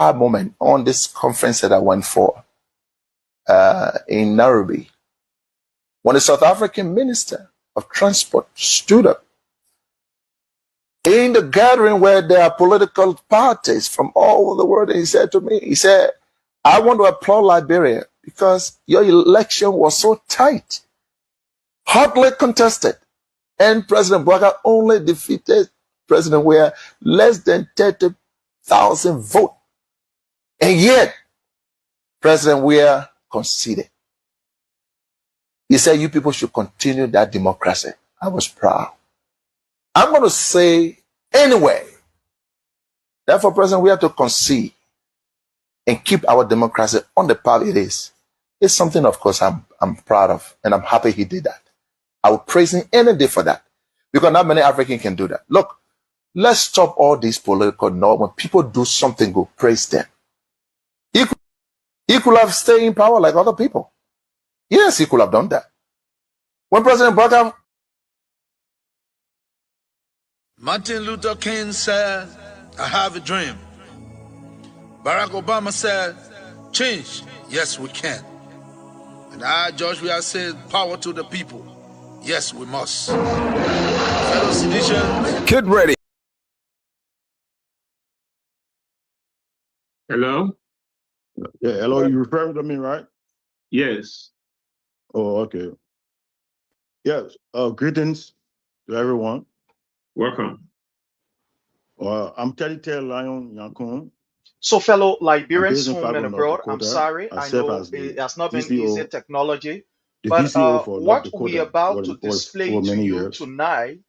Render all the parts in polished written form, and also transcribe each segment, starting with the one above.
moment on this conference that I went for in Nairobi, when the South African Minister of Transport stood up in the gathering where there are political parties from all over the world, and he said to me, he said, I want to applaud Liberia because your election was so tight, hotly contested, and President Bouaga only defeated President Weah less than 30,000 votes. And yet, President Weah conceded. He said, you people should continue that democracy. I was proud. I'm going to say anyway, therefore, President, we have to concede and keep our democracy on the path it is. It's something, of course, I'm proud of, and I'm happy he did that. I will praise him any day for that, because not many Africans can do that. Look, let's stop all these political norms. When people do something good, praise them. He could have stayed in power like other people. Yes, he could have done that. When President Bouaga, Martin Luther King said, I have a dream. Barack Obama said, change, yes we can. And I, George Weah, said, power to the people. Yes, we must. Fellow citizens, get ready. Hello? Yeah, hello, you referring to me, right? Yes. Oh, okay. Yes, greetings to everyone. Welcome. I'm Teddy Taylor Lion Yankun. So, fellow Liberians, I'm based in home and Fargo, North abroad, I'm Dakota. sorry, I I serve know as the it has not been DCO, easy technology, the but DCO for North what Dakota we're about to display for to many you years. tonight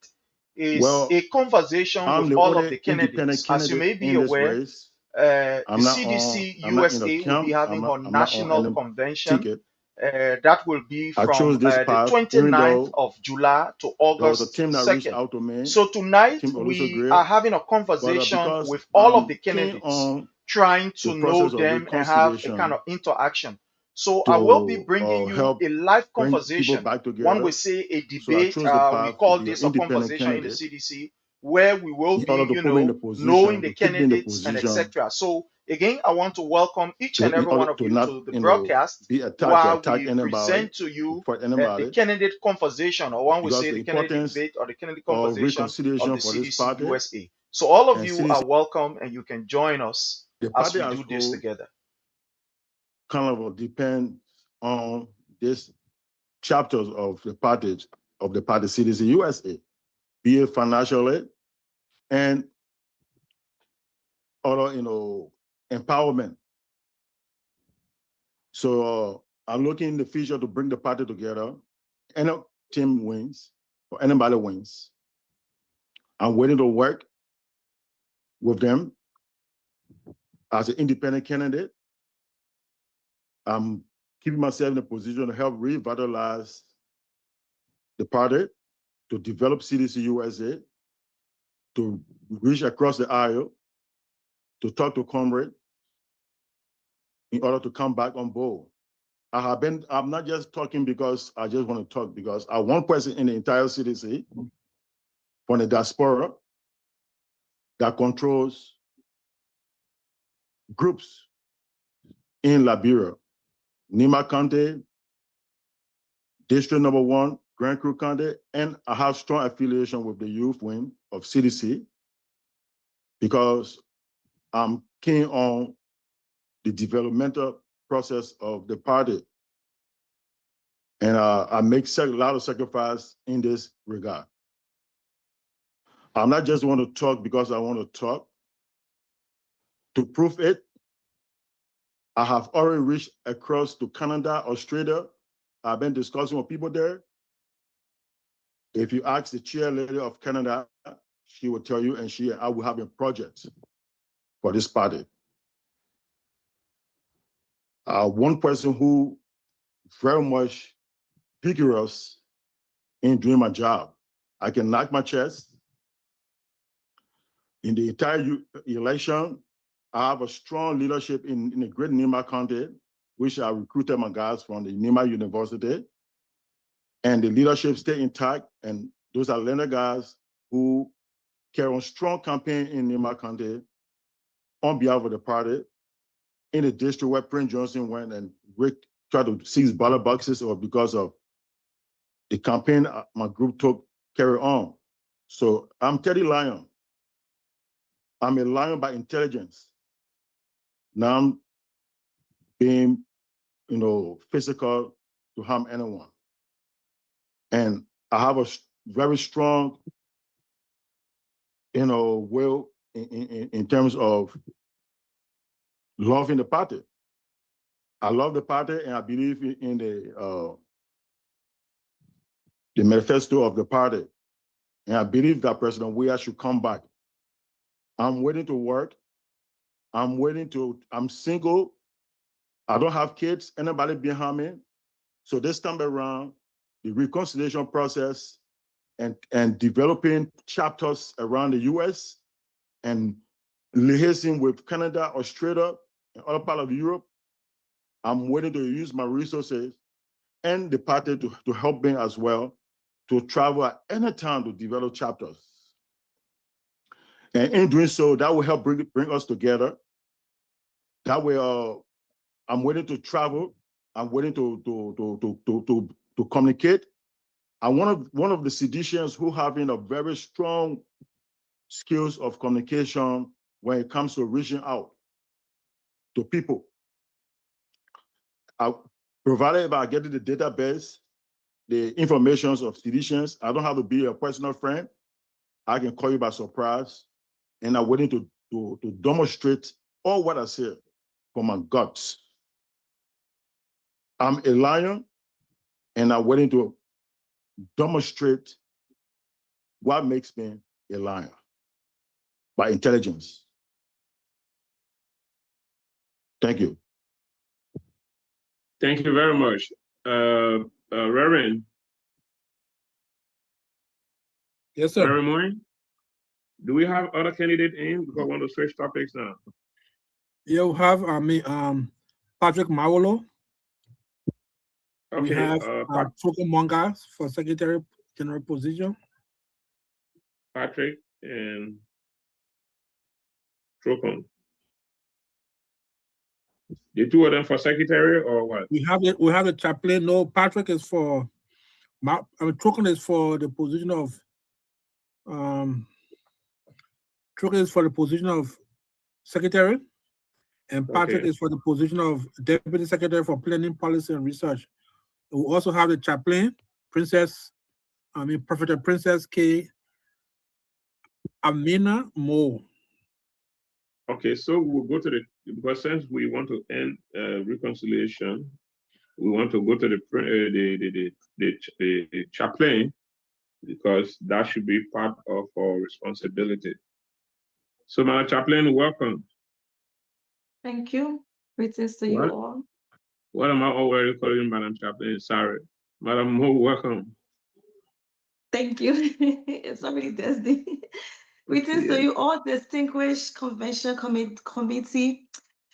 is Well, a conversation I'm with the all of only the independent candidates. As you may candidate be in this aware, race. the I'm not in Cdc-Usa a will be camp. having her I'm not national on any convention. ticket. That will be I from chose this the path, even 29th though of July to there was a August team that reached 2nd. out to me, So tonight Team Oluso we are Greer, having a but conversation because with all of I'm the keen candidates, on trying the to know process of them and have a kind reconciliation of interaction. So I will be to bringing you help a live bring people conversation. back One will together. say a So I debate. chose the We path to call be an this a independent conversation in the candidate CDC, where we will in order be, to put me in the knowing position, the to keep me in the candidates and position, etc. So again, I want to welcome each and in every one order of to you not, to the broadcast, be attacked or while attack we anybody, present to you fight the anybody, candidate conversation, or one would because say the the candidate importance debate or the candidate of conversation of reconciliation the for this CDC party USA. So all of and you CDC, are welcome, and you can join us the as party we as do this whole together. kind of depend on this chapters of the party CDC USA, be it financially and other, empowerment. So I'm looking in the future to bring the party together. Any team wins or anybody wins. I'm waiting to work with them as an independent candidate. I'm keeping myself in a position to help revitalize the party, to develop CDC USA, to reach across the aisle, to talk to comrades in order to come back on board. I'm not just talking because I just want to talk, because I'm one person in the entire CDC from the diaspora that controls groups in Liberia, Nima County, District Number 1, Grand Crew County, and I have strong affiliation with the youth wing of CDC because I'm keen on the developmental process of the party. And I make a lot of sacrifice in this regard. I'm not just want to talk because I want to talk. To prove it, I have already reached across to Canada, Australia. I've been discussing with people there. If you ask the chairlady of Canada, she will tell you, and I will have a project for this party. One person who very much vigorous in doing my job. I can knock my chest. In the entire election, I have a strong leadership in the great Nima County, which I recruited my guys from the Nima University. And the leadership stay intact. And those are Atlanta guys who carry on strong campaign in Nima County on behalf of the party. in the district where Prince Johnson went and Rick tried to seize ballot boxes, or because of the campaign my group took carry on. So I'm Teddy Lion. I'm a lion by intelligence. Now I'm being, physical to harm anyone. And I have a very strong, will in terms of loving the party. I love the party, and I believe in the manifesto of the party. And I believe that President Weah should come back. I'm waiting to work. I'm single. I don't have kids, anybody behind me. So this time around, the reconciliation process and developing chapters around the US and liaising with Canada, Australia, and other parts of Europe, I'm waiting to use my resources and the party to help me as well to travel at any time to develop chapters. And in doing so, that will help bring us together. That way, I'm waiting to travel. I'm waiting to communicate. And one of the seditionists who having a very strong skills of communication when it comes to reaching out to people. Provided by getting the database, the information of seditionists, I don't have to be a personal friend. I can call you by surprise, and I'm waiting to demonstrate all what I said from my guts. I'm a lion, and I'm waiting to demonstrate what makes me a lion by intelligence. Thank you. Thank you very much. Reverend. Yes, sir. Reverend Moyne, do we have other candidates in? Because I want to switch topics now. You have Patrick Mawolo. Okay. We have Troco Monga for Secretary General position. Patrick and Troco. The two of them for secretary or what? We have the chaplain. No, Patrick is for. Troco is for the position of. Troco is for the position of secretary, and Patrick is for the position of deputy secretary for planning, policy, and research. We also have the chaplain, Prophet Princess K. Amina Mo. Okay, so we'll go to because since we want to end reconciliation, we want to go to the chaplain, because that should be part of our responsibility. So, Madam Chaplain, welcome. Thank you. Greetings to you all. What am I already calling Madam Chaplain? Sorry. Madam Mo, welcome. Thank you. It's already Thursday. Greetings to you all, distinguished convention committee,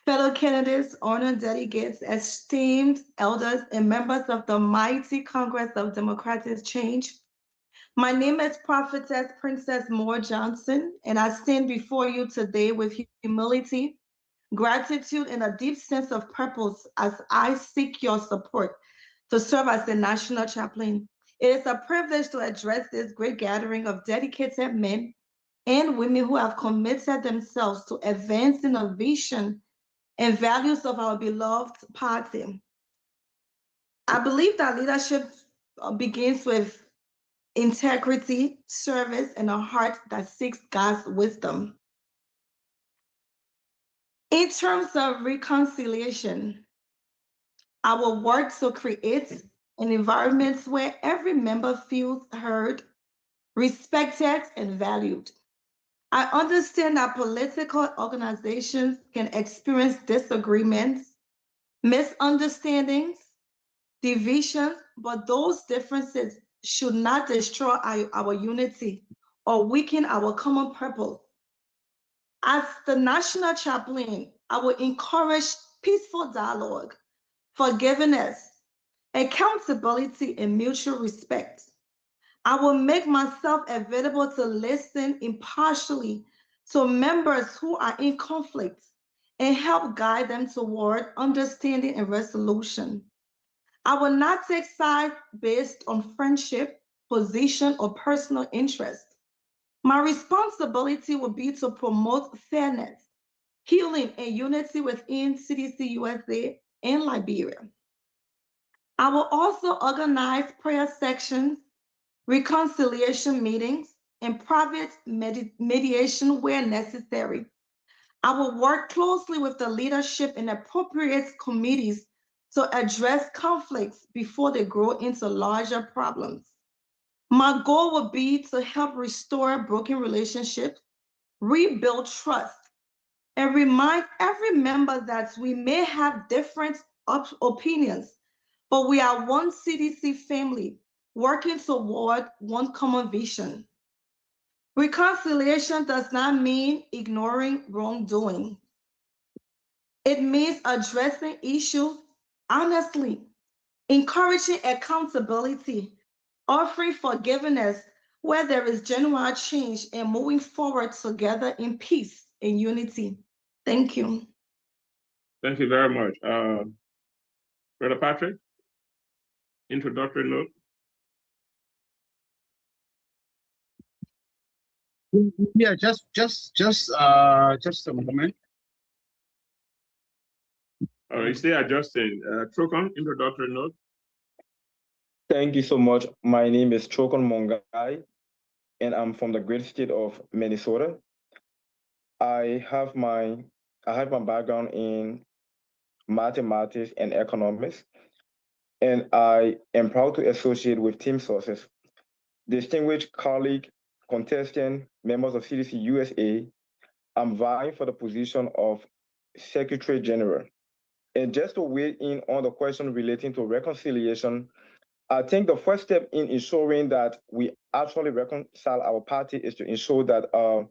fellow candidates, honored delegates, esteemed elders, and members of the mighty Congress of Democratic Change. My name is Prophetess Princess Moore Johnson, and I stand before you today with humility, gratitude, and a deep sense of purpose as I seek your support to serve as the national chaplain. It is a privilege to address this great gathering of dedicated men and women who have committed themselves to advancing the vision and values of our beloved party. I believe that leadership begins with integrity, service, and a heart that seeks God's wisdom. In terms of reconciliation, our work to create an environment where every member feels heard, respected, and valued. I understand that political organizations can experience disagreements, misunderstandings, divisions, but those differences should not destroy our unity or weaken our common purpose. As the national chaplain, I will encourage peaceful dialogue, forgiveness, accountability, and mutual respect. I will make myself available to listen impartially to members who are in conflict and help guide them toward understanding and resolution. I will not take sides based on friendship, position, or personal interest. My responsibility will be to promote fairness, healing, and unity within CDC-USA and Liberia. I will also organize prayer sections, reconciliation meetings, and private mediation where necessary. I will work closely with the leadership in appropriate committees to address conflicts before they grow into larger problems. My goal will be to help restore broken relationships, rebuild trust, and remind every member that we may have different opinions, but we are one CDC family working toward one common vision. Reconciliation does not mean ignoring wrongdoing. It means addressing issues honestly, encouraging accountability, offering forgiveness where there is genuine change, and moving forward together in peace and unity. Thank you. Thank you very much. Brother Patrick, introductory note. Yeah, just a moment. All right, stay adjusting. Trokon, introductory note. Thank you so much. My name is Trokon Mongai, and I'm from the great state of Minnesota. I have my background in mathematics and economics, and I am proud to associate with Team Sources. Distinguished colleague, contestant, members of CDC USA, I'm vying for the position of Secretary General. And just to weigh in on the question relating to reconciliation, I think the first step in ensuring that we actually reconcile our party is to ensure that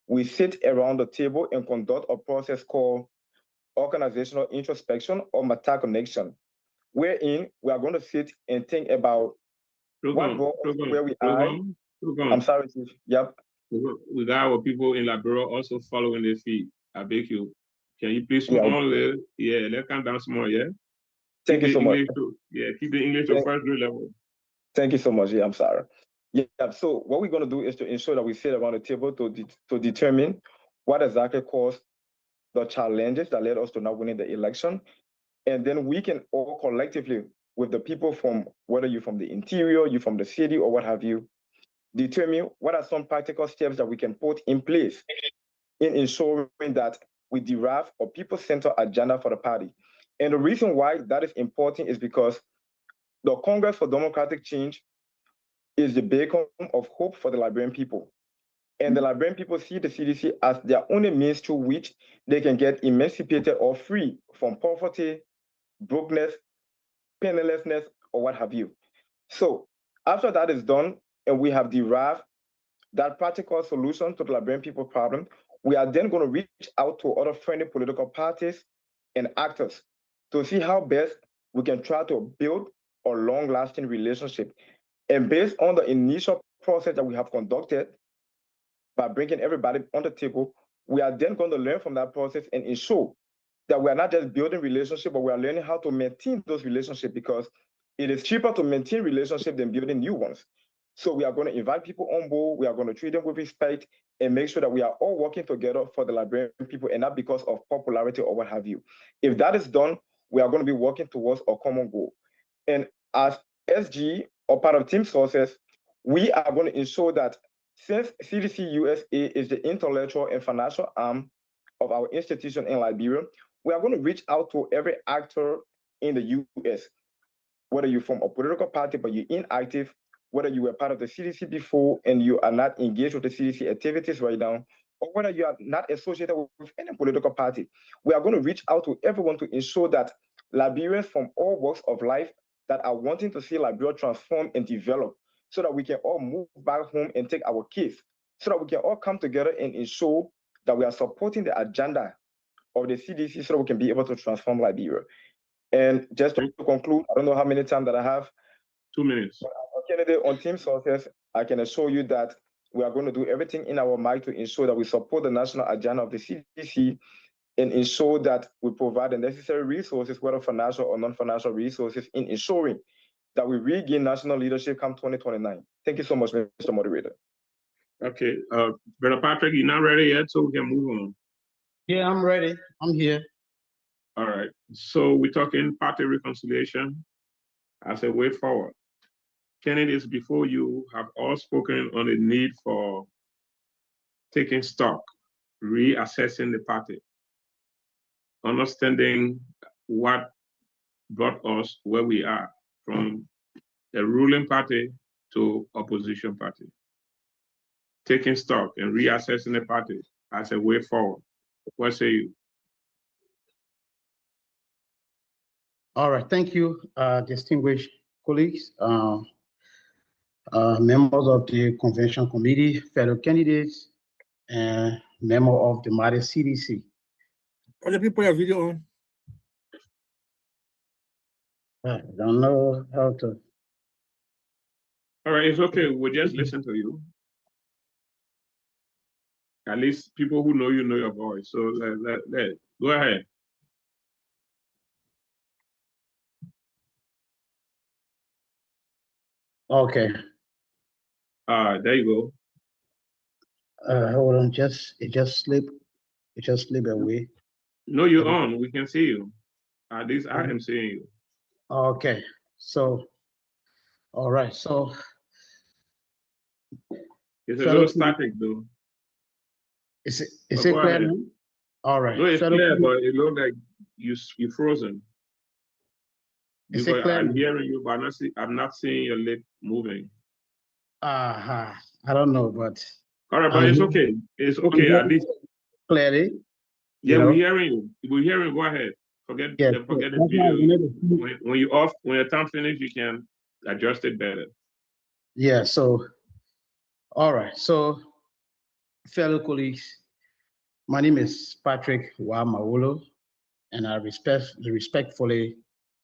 we sit around the table and conduct a process called organizational introspection or meta-connection, wherein we are going to sit and think about what role, where we are. I'm sorry, Chief. Yep. We got our people in Liberia also following the feed. I beg you. Can you please come on? Let's come down some more, yeah? Thank you so much. Keep the English to first grade level. Thank you so much. Yeah, I'm sorry. Yeah, so what we're going to do is to ensure that we sit around the table to determine what exactly caused the challenges that led us to not winning the election. And then we can all collectively, with the people from, whether you're from the interior, you're from the city, or what have you, determine what are some practical steps that we can put in place in ensuring that we derive a people-centered agenda for the party. And the reason why that is important is because the Congress for Democratic Change is the beacon of hope for the Liberian people. And the Liberian people see the CDC as their only means through which they can get emancipated or free from poverty, brokenness, pennilessness, or what have you. So after that is done, and we have derived that practical solution to the Liberian people problem, we are then going to reach out to other friendly political parties and actors to see how best we can try to build a long-lasting relationship. And based on the initial process that we have conducted by bringing everybody on the table, we are then going to learn from that process and ensure that we are not just building relationships, but we are learning how to maintain those relationships, because it is cheaper to maintain relationships than building new ones. So we are going to invite people on board. We are going to treat them with respect and make sure that we are all working together for the Liberian people and not because of popularity or what have you. If that is done, we are going to be working towards a common goal. And as SG or part of Team Sources, we are going to ensure that since CDC USA is the intellectual and financial arm of our institution in Liberia, we are going to reach out to every actor in the US, whether you're from a political party but you're inactive, whether you were part of the CDC before and you are not engaged with the CDC activities right now, or whether you are not associated with any political party. We are going to reach out to everyone to ensure that Liberians from all walks of life that are wanting to see Liberia transform and develop, so that we can all move back home and take our case, so that we can all come together and ensure that we are supporting the agenda of the CDC so that we can be able to transform Liberia. And just to conclude, I don't know how many time that I have. 2 minutes. But as a candidate on Team Sources, I can assure you that we are going to do everything in our might to ensure that we support the national agenda of the CDC and ensure that we provide the necessary resources, whether financial or non-financial resources, in ensuring that we regain national leadership come 2029. Thank you so much, Mr. Moderator. Okay, Brother Patrick, you're not ready yet, so we can move on. Yeah, I'm ready. I'm here. All right, so we're talking party reconciliation as a way forward. Candidates before you have all spoken on the need for taking stock, reassessing the party, understanding what brought us where we are, from the ruling party to opposition party. Taking stock and reassessing the party as a way forward. What say you? All right, thank you, distinguished colleagues, members of the convention committee, fellow candidates, and member of the Mali CDC. Other people have video on. I don't know how to. All right, it's okay. We'll just listen to you. At least people who know you know your voice. So go ahead. Okay. There you go. Hold on, it just slipped away. No, you're on. We can see you. At least I am seeing you. Okay. So, all right. So it's a little static though. Is it clear now? All right. No, it's clear, but it looks like you're frozen. Is it clear? I'm hearing you, but I'm not seeing your lip moving. I don't know, but all right, but it's okay. It's okay. At least clearly. Yeah, we're hearing you. We're hearing. Go ahead. Forget the video. When your time finish, you can adjust it better. Yeah. So, all right. So, fellow colleagues, my name is Patrick Mawolo, and I respectfully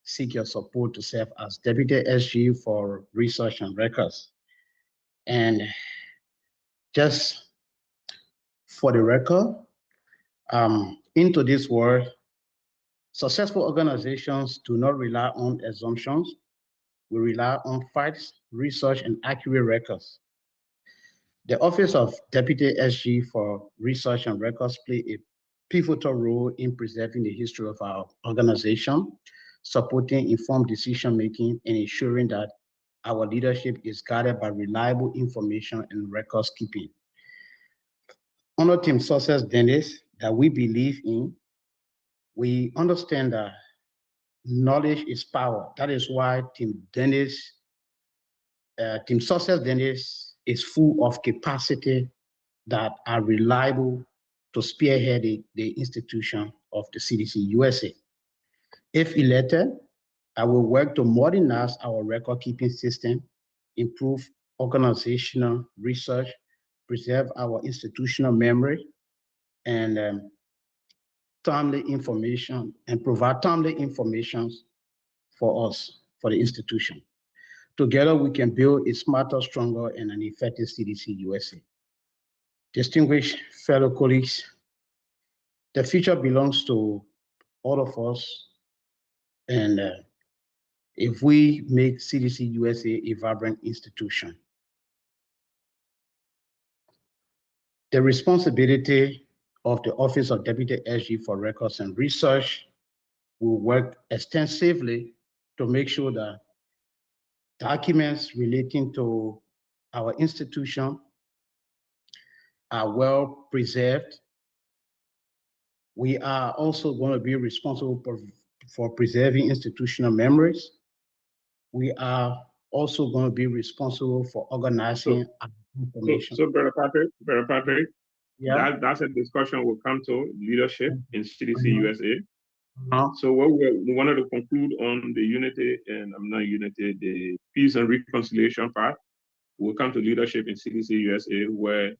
seek your support to serve as Deputy SG for Research and Records. And just for the record, in today's world, successful organizations do not rely on assumptions. We rely on facts, research, and accurate records. The Office of Deputy SG for Research and Records play a pivotal role in preserving the history of our organization, supporting informed decision-making, and ensuring that our leadership is guided by reliable information and records keeping. Under Team Success Dennis, that we believe in, we understand that knowledge is power. That is why Team Success Dennis is full of capacity that are reliable to spearhead the institution of the Cdc-USA. If elected, I will work to modernize our record-keeping system, improve organizational research, preserve our institutional memory, and timely information, and provide timely information for us, for the institution. Together, we can build a smarter, stronger, and an effective CDC-USA. Distinguished fellow colleagues, the future belongs to all of us, and if we make CDC-USA a vibrant institution, the responsibility of the Office of Deputy SG for Records and Research will work extensively to make sure that documents relating to our institution are well preserved. We are also going to be responsible for preserving institutional memories. We are also going to be responsible for organizing information. So Brother Patrick, yeah, that's a discussion we'll come to, leadership in CDC-USA. So what we wanted to conclude on the unity, and I'm not unity, the peace and reconciliation part. We'll come to leadership in CDC-USA, where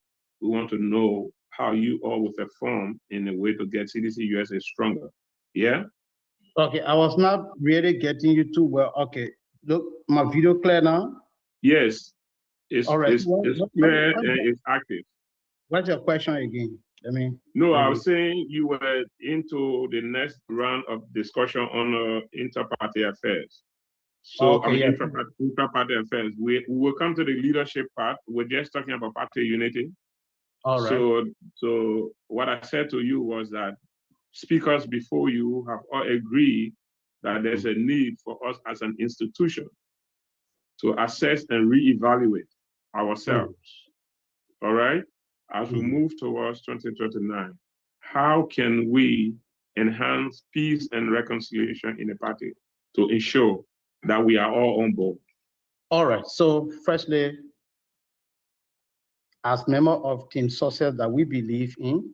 we want to know how you all will perform in a way to get CDC-USA stronger. Yeah? Okay, I was not really getting you too well. Okay, look, my video clear now? Yes, it's clear and it's active. What's your question again? No, I was saying you were into the next round of discussion on inter-party affairs. So, intra-party affairs. We will come to the leadership part. We're just talking about party unity. All right. So what I said to you was that speakers before you have all agreed that there's a need for us as an institution to assess and reevaluate ourselves. All right? As we move towards 2029, how can we enhance peace and reconciliation in the party to ensure that we are all on board? All right. So firstly, as member of Team Success that we believe in.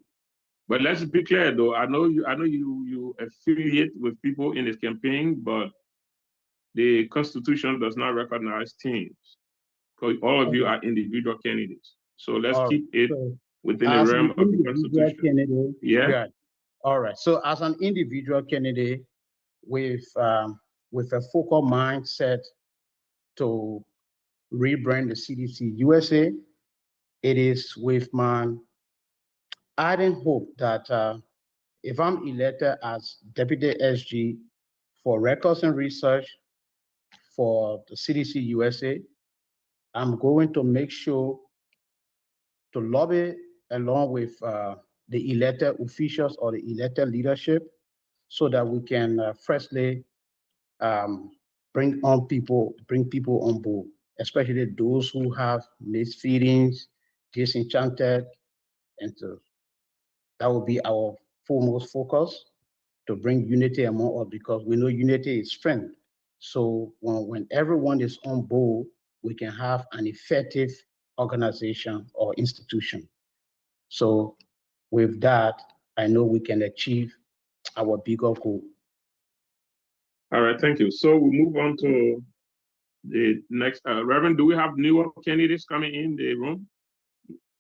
But let's be clear though, I know you affiliate with people in this campaign, but the Constitution does not recognize teams. Because all of you are individual candidates. So let's keep it within the realm of the Constitution. Candidate, yeah. All right. So as an individual candidate with a focal mindset to rebrand the CDC-USA, it is with my ardent hope that if I'm elected as Deputy SG for Records and Research for the CDC-USA, I'm going to make sure to lobby along with the elected officials or the elected leadership so that we can firstly bring people on board, especially those who have mixed feelings, disenchanted, and that will be our foremost focus to bring unity among us because we know unity is strength. So when everyone is on board, we can have an effective organization or institution. So with that, I know we can achieve our bigger goal. All right, thank you. So we move on to the next. Reverend, do we have newer candidates coming in the room?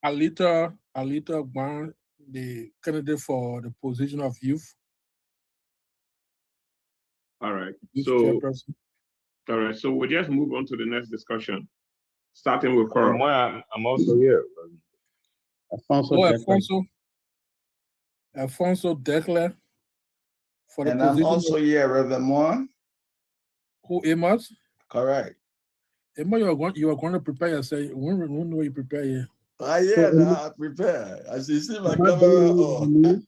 Alita Gwan, the candidate for the position of youth. All right. So we'll just move on to the next discussion, starting with Carl. I'm also here. Alfonso Declan. And I'm also here, Reverend Moore. Who, Amos? Correct. Amos, you are going to prepare yourself. When will you prepare here? I prepare. As you see my camera.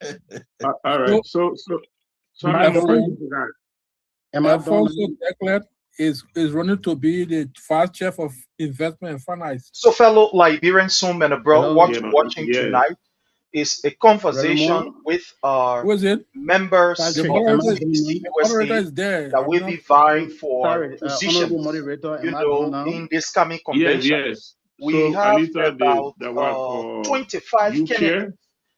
All right. So Alfonso Declan is running to be the vice chair of investment and finance. So, fellow Liberians, some and abroad, watching tonight is a conversation with our members of the CDC-USA that will be vying for positions, in this coming convention. Yes. We have about 25 candidates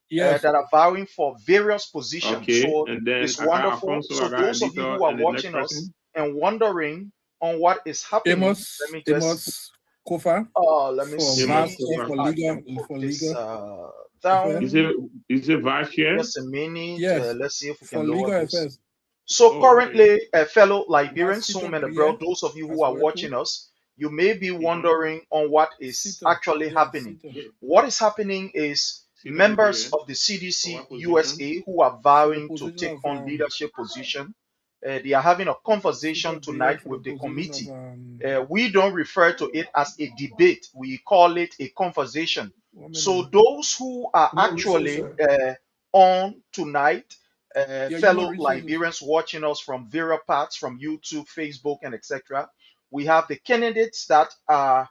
that are vying for various positions. So it's wonderful. So those of you who are watching us and wondering on what is happening, let me just Kofa. Let me see. Down. Is it vice chair? Just a minute. Yes. Let's see if we can lower this. So currently, fellow Liberians, some and abroad, those of you who are watching us, you may be wondering on what is actually happening. What is happening is members of the CDC-USA who are vowing to take on leadership position. They are having a conversation tonight with the committee. We don't refer to it as a debate. We call it a conversation. So those who are actually on tonight, fellow Liberians watching us from various parts, from YouTube, Facebook, and etc., we have the candidates that are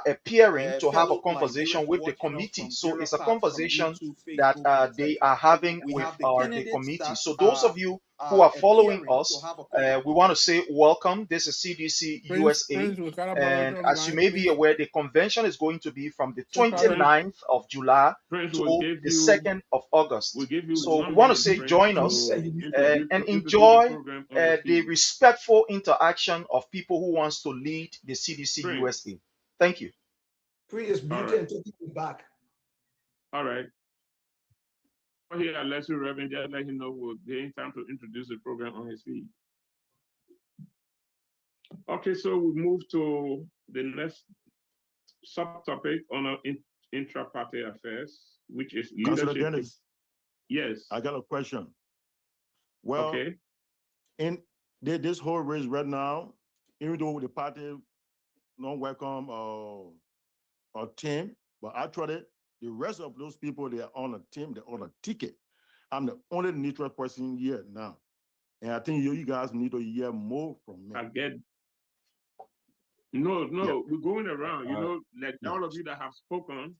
appearing to have a conversation with the committee. So it's a conversation that they are having with the committee. So those of you who are following us, we want to say welcome. This is CDC-USA. And as you may be aware, the convention is going to be from the 29th of July to the 2nd of August. So we want to say join us and enjoy the respectful interaction of people who wants to lead the CDC-USA. Thank you. Please, you can take it back. All right. Here, unless you Reverend, just let him know we're getting time to introduce the program on his feed. Okay, so we move to the next subtopic on intra-party affairs, which is Councilor leadership. Dennis, Yes. I got a question. Well, okay. In this whole race right now, even though the party don't welcome a team, but actually the rest of those people, they are on a team, they're on a ticket. I'm the only neutral person here now. And I think you guys need to hear more from me. I get. No, we're going around. You know, like all of you that have spoken.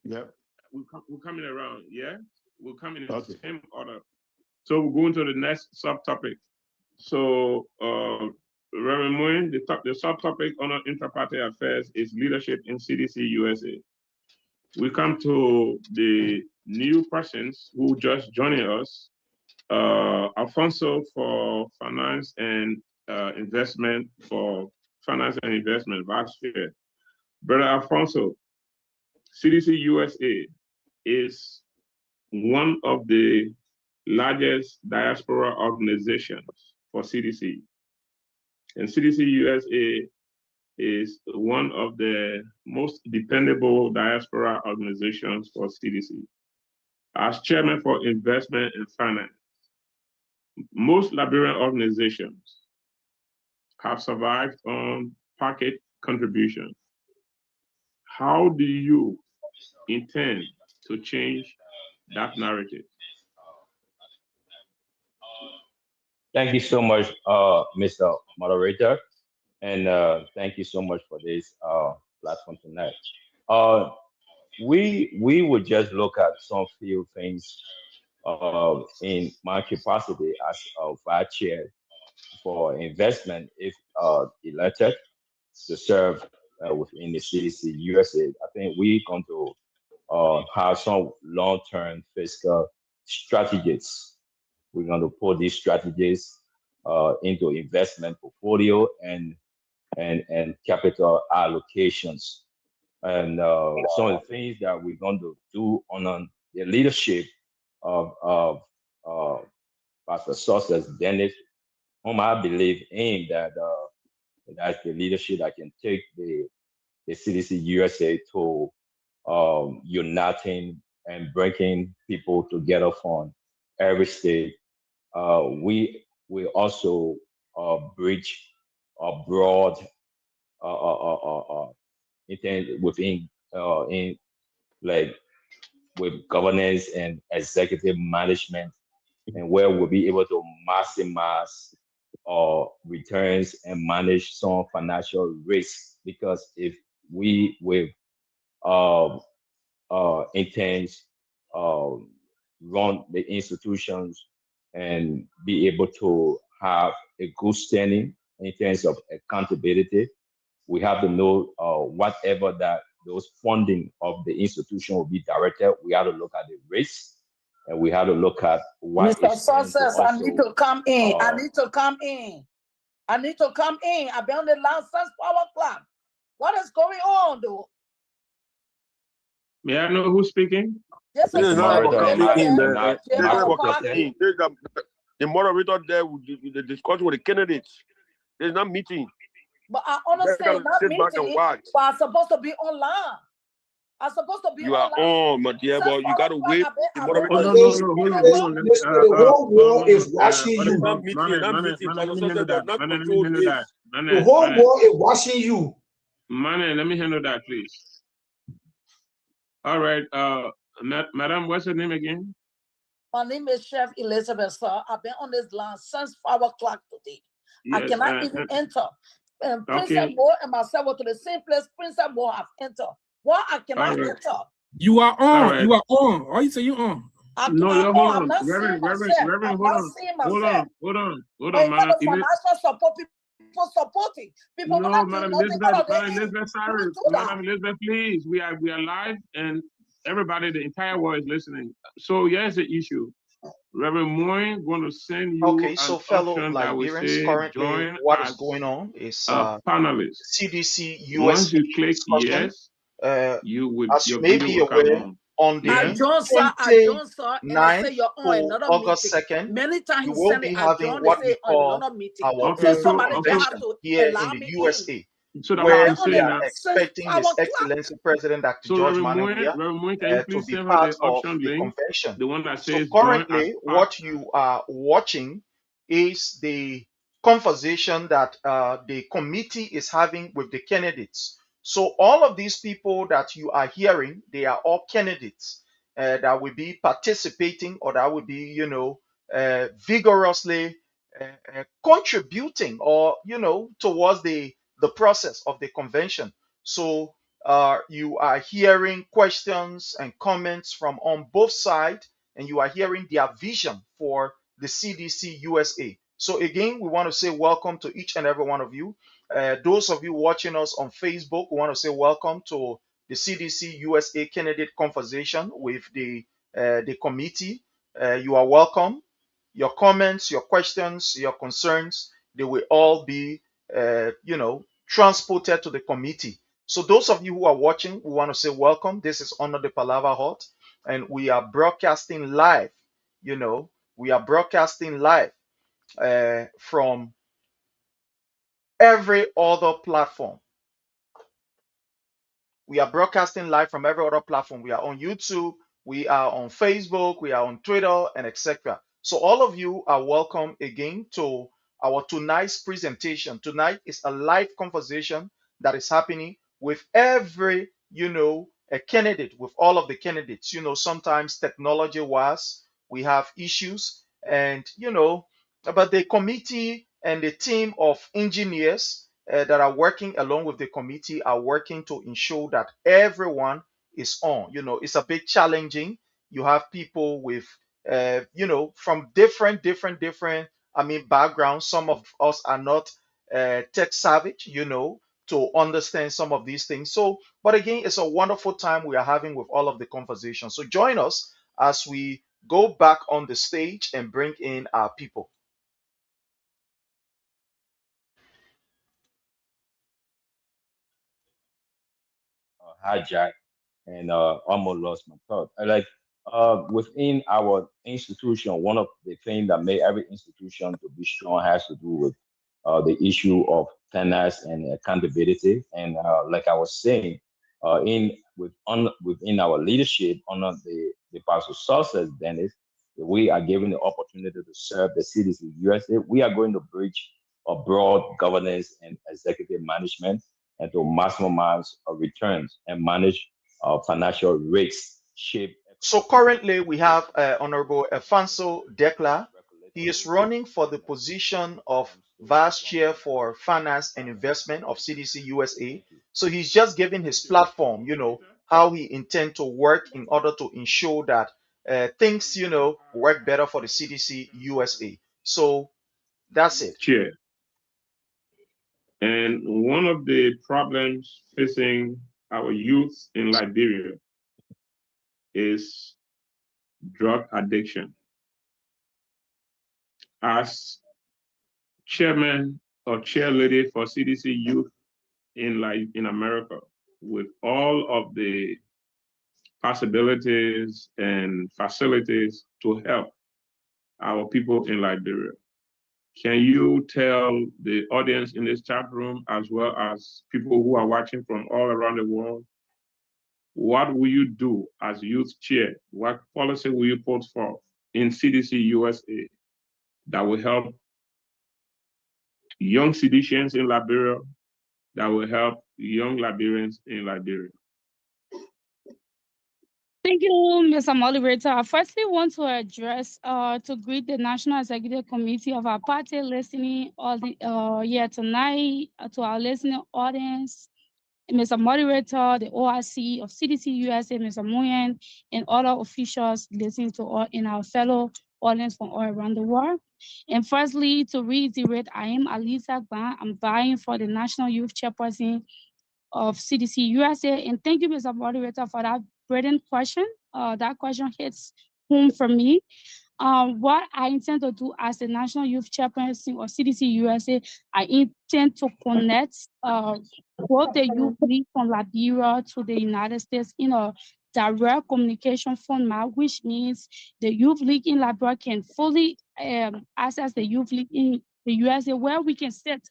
Yeah. We're coming around. Yeah, we're coming in the same order. So we're going to the next subtopic. So, Reverend Moyen, the subtopic on inter-party affairs is leadership in CDC-USA. We come to the new persons who just joined us. Alfonso for finance and investment, vice chair. Brother Alfonso, CDC-USA is one of the largest diaspora organizations for CDC. And CDC-USA is one of the most dependable diaspora organizations for CDC. As chairman for investment and finance, most Liberian organizations have survived on pocket contributions. How do you intend to change that narrative? Thank you so much, Mr. Moderator, and thank you so much for this platform tonight. We would just look at some few things in my capacity as a vice chair for investment if elected to serve within the CDC-USA. I think we're going to have some long-term fiscal strategies. We're going to put these strategies into investment portfolio and capital allocations. And some of the things that we're going to do on the leadership of Pastor Success Dennis, whom I believe in that that's the leadership that can take the CDC-USA to uniting and bringing people together from every state. We also bridge a broad within in like with governance and executive management, and where we'll be able to maximize returns and manage some financial risks. Because if we with intends run the institutions and be able to have a good standing in terms of accountability, we have to know whatever that those funding of the institution will be directed. We have to look at the risk, and we have to look at what Mr. Success, I need to come in. I need to come in. I've been on the line since 4 o'clock. What is going on, though? May I know who's speaking? Yes, the moderator there with the discussion with the candidates. There's not meeting. But I understand not meeting, but I'm supposed to be online. I'm supposed to be online. You are on, my dear boy. You got to wait. The whole world is watching you. The whole world is watching you. Mane, let me handle that, please. All right. Madam, what's your name again? My name is Chef Elizabeth, sir. I've been on this line since 5 o'clock today. Yes, I cannot even enter. And Princess Moore and myself were to the same place Princess Moore have entered. Why I cannot enter? You are on. Right. You are on. Why you say you on? No, you're hold on. Reverend, hold on, Madam. Financial support, people supporting. People no, Madam Elizabeth, Madam Elizabeth, please. We are live, and everybody, the entire world is listening. So here's the issue. Reverend Moyen going to send you. Okay, so fellow Liberians, currently what is going on is panelists. CDC-USA. Once you click yes, you will. As you may be aware, on the 29th to August 2nd, many times you will be having what we call our convention here in the USA. So that where I'm we saying are that. expecting His Excellency President Dr. So George Reverend Manabuya Moyen, can you to please be send her part the of option the link, convention. the one that So says join as currently, part. what you are watching is the conversation that the committee is having with the candidates. So all of these people that you are hearing, they are all candidates that will be participating, or that will be, vigorously contributing, or towards the process of the convention. So you are hearing questions and comments from on both sides, and you are hearing their vision for the CDC USA. So again, we want to say welcome to each and every one of you. Those of you watching us on Facebook, we want to say welcome to the CDC USA candidate conversation with the committee. You are welcome. Your comments, your questions, your concerns, they will all be, transported to the committee. So those of you who are watching, we want to say welcome. This is Honor the Palava Hut, and we are broadcasting live. We are broadcasting live from every other platform. We are broadcasting live from every other platform. We are on YouTube, we are on Facebook, we are on Twitter, and etc. So all of you are welcome again to our tonight's presentation. Tonight is a live conversation that is happening with every, a candidate, with all of the candidates. Sometimes technology-wise, we have issues, and but the committee and the team of engineers that are working along with the committee are working to ensure that everyone is on. It's a bit challenging. You have people with, from different, backgrounds. Some of us are not tech savage, to understand some of these things. So, but again, it's a wonderful time we are having with all of the conversations. So join us as we go back on the stage and bring in our people. Hijack and almost lost my thought. Within our institution, one of the things that made every institution to be strong has to do with the issue of fairness and accountability. And like I was saying, within our leadership under the Pastor Success Dennis, we are given the opportunity to serve the Cdc-USA. We are going to bridge a broad governance and executive management and to maximize returns and manage financial risks. So currently we have Honorable Afonso Dekla. He is running for the position of Vice Chair for Finance and Investment of CDC USA. So he's just giving his platform, how he intends to work in order to ensure that things, work better for the CDC USA. So that's it. Chair. And one of the problems facing our youth in Liberia is drug addiction. As chairman or chair lady for CDC Youth in America, with all of the possibilities and facilities to help our people in Liberia, can you tell the audience in this chat room, as well as people who are watching from all around the world, what will you do as youth chair? What policy will you put forth in CDC USA that will help young citizens in Liberia, that will help young Liberians in Liberia? Thank you, Mr. Moderator. I firstly want to address, to greet the National Executive Committee of our party listening all the here tonight, to our listening audience, Mr. Moderator, the OIC of CDC USA, Mr. Moyen, and other officials listening to all in our fellow audience from all around the world. And firstly, to reiterate, I am Alisa Gban. I'm vying for the National Youth Chairperson of CDC USA. And thank you, Mr. Moderator, for that brilliant question. That question hits home for me. What I intend to do as the National Youth Chairperson of CDC USA, I intend to connect both the youth league from Liberia to the United States in a direct communication format, which means the youth league in Liberia can fully access the youth league in the USA, where we can sit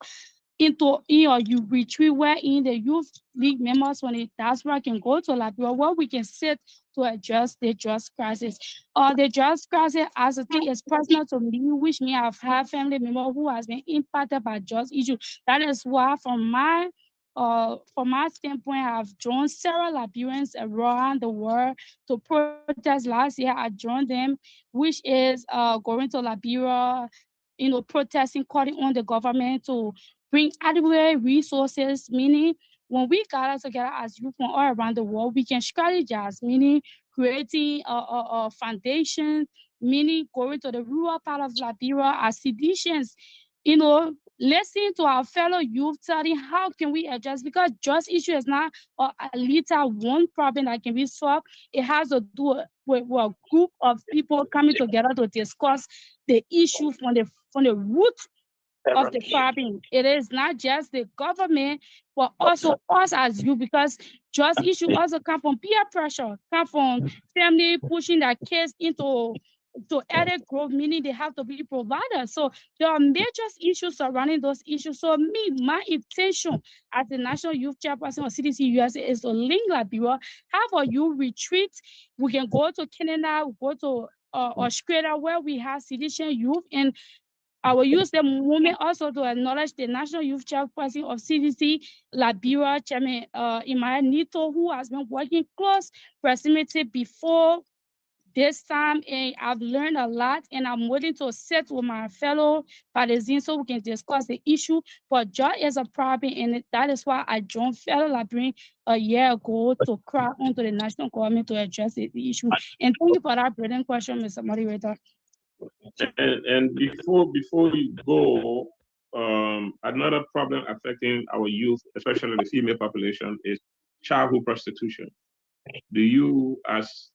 into you retreat where in the youth league members when the diaspora can go to Liberia where we can sit to address the drugs crisis. The drugs crisis as a thing is personal to me, which means I've had family member who has been impacted by drugs issues. That is why from my standpoint, I've joined several Liberians around the world to protest. Last year, I joined them, which is going to Liberia, protesting, calling on the government to bring adequate resources, meaning when we gather together as youth from all around the world, we can strategize, meaning creating a foundation, meaning going to the rural part of Liberia as citizens, listen to our fellow youth, telling how can we adjust, because just issue is not a little one problem that can be solved. It has to do with a group of people coming together to discuss the issue from the root of the problem. It is not just the government, but also us as you, because just issue also come from peer pressure, come from family pushing their kids into added growth, meaning they have to be providers. So there are major issues surrounding those issues. So my intention as the National Youth Chairperson of Cdc-Usa is to link Liberia, have a youth retreat. We can go to Canada, go to Australia, where we have citizen youth, and I will use the moment also to acknowledge the National Youth Chairperson of CDC Liberia, Chairman Imaya Nito, who has been working close proximity before this time, and I've learned a lot, and I'm willing to sit with my fellow partisans so we can discuss the issue. But drug is a problem, and that is why I joined fellow Liberians a year ago to cry onto the national government to address the issue. And thank you for that brilliant question, Mr. Moderator. And before you go, another problem affecting our youth, especially the female population, is childhood prostitution. Do you, as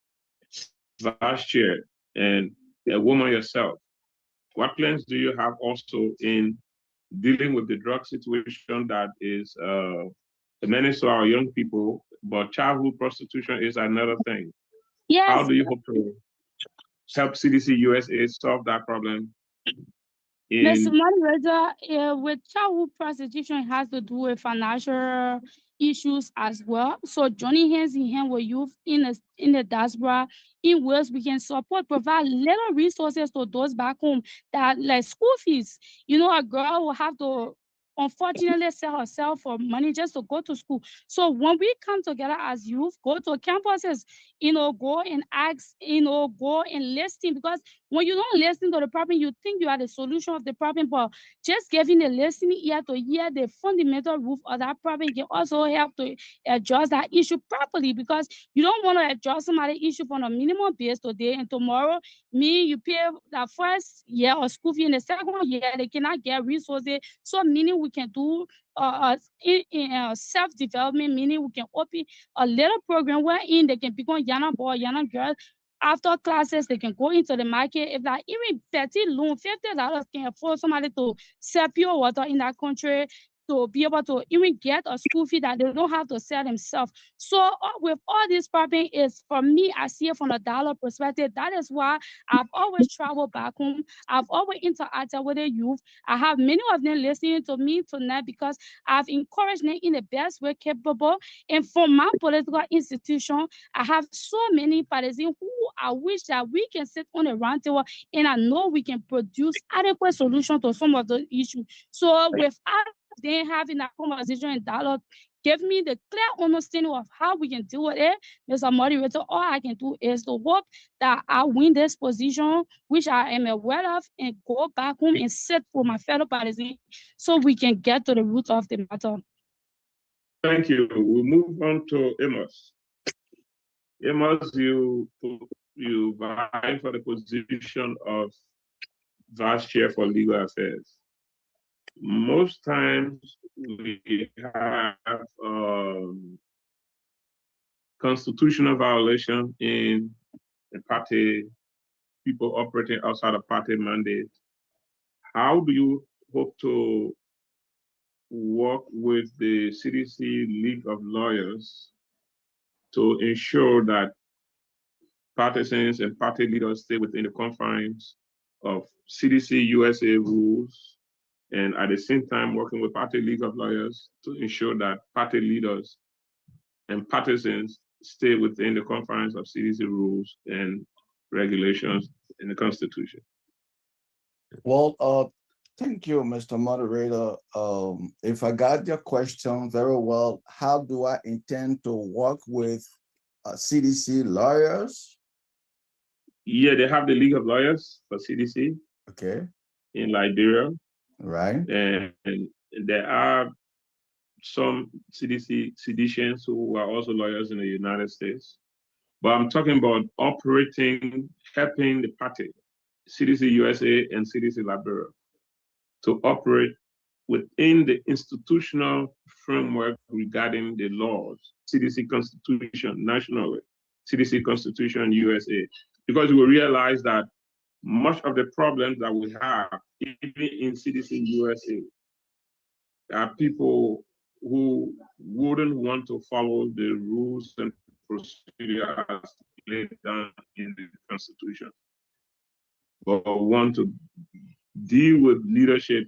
vice chair and a woman yourself, what plans do you have also in dealing with the drug situation that is a menace to our young people, but childhood prostitution is another thing? Yes. How do you hope to help CDC-Usa solve that problem? Mr. Moderator, with childhood prostitution, it has to do with financial issues as well. So joining hands in hand with youth in the diaspora, in ways we can support, provide little resources to those back home that, like school fees. A girl will have to unfortunately sell herself for money just to go to school. So when we come together as youth, go to campuses, go and ask, go and listen, because when you don't listen to the problem, you think you are the solution of the problem, but just giving the listening ear to hear the fundamental root of that problem can also help to address that issue properly, because you don't want to address somebody's issue from a minimum base today, and tomorrow, you pay the first year of school fee, and the second year, they cannot get resources. So meaning we can do self-development, meaning we can open a little program wherein they can become young boy, young girl. After classes, they can go into the market. If like even $50 can afford somebody to sell pure water in that country, to be able to even get a school fee that they don't have to sell themselves. So with all this problem, is for me, I see it from a dollar perspective. That is why I've always traveled back home. I've always interacted with the youth. I have many of them listening to me tonight because I've encouraged them in the best way capable. And for my political institution, I have so many partisans who I wish that we can sit on a round table, and I know we can produce adequate solutions to some of the issues. So without then having that conversation and dialogue, give me the clear understanding of how we can deal with it, Mr. Moderator. All I can do is to hope that I win this position, which I am aware of, and go back home and sit for my fellow partisans so we can get to the root of the matter. Thank you. We'll move on to Amos. Amos, you vying for the position of Vice Chair for Legal Affairs. Most times we have constitutional violation in the party, people operating outside of party mandate. How do you hope to work with the CDC League of Lawyers to ensure that partisans and party leaders stay within the confines of CDC-Usa rules and at the same time working with party league of lawyers to ensure that party leaders and partisans stay within the confines of CDC rules and regulations in the Constitution. Well, thank you, Mr. Moderator. If I got your question very well, how do I intend to work with CDC lawyers? Yeah, they have the League of Lawyers for CDC. Okay. In Liberia. Right. And there are some citizens who are also lawyers in the United States. But I'm talking about operating, helping the party, Cdc-Usa and CDC Liberia, to operate within the institutional framework regarding the laws, CDC Constitution nationally, CDC Constitution USA, because we realize that much of the problems that we have, even in CDC-USA, are people who wouldn't want to follow the rules and procedures laid down in the Constitution, but want to deal with leadership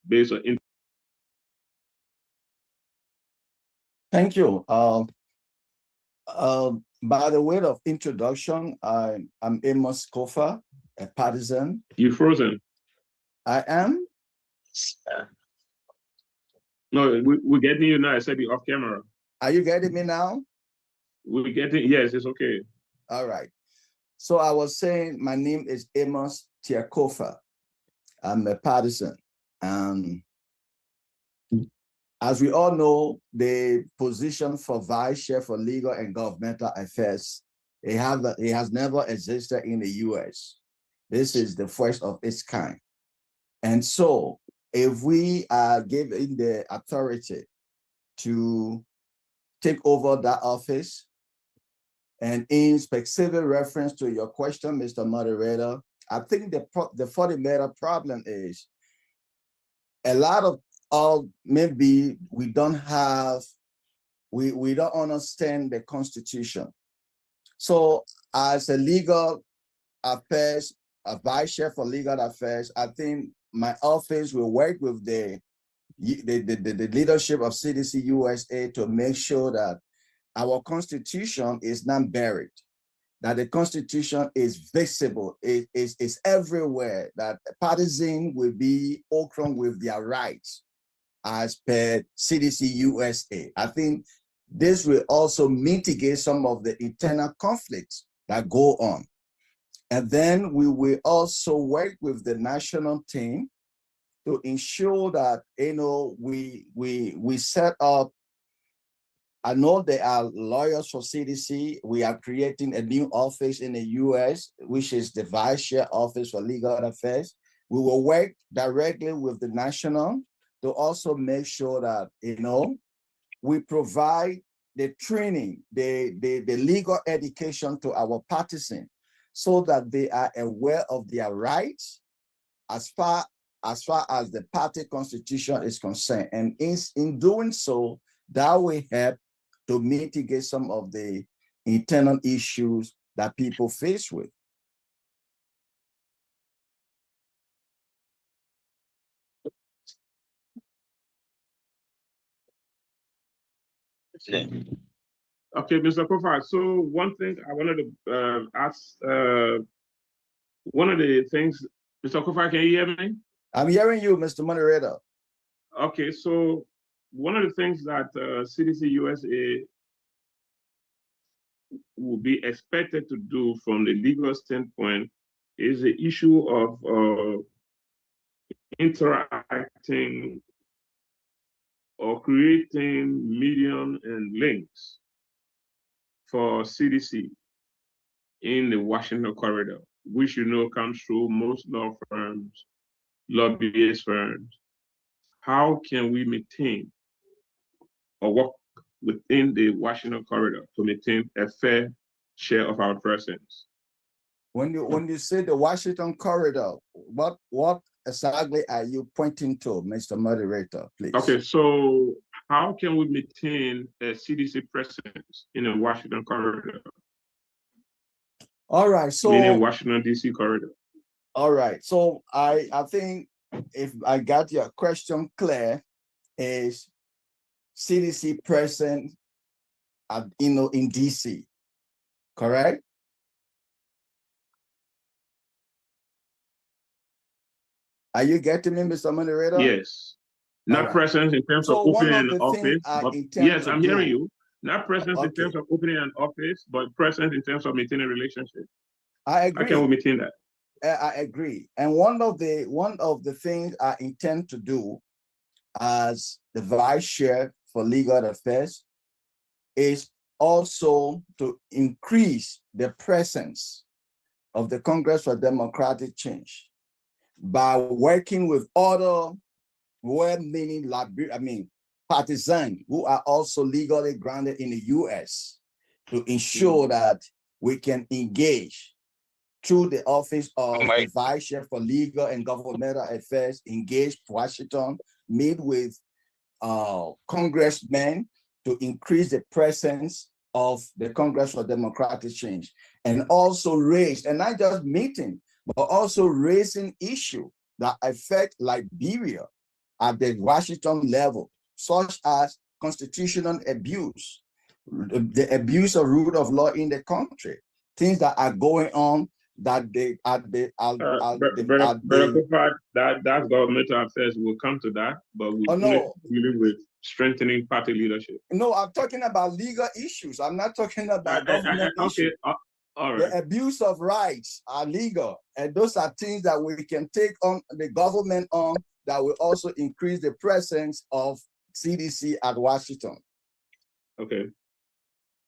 based on. Thank you. By the way of introduction, I'm Amos Kofa, a partisan. You frozen? I am. No, we're getting you now. I said you off camera. Are you getting me now? We're getting, yes, it's okay. All right. So I was saying my name is Amos Tiakofa. I'm a partisan. As we all know, the position for Vice Chair for Legal and Governmental Affairs, it has never existed in the US. This is the first of its kind. And so if we are given the authority to take over that office, and in specific reference to your question, Mr. Moderator, I think the fundamental problem is a lot of maybe we don't understand the Constitution. So as a legal affairs, a vice chair for legal affairs, I think my office will work with the leadership of CDC-USA to make sure that our Constitution is not buried, that the Constitution is visible, it is everywhere, that partisans will be open with their rights as per CDC-USA. I think this will also mitigate some of the internal conflicts that go on. And then we will also work with the national team to ensure that, we set up. I know there are lawyers for CDC. We are creating a new office in the US, which is the Vice Chair Office for Legal Affairs. We will work directly with the national to also make sure that, we provide the training, the legal education to our partisans so that they are aware of their rights as far as the party constitution is concerned. And in doing so, that will help to mitigate some of the internal issues that people face with. Okay, Mr. Kofa. So one thing I wanted to ask, one of the things, Mr. Kofa, can you hear me? I'm hearing you, Mr. Moderator. Okay, so one of the things that CDC-USA will be expected to do from the legal standpoint is the issue of interacting or creating medium and links for CDC in the Washington corridor, which comes through most law firms, lobbyist firms. How can we maintain or work within the Washington corridor to maintain a fair share of our presence? When you say the Washington corridor, what exactly are you pointing to, Mr. Moderator, please? Okay, so how can we maintain a CDC presence in the Washington corridor? All right, so meaning Washington DC corridor. All right, so I think if I got your question clear, is CDC present at, in DC, correct? Are you getting me, Mr. Moderator? Yes. Not presence in terms of opening an office. Yes, I'm hearing you. Not presence in terms of opening an office, but presence in terms of maintaining a relationship. I agree. How can we maintain that? I agree. And one of the things I intend to do as the vice chair for legal affairs is also to increase the presence of the Congress for Democratic Change by working with other well-meaning partisans who are also legally grounded in the US to ensure that we can engage through the office of the vice chair for legal and governmental affairs, engage Washington, meet with congressmen to increase the presence of the Congress for Democratic Change, and also raise, and not just meeting, but also raising issues that affect Liberia at the Washington level, such as constitutional abuse, the abuse of rule of law in the country, things that are going on that they that's governmental affairs. We'll come to that, but we're dealing with strengthening party leadership. No, I'm talking about legal issues. I'm not talking about government issues. All right. The abuse of rights are legal, and those are things that we can take on the government on that will also increase the presence of CDC at Washington. Okay.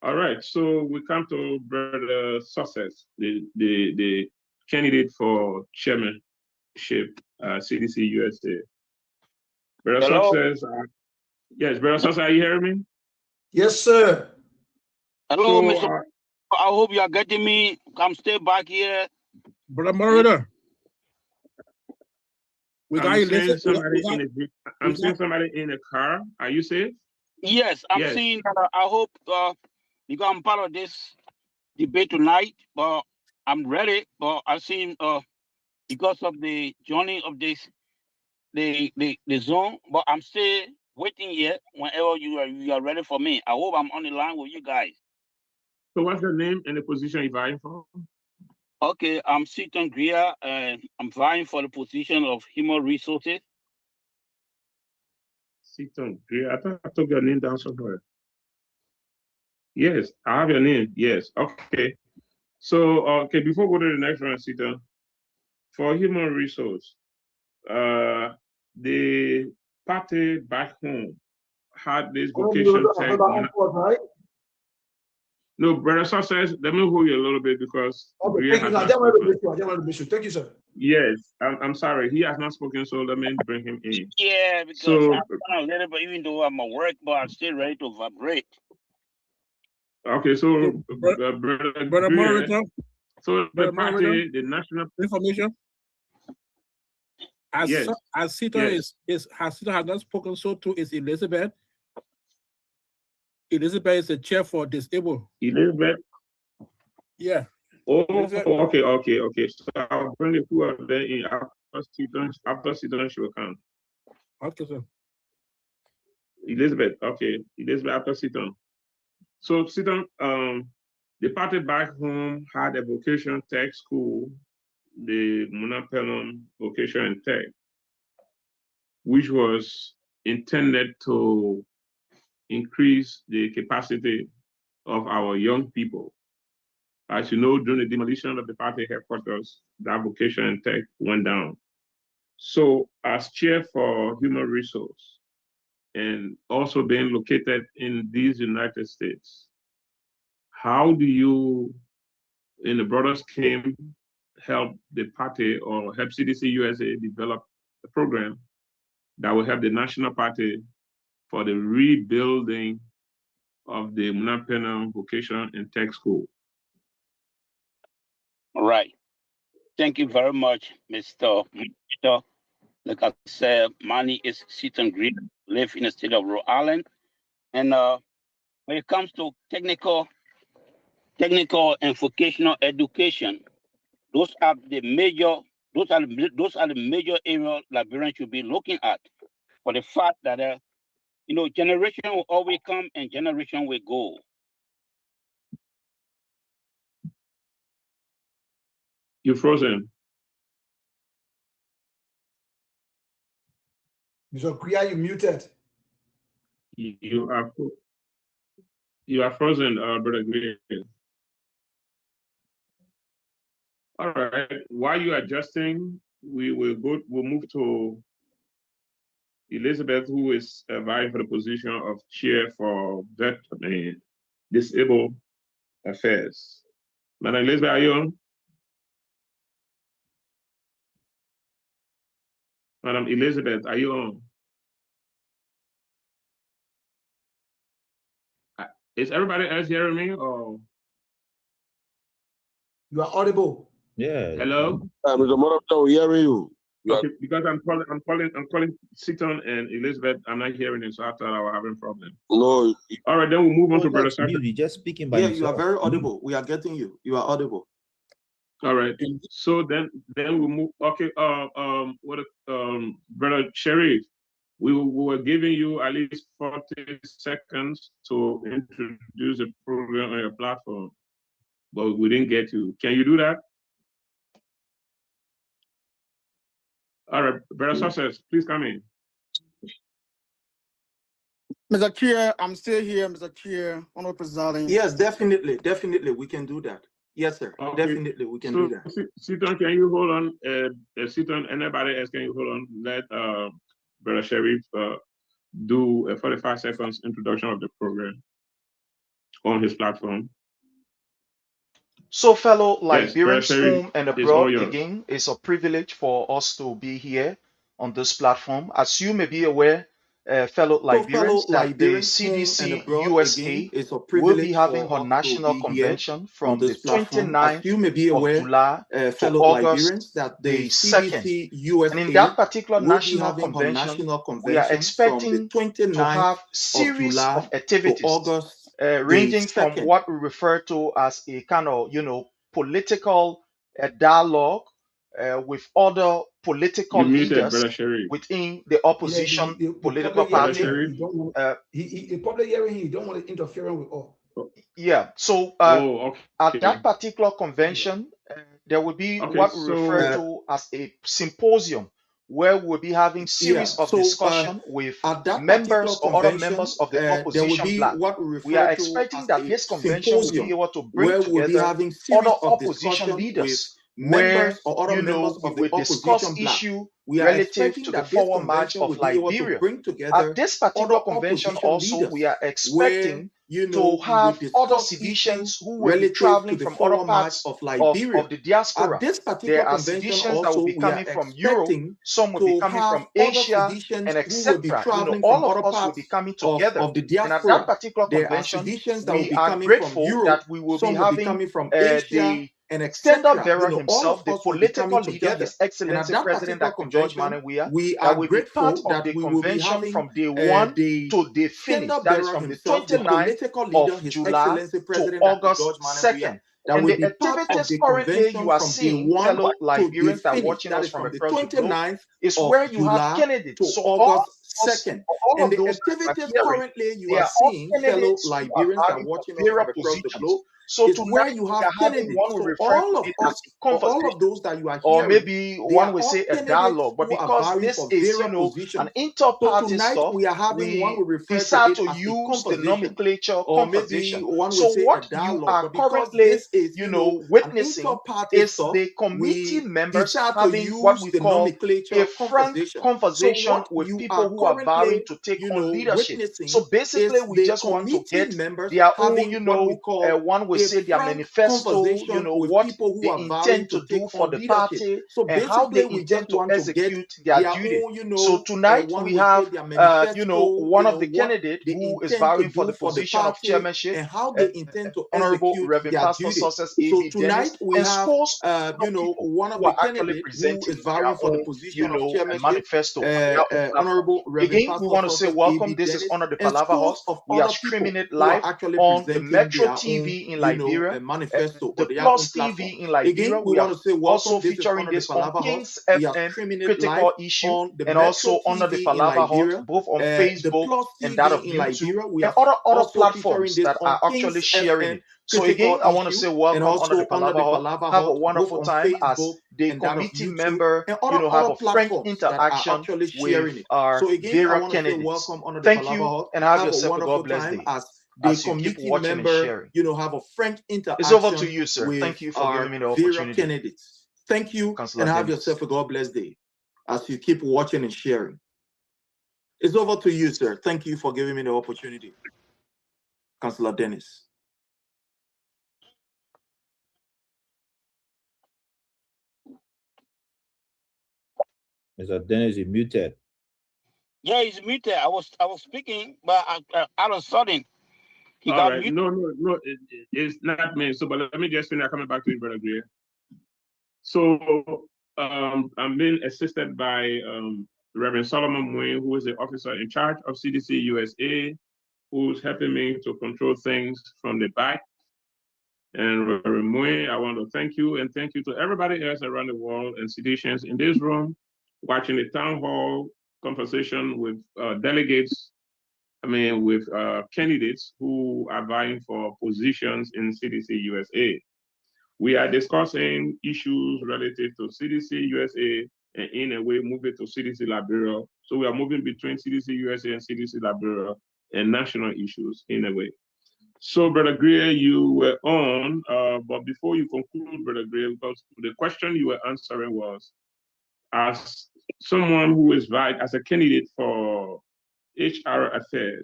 All right. So we come to Brother Success, the candidate for chairmanship, CDC-USA. Brother Success. Yes, Brother Success, are you hearing me? Yes, sir. Hello, Mr. I hope you are getting me. Come stay back here. Brother Moderator. I'm seeing somebody in a car. Are you safe? Yes, I'm seeing that. I hope because I'm part of this debate tonight, but I'm ready. But I've seen because of the journey of this the zone, but I'm still waiting here whenever you are ready for me. I hope I'm on the line with you guys. So what's your name and the position you're vying for? Okay, I'm Seaton Greer, and I'm vying for the position of Human Resources. Seaton Greer, I thought I took your name down somewhere. Yes, I have your name. Yes, okay. So, okay, before we go to the next one, Seaton, for Human Resource, the party back home had this vocation tech. No, Brother Success, let me hold you a little bit because. Okay, thank you, sir. I just want to miss you. Thank you, sir. Yes, I'm sorry. He has not spoken, so let me bring him in. Yeah, because I'm a little bit, even though I'm at work, but I'm still ready to vibrate. Okay, so Brother Moderator. So the party, the national information. As Sita has not spoken, so too is Elizabeth. Elizabeth is the chair for disabled. Elizabeth? Yeah. Oh, okay. So I'll bring the two of them in after Seaton she will come. Okay, sir. Elizabeth, okay. Elizabeth after Seaton. So Seaton, the party back home had a vocation tech school, the Munapelon Vocation and Tech, which was intended to increase the capacity of our young people. As you know, during the demolition of the party headquarters, that vocation and tech went down. So as chair for human resource and also being located in these United States, how do you, in the broader scheme, help the party or help CDC-USA develop a program that will help the national party for the rebuilding of the Munapenam Vocation and Tech School? All right. Thank you very much, Mr. Like I said, my name is Seaton Green, live in the state of Rhode Island. And when it comes to technical and vocational education, those are the Those are the major areas Liberians should be looking at, for the fact that generation will always come and generation will go. You're frozen. Mr. Kriya, you muted. You are frozen, Brother Green. All right. While you're adjusting, we'll move to Elizabeth, who is vying for the position of chair for disabled affairs. Madam Elizabeth, are you on? Madam Elizabeth, are you on? Is everybody else hearing me, or? You are audible. Yeah. Hello? Mr. Morocco, we hearing you. Okay, because I'm calling Seaton and Elizabeth. I'm not hearing it, so I thought I was having a problem. No. All right, then we'll move on to Brother Samuel. You just speaking by Yeah, yourself. you are very audible. We are getting you. You are audible. All right. So then we'll move. Okay. Brother Sharif, we were giving you at least 40 seconds to introduce the program on your platform, but we didn't get you. Can you do that? All right, Brother Success, please come in. Mr. Chair, I'm still here, Mr. Chair, Honorable Presiding. Yes, definitely, we can do that. Yes, sir. Okay. Definitely, we can do that. Seaton, can you hold on? Seaton, anybody else, can you hold on? Let Brother Sharif do a 45 seconds introduction of the program on his platform. So, fellow Liberians, yes, home and abroad, again, it's a privilege for us to be here on this platform. As you may be aware, fellow Liberians, that the CDC-USA will be having her national convention from the 29th of July to August the 2nd. And in that particular national convention, we are expecting to have series of activities ranging from what we refer to as a kind of, political dialogue with other political leaders within the opposition political party. The public hearing, you don't want to interfere with all. Yeah. So at that particular convention, there will be what we refer to as a symposium, where we'll be having series of discussion with members or other members of the opposition bloc. We are expecting that this convention will be able to bring together other opposition leaders, where we will discuss issues relative to the forward march of Liberia. At this particular convention also, we are expecting to have other citizens who will be traveling from other parts of the diaspora. There are citizens that will be coming from Europe, some will be coming from Asia, and etc. All of us will be coming together. And at that particular convention, we are grateful that we will be having the standard bearer himself, the political leader, His Excellency President Dr. George Manawia, that will be part of the convention from day 1 to day finish. That is from the 29th of July to August 2nd. And the activities currently you are seeing, fellow Liberians that are watching us from across the globe, is where you have candidates. So all of those activities currently you are seeing, fellow Liberians that are watching us from across the globe. So tonight you have having one will refer to it as a conversation, all of those that you are hearing, or maybe one will say a dialogue. But because this is, an inter-party stuff, we decide to use the nomenclature conversation. So what you are currently, witnessing is the committee members having what we call a frank conversation with people who are vowing to take on leadership. So basically, we just want to get their own, one will say their manifesto, what they intend to do for the party and how they intend to execute their duty. So tonight we have, one of the candidates who is vying for the position of chairmanship, Honorable Reverend Pastor Success A.B. Dennis, and scores, one of the actually presenting vying for the position of chairmanship, manifesto. Honorable again, we want to say welcome. This is Honor the Palava House. We are streaming it live on the Metro TV in Liberia, a manifesto the or the Plus platform. TV in Liberia. Again, we We are want to say also welcome. This is featuring under the this on Palava Hut. Kings We are FM streaming it live Critical Issue, on the and Metro also under the TV in Palava Hut, Liberia, both on the Facebook Plus and that of TV in YouTube, Liberia. We and are other also featuring platforms this that are on actually Kings sharing FM it. So Critical again, I want to Issue, say and welcome under the also under the Palava Hut. Palava Have a Hut, both wonderful on time as Facebook the and that of committee YouTube, member, and have other a frank platforms that are interaction actually with sharing it. our So again, I various want to say candidates. welcome under the Thank you, Palava Hut. and have Have a yourself a wonderful God-blessed time day as the as you keep committee watching and member, sharing. have a frank It's over to interaction you, sir. with Thank you for giving our me the various opportunity, candidates. Thank you, Councillor and have Dennis. yourself a God-blessed day as you keep watching and sharing. It's over to you, sir. Thank you for giving me the opportunity, Councillor Dennis. Mr. Dennis is muted. Yeah, he's muted. I was speaking, but all of a sudden he All got right. muted. No, it's not me. So, but let me just finish coming back to you, Brother Greer. So, I'm being assisted by Reverend Solomon Mwin, who is the officer in charge of Cdc-Usa, who's helping me to control things from the back. And Reverend Mwin, I want to thank you, and thank you to everybody else around the world and citizens in this room, watching the town hall conversation with delegates, with candidates who are vying for positions in Cdc-Usa. We are discussing issues relative to Cdc-Usa and in a way move it to CDC Liberia. So we are moving between Cdc-Usa and CDC Liberia and national issues in a way. So, Brother Greer, you were on, but before you conclude, Brother Greer, because the question you were answering was, as someone who is as a candidate for HR affairs,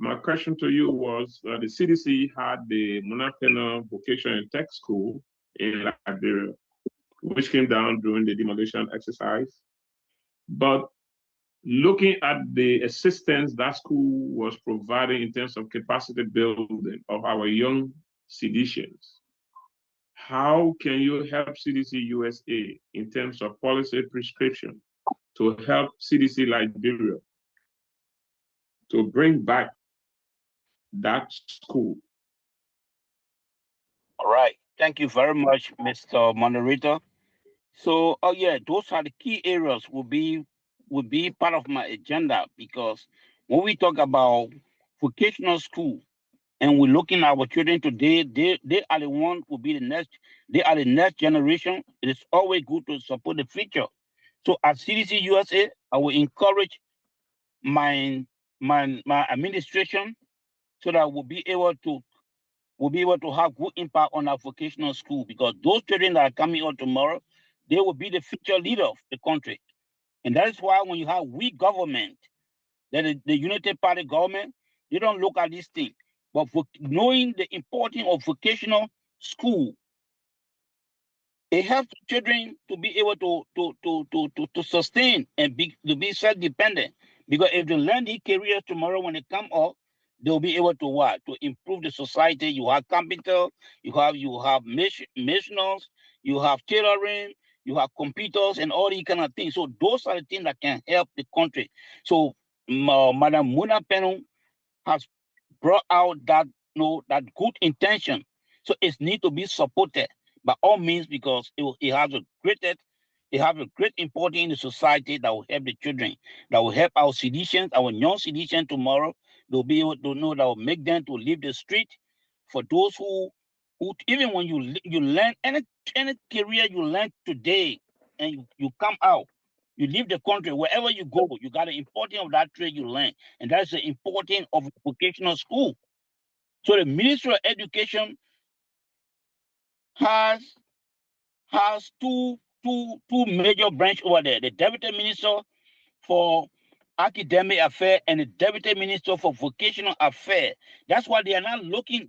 my question to you was, the CDC had the Monapena Vocational and Tech School in Liberia, which came down during the demolition exercise. But looking at the assistance that school was providing in terms of capacity building of our young citizens, how can you help Cdc-Usa in terms of policy prescription to help CDC Liberia to bring back that school? All right. Thank you very much, Mr. Moderator. So, yeah, those are the key areas will be part of my agenda, because when we talk about vocational school and we're looking at our children today, they are the one who will be the next. They are the next generation. It is always good to support the future. So, at Cdc-Usa, I will encourage my administration so that we'll be able to have good impact on our vocational school, because those children that are coming out tomorrow, they will be the future leader of the country. And that is why when you have weak government, that is the Unity Party government, they don't look at this thing. But for knowing the importance of vocational school, it helps children to be able to sustain and to be self-dependent. Because if they learn these careers tomorrow when they come up, they'll be able to what? To improve the society. You have carpenter, you have missionals, you have tailoring, you have computers and all these kind of things. So those are the things that can help the country. So Madam Muna Peno has brought out that that good intention. So it needs to be supported by all means, because it has a great importance in the society that will help the children, that will help our citizens, our young citizens tomorrow. They'll be able to know that will make them to leave the street. For those who even when you learn any career you learn today and you come out, you leave the country, wherever you go, you got the importance of that trade you learn. And that's the importance of vocational school. So the Ministry of Education has two major branches over there. The Deputy Minister for Academic Affairs and the Deputy Minister for Vocational Affairs. That's why they are not doing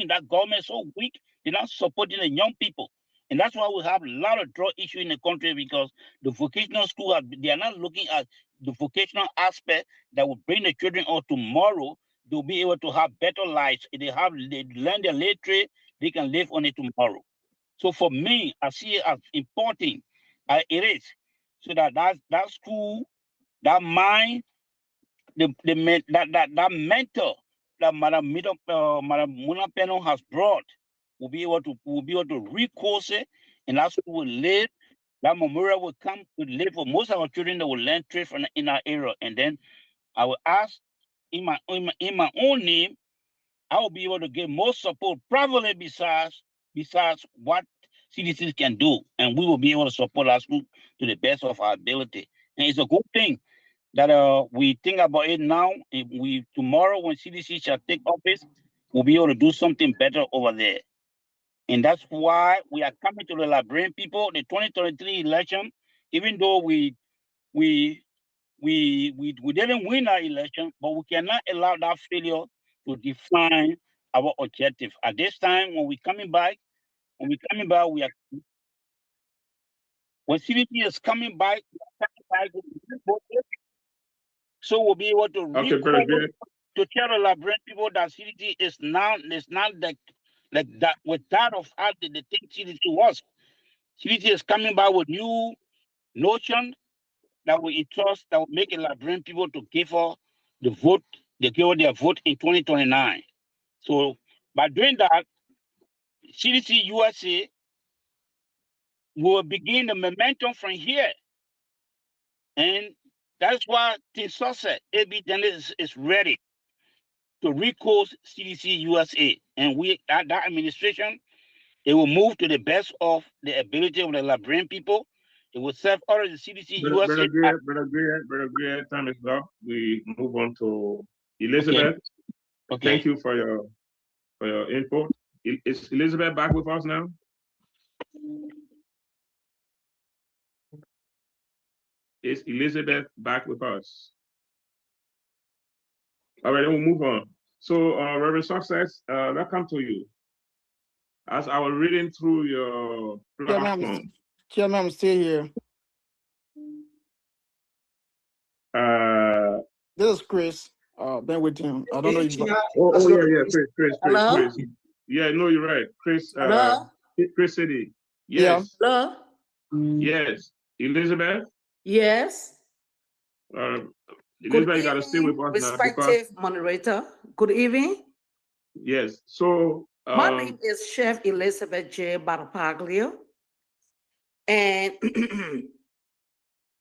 that government so weak. They're not supporting the young people. And that's why we have a lot of drug issues in the country, because the vocational school, they are not looking at the vocational aspect that will bring the children out tomorrow. They'll be able to have better lives. If they learn their literacy, they can live on it tomorrow. So for me, I see it as important. It is. So that school, that mind, that mentor that Madam Muna Peno has brought, we'll be able to recourse it, and that's who will live. That memorial will come to live for most of our children that will learn trade in our area. And then I will ask in my own name, I will be able to give more support, probably besides what CDC can do, and we will be able to support our school to the best of our ability. And it's a good thing that we think about it now. If we tomorrow, when CDC shall take office, we'll be able to do something better over there. And that's why we are coming to the Liberian people. The 2023 election, even though we didn't win our election, but we cannot allow that failure to define our objective. At this time, when CDC is coming back, so we'll be able to to tell the Liberian people that CDC is not like that with that of how the thing CDC was. CDC is coming back with new notions that will trust, that will make a Liberian people to give her the vote, they give her their vote in 2029. So by doing that, CDC-USA will begin the momentum from here. And that's why Tinsosa AB Dennis is ready to recourse CDC-USA. And that administration, it will move to the best of the ability of the Liberian people. It will serve all of the CDC-USA. Brother Greer, time is up. We move on to Elizabeth. Okay. Thank you for your input. Is Elizabeth back with us now? Is Elizabeth back with us? All right, we'll move on. So, Reverend Success, that come to you. As I was reading through your platform. Chairman, I'm still here. This is Chris. Been with him. I don't know if yeah, Chris. Yeah, no, you're right. Chris Chris City. Yes. Hello? Yes. Elizabeth? Yes. Elizabeth, you gotta stay with us now. Respective moderator. Good evening. Yes. So my name is Chef Elizabeth J. Barpaglio. And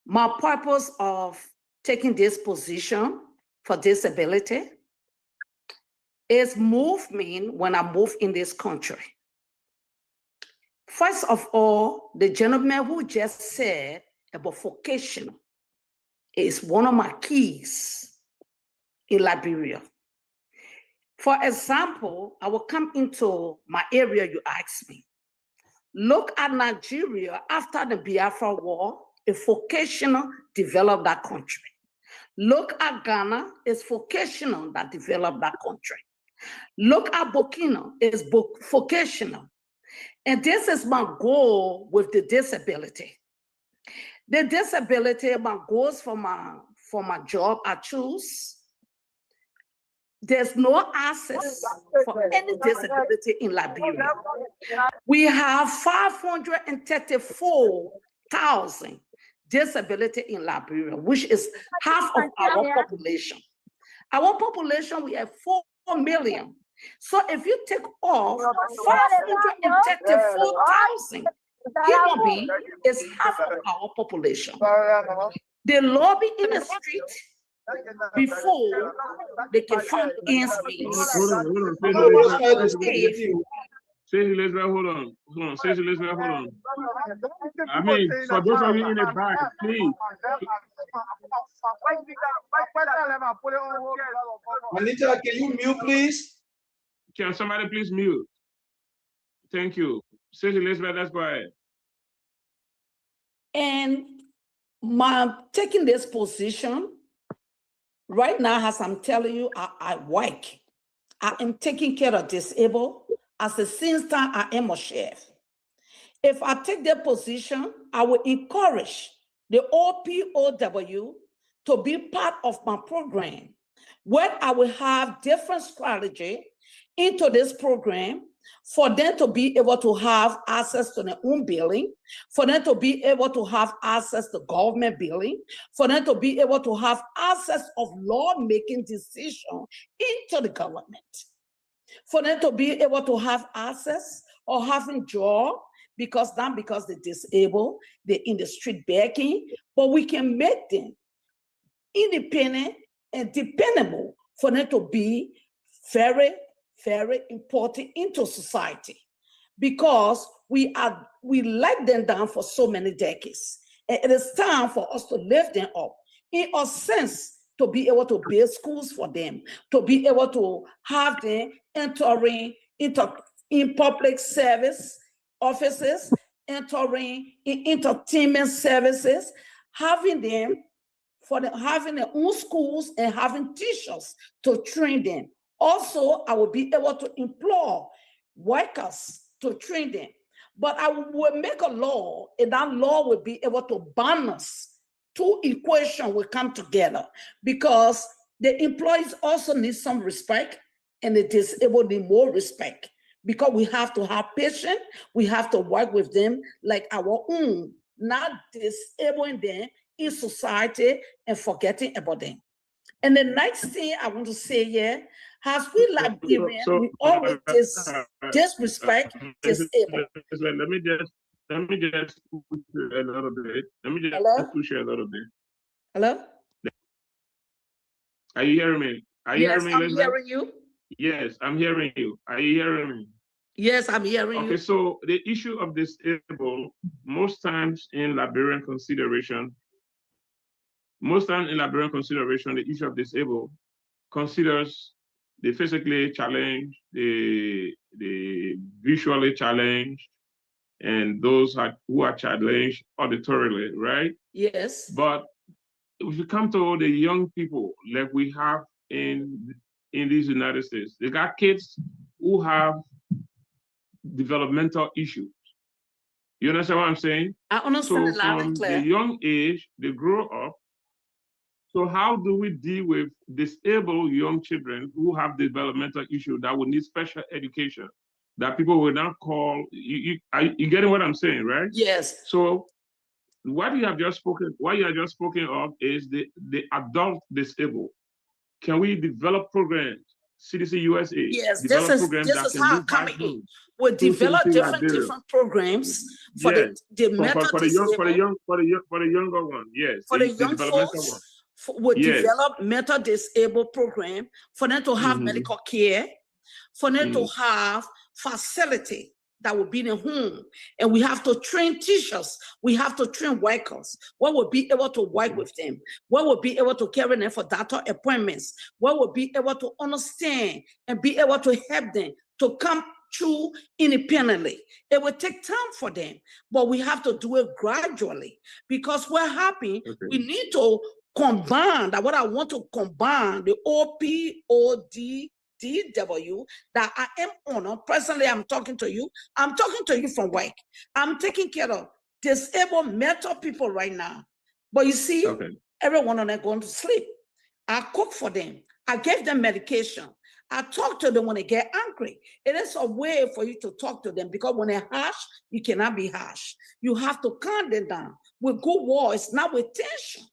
my purpose of taking this position for disability is movement when I move in this country. First of all, the gentleman who just said about vocation is one of my keys in Liberia. For example, I will come into my area you asked me. Look at Nigeria after the Biafra War, a vocational developed that country. Look at Ghana, it's vocational that developed that country. Look at Burkina, it's vocational. And this is my goal with the disability. The disability, my goals for my job I choose. There's no access for any disability in Liberia. We have 534,000 disability in Liberia, which is half of our population. Our population, we have 4 million. So if you take off 534,000 human beings, is half of our population. They lobby in the street before they can find ends means. Hold on. Say Elizabeth, hold on. Say Elizabeth, hold on. I mean, for those of you in the back, please. Anita, can you mute, please? Can somebody please mute? Thank you. Say Elizabeth, let's go ahead. And my taking this position right now, as I'm telling you, I work. I am taking care of disabled. As a since time, I am a chef. If I take that position, I will encourage the OPOW to be part of my program, where I will have different strategy into this program for them to be able to have access to their own building, for them to be able to have access to government building, for them to be able to have access of law-making decision into the government, for them to be able to have access or having job, because not because they're disabled, they're in the street begging, but we can make them independent and dependable for them to be very, very important into society, because we let them down for so many decades. And it is time for us to lift them up in a sense, to be able to build schools for them, to be able to have them entering in public service offices, entering in entertainment services, having them having their own schools and having teachers to train them. Also, I will be able to employ workers to train them. But I will make a law, and that law will be able to balance. Two equations will come together, because the employees also need some respect and the disabled need more respect, because we have to have patience, we have to work with them like our own, not disabling them in society and forgetting about them. And the next thing I want to say here, as we Liberians, we always disrespect disabled. Let me just push you a little bit. Let me just push you a little bit. Hello? Are you hearing me? Are you hearing me, I'm hearing you. Yes, I'm hearing you. Are you hearing me? Yes, I'm hearing you. Okay, so the issue of disabled, most times in Liberian consideration, the issue of disabled considers the physically challenged, the visually challenged, and those who are challenged auditorily, right? Yes. But if you come to the young people like we have in these United States, they got kids who have developmental issues. You understand what I'm saying? I understand. So from the young age, they grow up. So how do we deal with disabled young children who have developmental issues that would need special education, that people will not call, you getting what I'm saying, right? Yes. So what you have just spoken of is the adult disabled. Can we develop programs, Cdc-Usa? Yes, this is how I'm coming in. We develop different programs for the mental disabled. For the younger one, yes. For the young folks, we develop mental disabled program for them to have medical care, for them to have facility that will be in a home. And we have to train teachers. We have to train workers. We will be able to work with them. We will be able to carry them for doctor appointments. We will be able to understand and be able to help them to come through independently. It will take time for them, but we have to do it gradually, because we're happy. We need to combine that. What I want to combine the OPODDW that I am on. Personally, I'm talking to you. I'm talking to you from work. I'm taking care of disabled mental people right now. But you see, everyone on them going to sleep. I cook for them. I give them medication. I talk to them when they get angry. It is a way for you to talk to them, because when they're harsh, you cannot be harsh. You have to calm them down with good words, not with tension.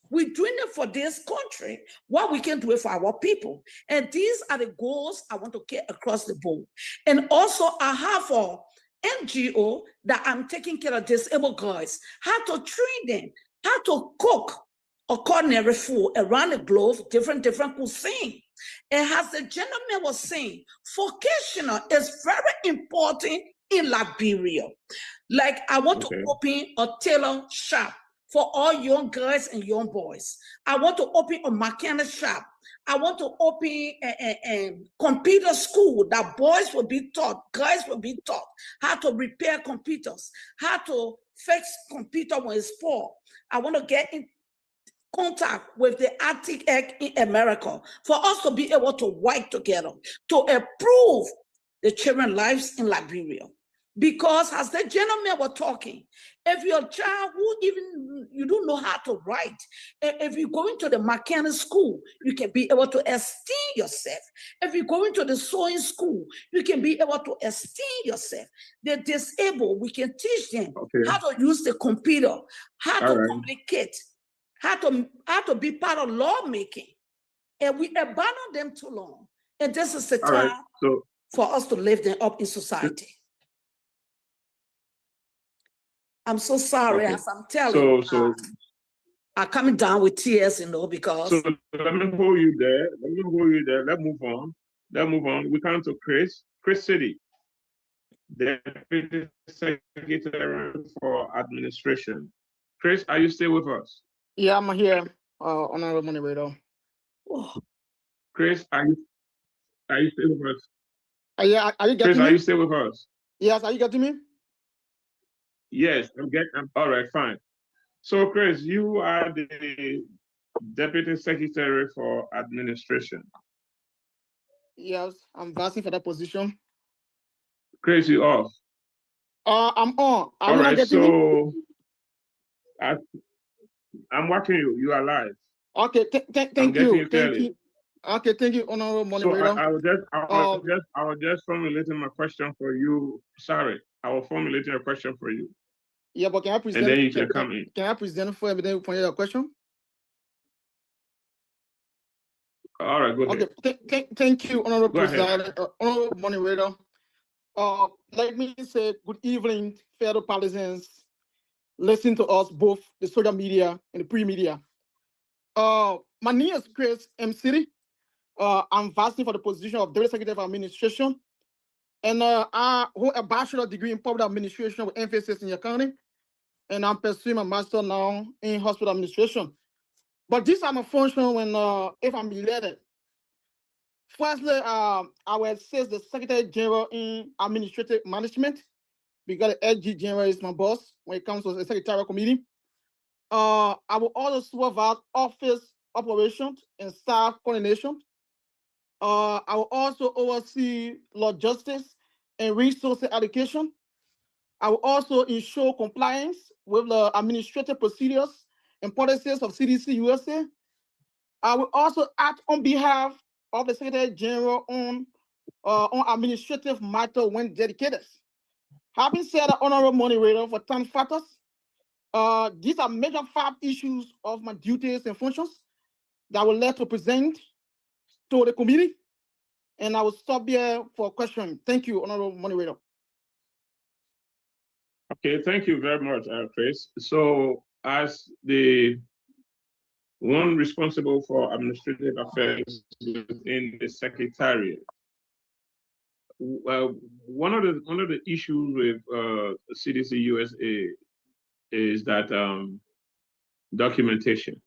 We're doing it for this country, what we can do it for our people. And these are the goals I want to get across the board. And also I have a NGO that I'm taking care of disabled guys, how to train them, how to cook a culinary food around the globe, different cuisine. And as the gentleman was saying, vocational is very important in Liberia. Like I want to open a tailor shop for all young girls and young boys. I want to open a mechanic shop. I want to open a computer school that boys will be taught, girls will be taught how to repair computers, how to fix computer when it's spoiled. I want to get in contact with the Arctic in America for us to be able to work together to improve the children's lives in Liberia. Because as the gentleman was talking, if your child who even you don't know how to write, if you go into the mechanic school, you can be able to esteem yourself. If you go into the sewing school, you can be able to esteem yourself. The disabled, we can teach them how to use the computer, how to communicate, how to be part of lawmaking. And we abandon them too long. And this is the time for us to lift them up in society. I'm so sorry, as I'm telling you, I'm coming down with tears, because. So let me hold you there. Let's move on. We come to Chris City, Deputy Secretary for Administration. Chris, are you still with us? Yeah, I'm here, Honorable Moderator. Chris, are you still with us? Yeah, are you getting Chris, me? are you still with us? Yes, are you getting me? Yes, I'm all right, fine. So, Chris, you are the Deputy Secretary for Administration. Yes, I'm asking for that position. Chris, you off? I'm on. All right, so I'm watching you. You are live. Okay, thank you. Thank you. Okay, thank you, Honorable Moderator. So I was just formulating my question for you. Sorry, I was formulating a question for you. Yeah, but can I present? And then you can come in. Can I present for everything for your question? All right, go ahead. Okay, thank you, Honorable Honorable Moderator. Let me say good evening, fellow partisans. Listen to us, both the social media and the pre-media. My name is Chris M. City. I'm vying for the position of Deputy Secretary of Administration. And I hold a bachelor's degree in public administration with emphasis in accounting. And I'm pursuing my master now in hospital administration. But this is my function when, if I'm elected. Firstly, I will assist the Secretary General in Administrative Management, because the SG General is my boss when it comes to the Secretarial Committee. I will also supervise office operations and staff coordination. I will also oversee logistics and resource allocation. I will also ensure compliance with the administrative procedures and policies of Cdc-Usa. I will also act on behalf of the Secretary General on administrative matters when dedicated. Having said that, Honorable Moderator, for time factors, these are major 5 issues of my duties and functions that I would like to present to the committee. And I will stop here for question. Thank you, Honorable Moderator. Okay, thank you very much, Chris. So, as the one responsible for administrative affairs in the Secretariat, one of the issues with Cdc-Usa is that documentation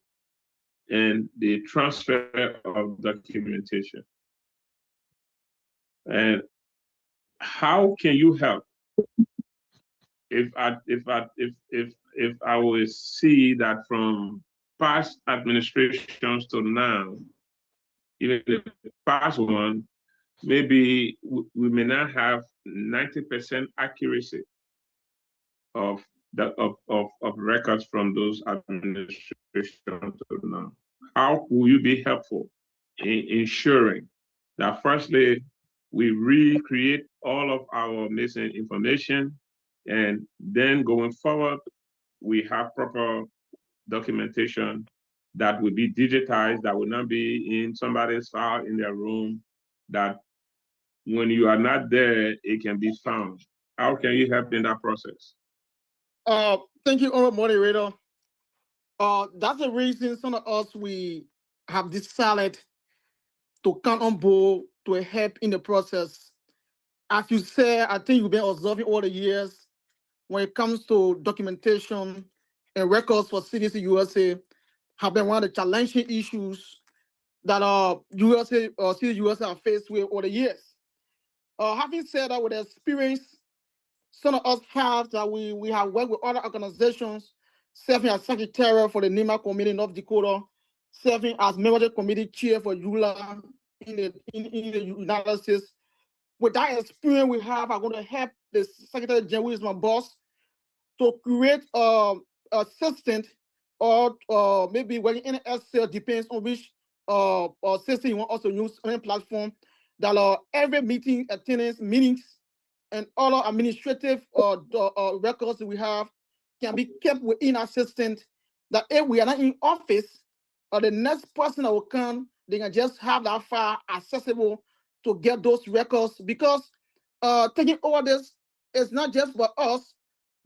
and the transfer of documentation. And how can you help if I will see that from past administrations to now, even the past one, maybe we may not have 90% accuracy of records from those administrations to now. How will you be helpful in ensuring that firstly, we recreate all of our missing information, and then going forward, we have proper documentation that will be digitized, that will not be in somebody's file in their room, that when you are not there, it can be found. How can you help in that process? Thank you, Honorable Moderator. That's the reason some of us, we have decided to come on board to help in the process. As you said, I think you've been observing all the years when it comes to documentation and records for Cdc-Usa have been one of the challenging issues that Cdc-Usa are faced with over the years. Having said that, with the experience some of us have, that we have worked with other organizations, serving as secretary for the NEMA committee in North Dakota, serving as member of the committee chair for ULA in the United States. with that experience we have, I'm going to help the Secretary General, who is my boss, to create assistant or maybe when in SL depends on which system you want us to use on a platform, that every meeting attendance meetings and all administrative records we have can be kept within our system, that if we are not in office, the next person that will come, they can just have that file accessible to get those records, because taking over this is not just for us,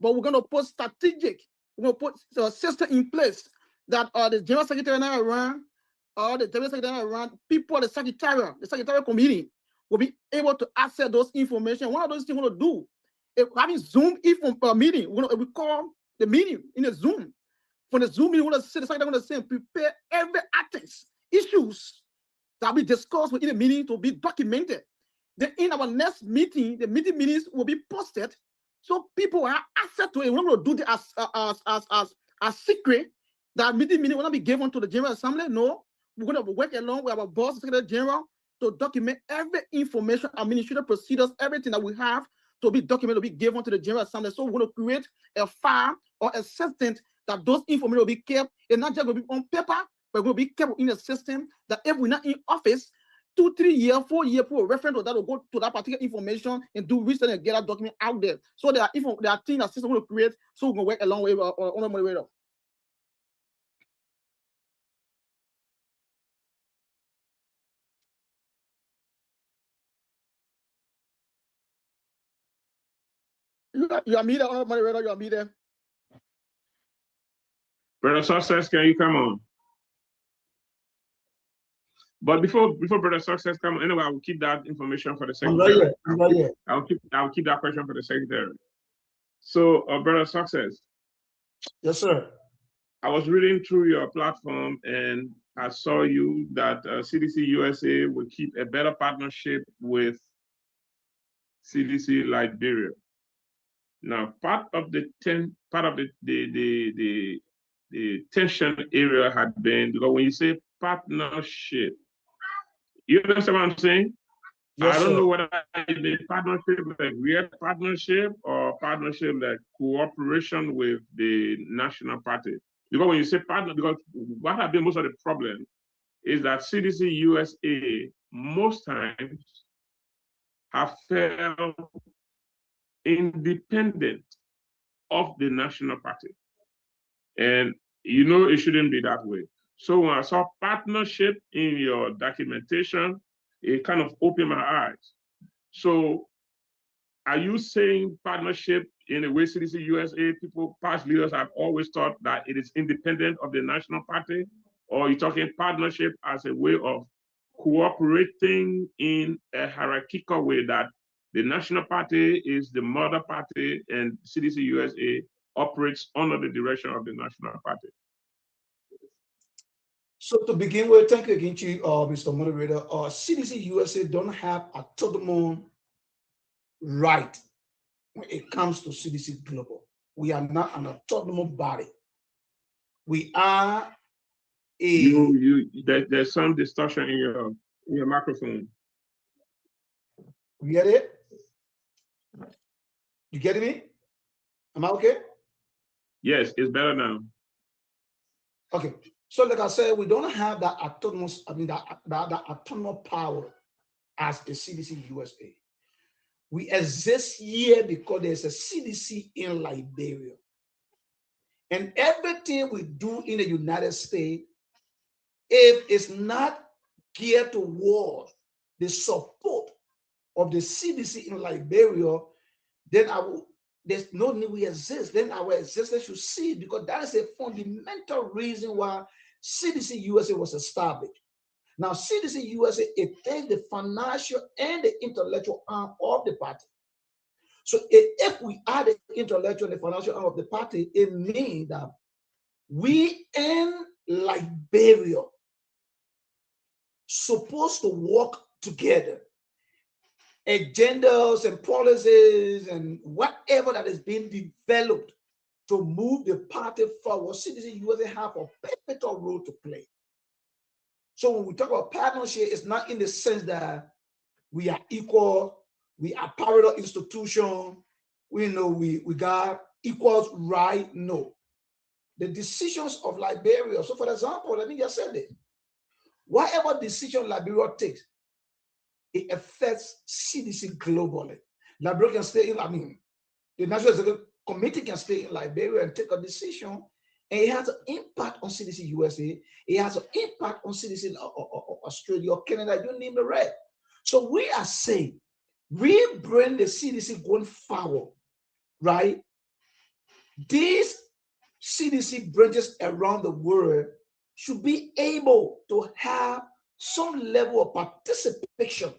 but we're going to put strategic, we're going to put a system in place that the General Secretary now around, the General Secretary around, people, the Secretarial Committee will be able to access those information. One of those things we're going to do, if having Zoom meeting, we call the meeting in a Zoom. For the Zoom meeting, we're going to say, the Secretary going to say, prepare every items, issues that we discuss within the meeting to be documented. Then in our next meeting, the meeting minutes will be posted, so people have access to it. We're not going to do it as secret. That meeting will not be given to the General Assembly. No, we're going to work along with our boss, Secretary General, to document every information, administrative procedures, everything that we have to be documented, to be given to the General Assembly. So we're going to create a file or a system that those information will be kept. It's not just going to be on paper, but it will be kept in a system that if we're not in office, 2, 3 years, 4 years, for a reference to that, will go to that particular information and do research and get that document out there. So there are things that system will create, so we can work along with on the moderator. You are me there, on moderator, you are me there. Brother Success, can you come on? But before Brother Success come, anyway, I will keep that information for the Secretary. I'll keep that question for the Secretary. So, Brother Success. Yes, sir. I was reading through your platform and I saw you that CDC-USA will keep a better partnership with CDC Liberia. Now, part of the tension area had been, because when you say partnership, you understand what I'm saying? Yes, I don't know whether the partnership like real partnership or partnership like cooperation with the national party. Because when you say partner, because what has been most of the problem is that CDC-USA most times have felt independent of the national party. And you know it shouldn't be that way. So when I saw partnership in your documentation, it kind of opened my eyes. So are you saying partnership in a way CDC-USA people, past leaders have always thought that it is independent of the national party? Or are you talking partnership as a way of cooperating in a hierarchical way that the national party is the mother party and CDC-USA operates under the direction of the national party? So to begin with, thank you again to you, Mr. Moderator. CDC-USA don't have autonomous right when it comes to CDC Global. We are not an autonomous body. We are there's some distortion in your microphone. You get it? You getting me? Am I okay? Yes, it's better now. Okay. So like I said, we don't have that autonomous, that autonomous power as the CDC-USA. We exist here because there's a CDC in Liberia. And everything we do in the United States, if it's not geared toward the support of the CDC in Liberia, then there's no need we exist. Then our existence should cease, because that is a fundamental reason why CDC-USA was established. Now, CDC-USA, it takes the financial and the intellectual arm of the party. So if we are the intellectual and the financial arm of the party, it means that we in Liberia supposed to work together. Agendas and policies and whatever that is being developed to move the party forward, CDC-USA have a pivotal role to play. So when we talk about partnership, it's not in the sense that we are equal we are parallel institution. We know we got equals right. No. The decisions of Liberia. So for example, let me just say this. Whatever decision Liberia takes, it affects CDC globally. Liberia can stay in, the National Executive Committee can stay in Liberia and take a decision, and it has an impact on CDC USA. It has an impact on CDC Australia or Canada, you name it, right? So we are saying, we bring the CDC going forward, right? These CDC branches around the world should be able to have some level of participation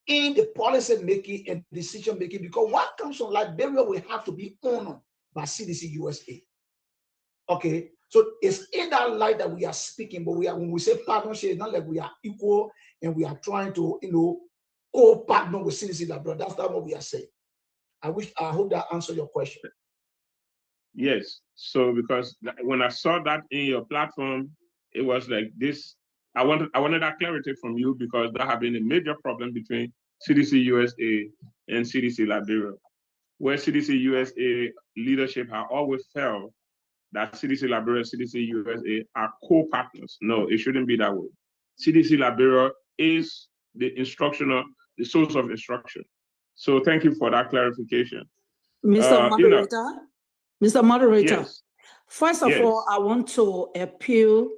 in the policy making and decision making, because what comes from Liberia will have to be honored by CDC USA. Okay, so it's in that light that we are speaking, but when we say partnership, it's not like we are equal and we are trying to, co-partner with CDC Liberia. That's not what we are saying. I hope that answered your question. Yes. So because when I saw that in your platform, it was like this. I wanted that clarity from you, because that had been a major problem between CDC USA and CDC Liberia, where CDC USA leadership have always felt that CDC Liberia and CDC USA are co-partners. No, it shouldn't be that way. CDC Liberia is the source of instruction. So thank you for that clarification. Mr. Moderator, Mr. Moderator, yes. First of all, I want to appeal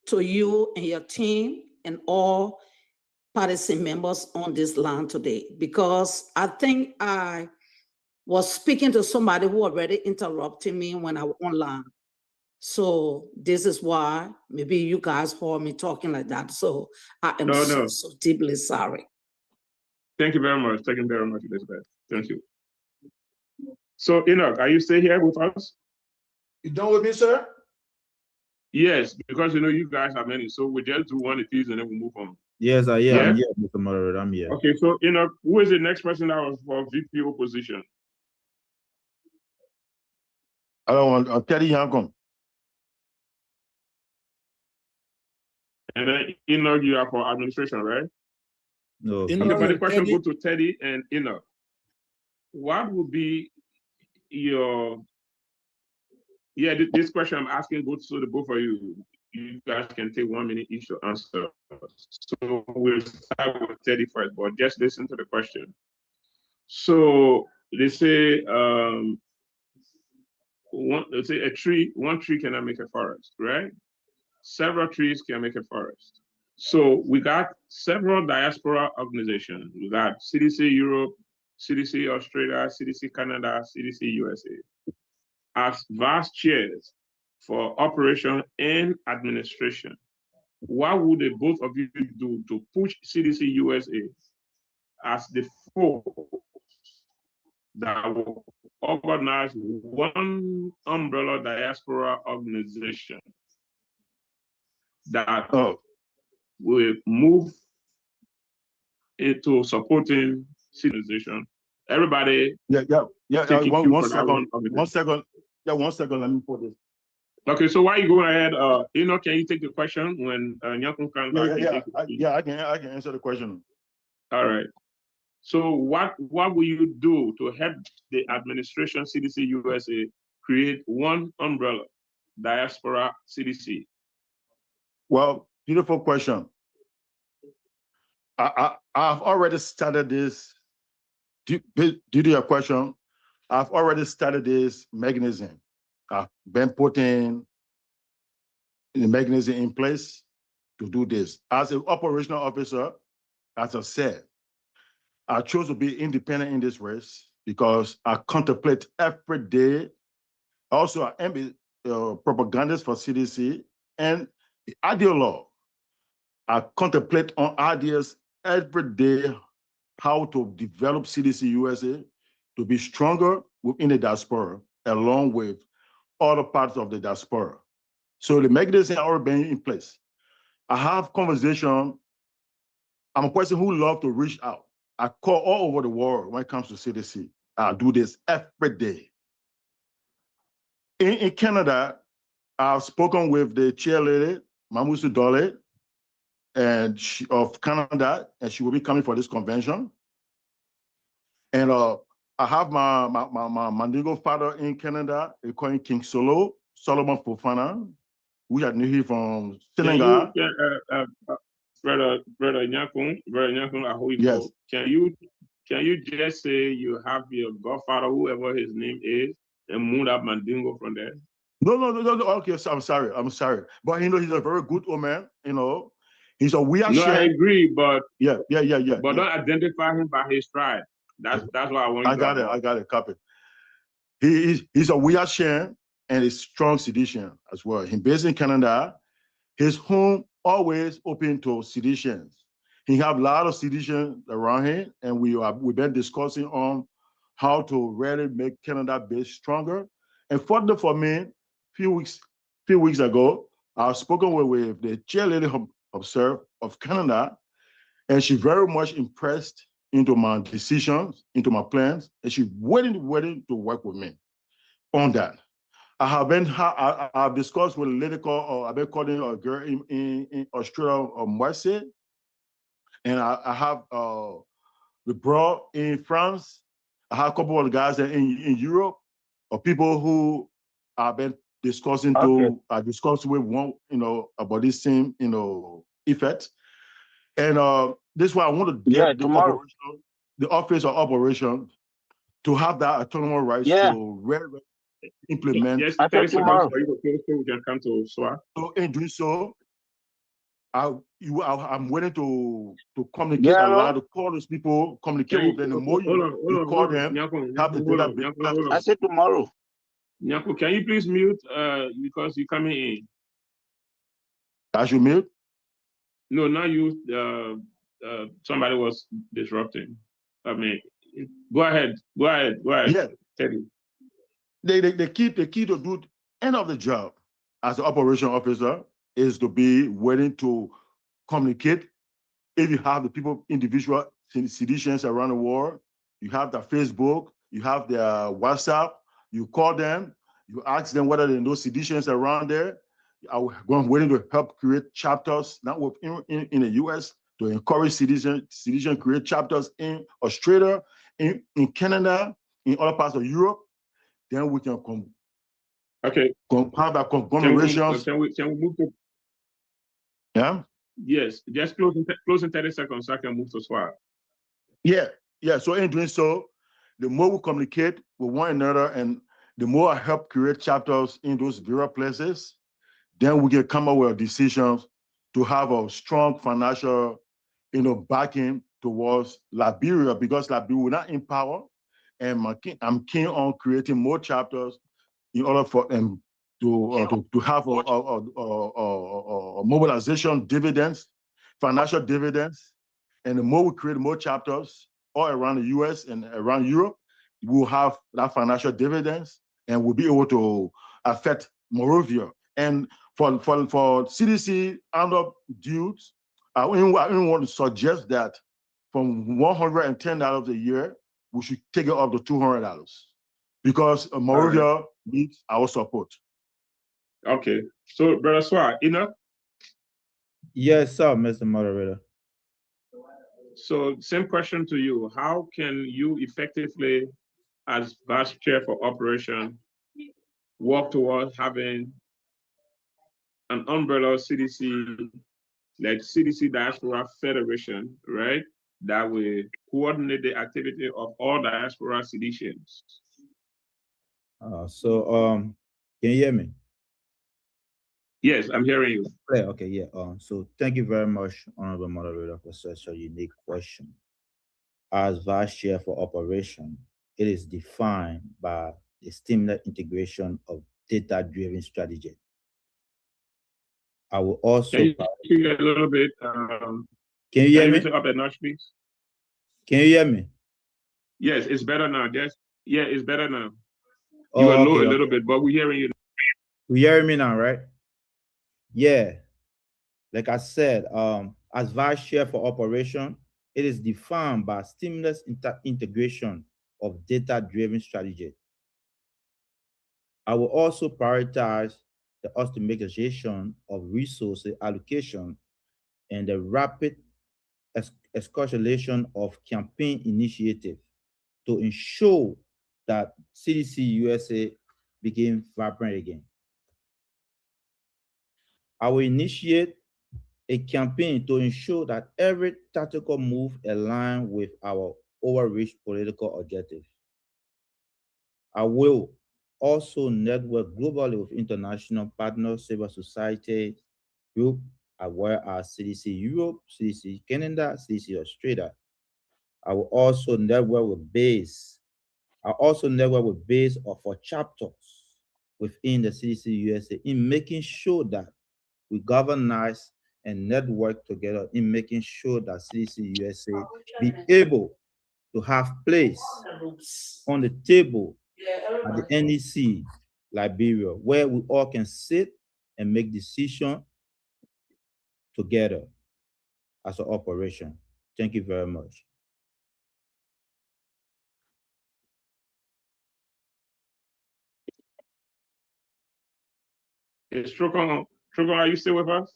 to you and your team and all partisan members on this line today, because I think I was speaking to somebody who already interrupted me when I was online. So this is why maybe you guys heard me talking like that. So I am so deeply sorry. Thank you very much. Thank you very much, Elizabeth. Thank you. So Enoch, are you still here with us? You done with me, sir? Yes, because you guys are many, so we just do one of these and then we move on. Yes, I am. Yeah? I'm here, Mr. Moderator. I'm here. Okay, so who is the next person that was for VPO position? I don't want Teddy Yankum. And then Enoch, you are for administration, right? No. Okay, but the question goes to Teddy and Enoch. What would be your this question I'm asking goes to the both of you. You guys can take 1 minute each to answer. So we'll start with Teddy first, but just listen to the question. So they say one tree cannot make a forest, right? Several trees can make a forest. So we got several diaspora organizations. We got CDC Europe, CDC Australia, CDC Canada, CDC USA as vice chairs for operation and administration. What would the both of you do to push CDC USA as the force that will organize one umbrella diaspora organization that will move into supporting civilization? Everybody, one second. Yeah, 1 second. Let me put this. Okay, so while you go ahead, can you take the question when Nyakun can? I can answer the question. All right. So what will you do to help the administration CDC USA create one umbrella diaspora CDC? Well, beautiful question. I've already started this. Due to your question, I've already started this mechanism. I've been putting the mechanism in place to do this. As an operational officer, as I said, I chose to be independent in this race because I contemplate every day. Also, I am a propagandist for CDC and the ideologue. I contemplate on ideas every day how to develop CDC USA to be stronger within the diaspora, along with other parts of the diaspora. So the mechanism already been in place. I have conversation. I'm a person who loves to reach out. I call all over the world when it comes to CDC. I do this every day. In Canada, I've spoken with the chair lady, Mamusu Dole, of Canada, and she will be coming for this convention. And I have my Mandingo father in Canada, they call him King Solomon Fofana, which I knew him from Senegal. Brother Nyakun, I hope you yes. Can you just say you have your godfather, whoever his name is, and move up Mandingo from there? No. Okay, so I'm sorry. But he's a very good old man, He's a weird. No, I agree, but yeah. But don't identify him by his tribe. That's why I want you I got it, copy. He's a weird Shan and a strong sedition as well. He's based in Canada. His home always open to seditions. He have a lot of sedition around him, and we've been discussing on how to really make Canada base stronger. And further for me, few weeks ago, I've spoken with the chairlady of Canada, and she very much impressed into my decisions, into my plans, and she's willing to work with me on that. I've discussed with a lady called, I've been calling a girl in Australia, Marseille, and I have the bro in France. I have a couple of guys in Europe, or people who I've been discussing I discussed with one, about this same, effect. And this is why I want to get the office of operation to have that autonomous rights to really implement. Yes, 30 seconds for you to close so we can come to SWA. So in doing so, I'm willing to communicate a lot, to call those people, communicate with them. The more you call them, have the data. I said tomorrow. Nyako, can you please mute because you're coming in? I should mute? No, not you. Somebody was disrupting. I mean, go ahead. Yeah. Teddy. The key to do end of the job as an operation officer is to be willing to communicate. If you have the people, individual seditions around the world, you have their Facebook, you have their WhatsApp, you call them, you ask them whether they know seditions around there. I'm willing to help create chapters, not in the US, to encourage sedition create chapters in Australia, in Canada, in other parts of Europe. Then we can have that conglomerations. Can we move to? Yeah. Yes, just close in 30 seconds so I can move to SWA. Yeah. So in doing so, the more we communicate with one another and the more I help create chapters in those various places, then we can come up with decisions to have a strong financial, backing towards Liberia, because Liberia will not empower, and I'm keen on creating more chapters in order for them to have a mobilization dividends, financial dividends. And the more we create more chapters all around the US and around Europe, we'll have that financial dividends and we'll be able to affect Morovia. And for CDC annual dues, I want to suggest that from $110 a year, we should take it up to $200 because Morovia needs our support. Okay. So, Brother SWA, enough? Yes, sir, Mr. Moderator. So, same question to you. How can you effectively, as Vice Chair for Operation, work towards having an umbrella CDC, like CDC Diaspora Federation, right? That will coordinate the activity of all diaspora seditions. Can you hear me? Yes, I'm hearing you. Okay, yeah. So thank you very much, Honorable Moderator, for such a unique question. As Vice Chair for Operation, it is defined by the seamless integration of data-driven strategy. I will also. Can you speak a little bit? Can you hear me? Up a notch, please. Can you hear me? Yes, it's better now. Yeah, it's better now. You were low a little bit, but we're hearing you. You hearing me now, right? Yeah. Like I said, as Vice Chair for Operation, it is defined by seamless integration of data-driven strategy. I will also prioritize the optimization of resource allocation and the rapid escalation of campaign initiative to ensure that CDC USA became vibrant again. I will initiate a campaign to ensure that every tactical move aligns with our overreach political objectives. I will also network globally with international partners, civil society groups, as well as CDC Europe, CDC Canada, CDC Australia. I will also network with base. I also network with base or for chapters within the CDC USA in making sure that we galvanize and network together in making sure that CDC USA be able to have place on the table at the NEC Liberia, where we all can sit and make decisions together as an operation. Thank you very much. Is Trukon, are you still with us?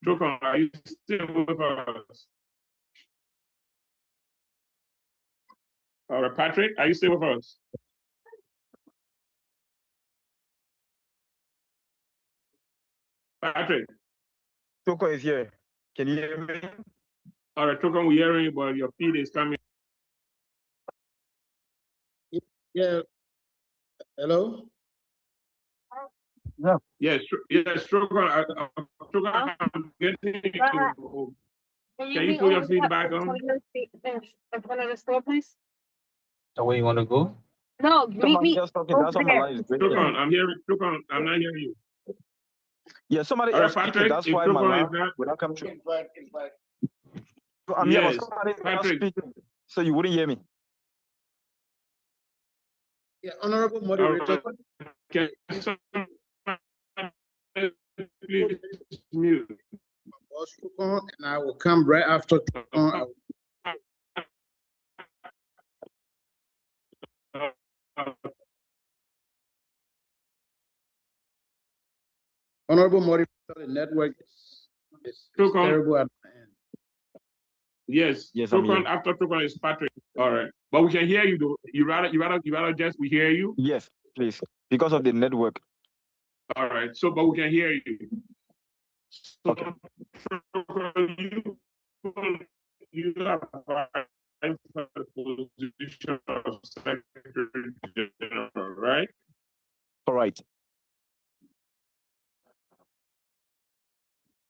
Trukon, are you still with us? All right, Patrick, are you still with us? Patrick. Trukon is here. Can you hear me? All right, Trukon, we're hearing you, but your feed is coming. Yeah. Hello? Yeah. Yes, Trukon, I'm getting you. Can you put your feedback on? In front of the store, please. So where you want to go? No, meet me. Trukon, I'm hearing. Trukon, I'm not hearing you. Yeah, somebody All else right, speaking. Patrick, That's why my line not... will not come through. Yes, yeah, but somebody else speaking, so you wouldn't hear me. Yeah, honorable moderator. Okay. Please mute. And I will come right after. Honorable moderator, the network is terrible at the end. Yes, Trukon, after Trukon is Patrick. All right, but we can hear you though. You rather just we hear you. Yes, please, because of the network. All right, so but we can hear you. So, okay. You have for the position of Secretary General, right? All right.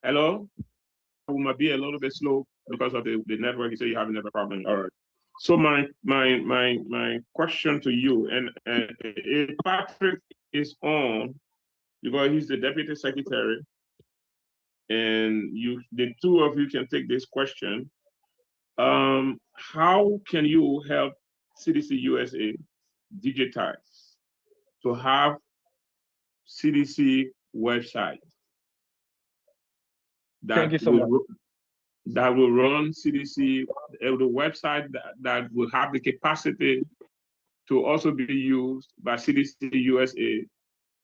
Hello? We might be a little bit slow because of the network. You say you're having a problem. All right. So my question to you, and if Patrick is on, because he's the deputy secretary, and the two of you can take this question. How can you help CDC USA digitize to have CDC website that that will run CDC, the website that will have the capacity to also be used by CDC USA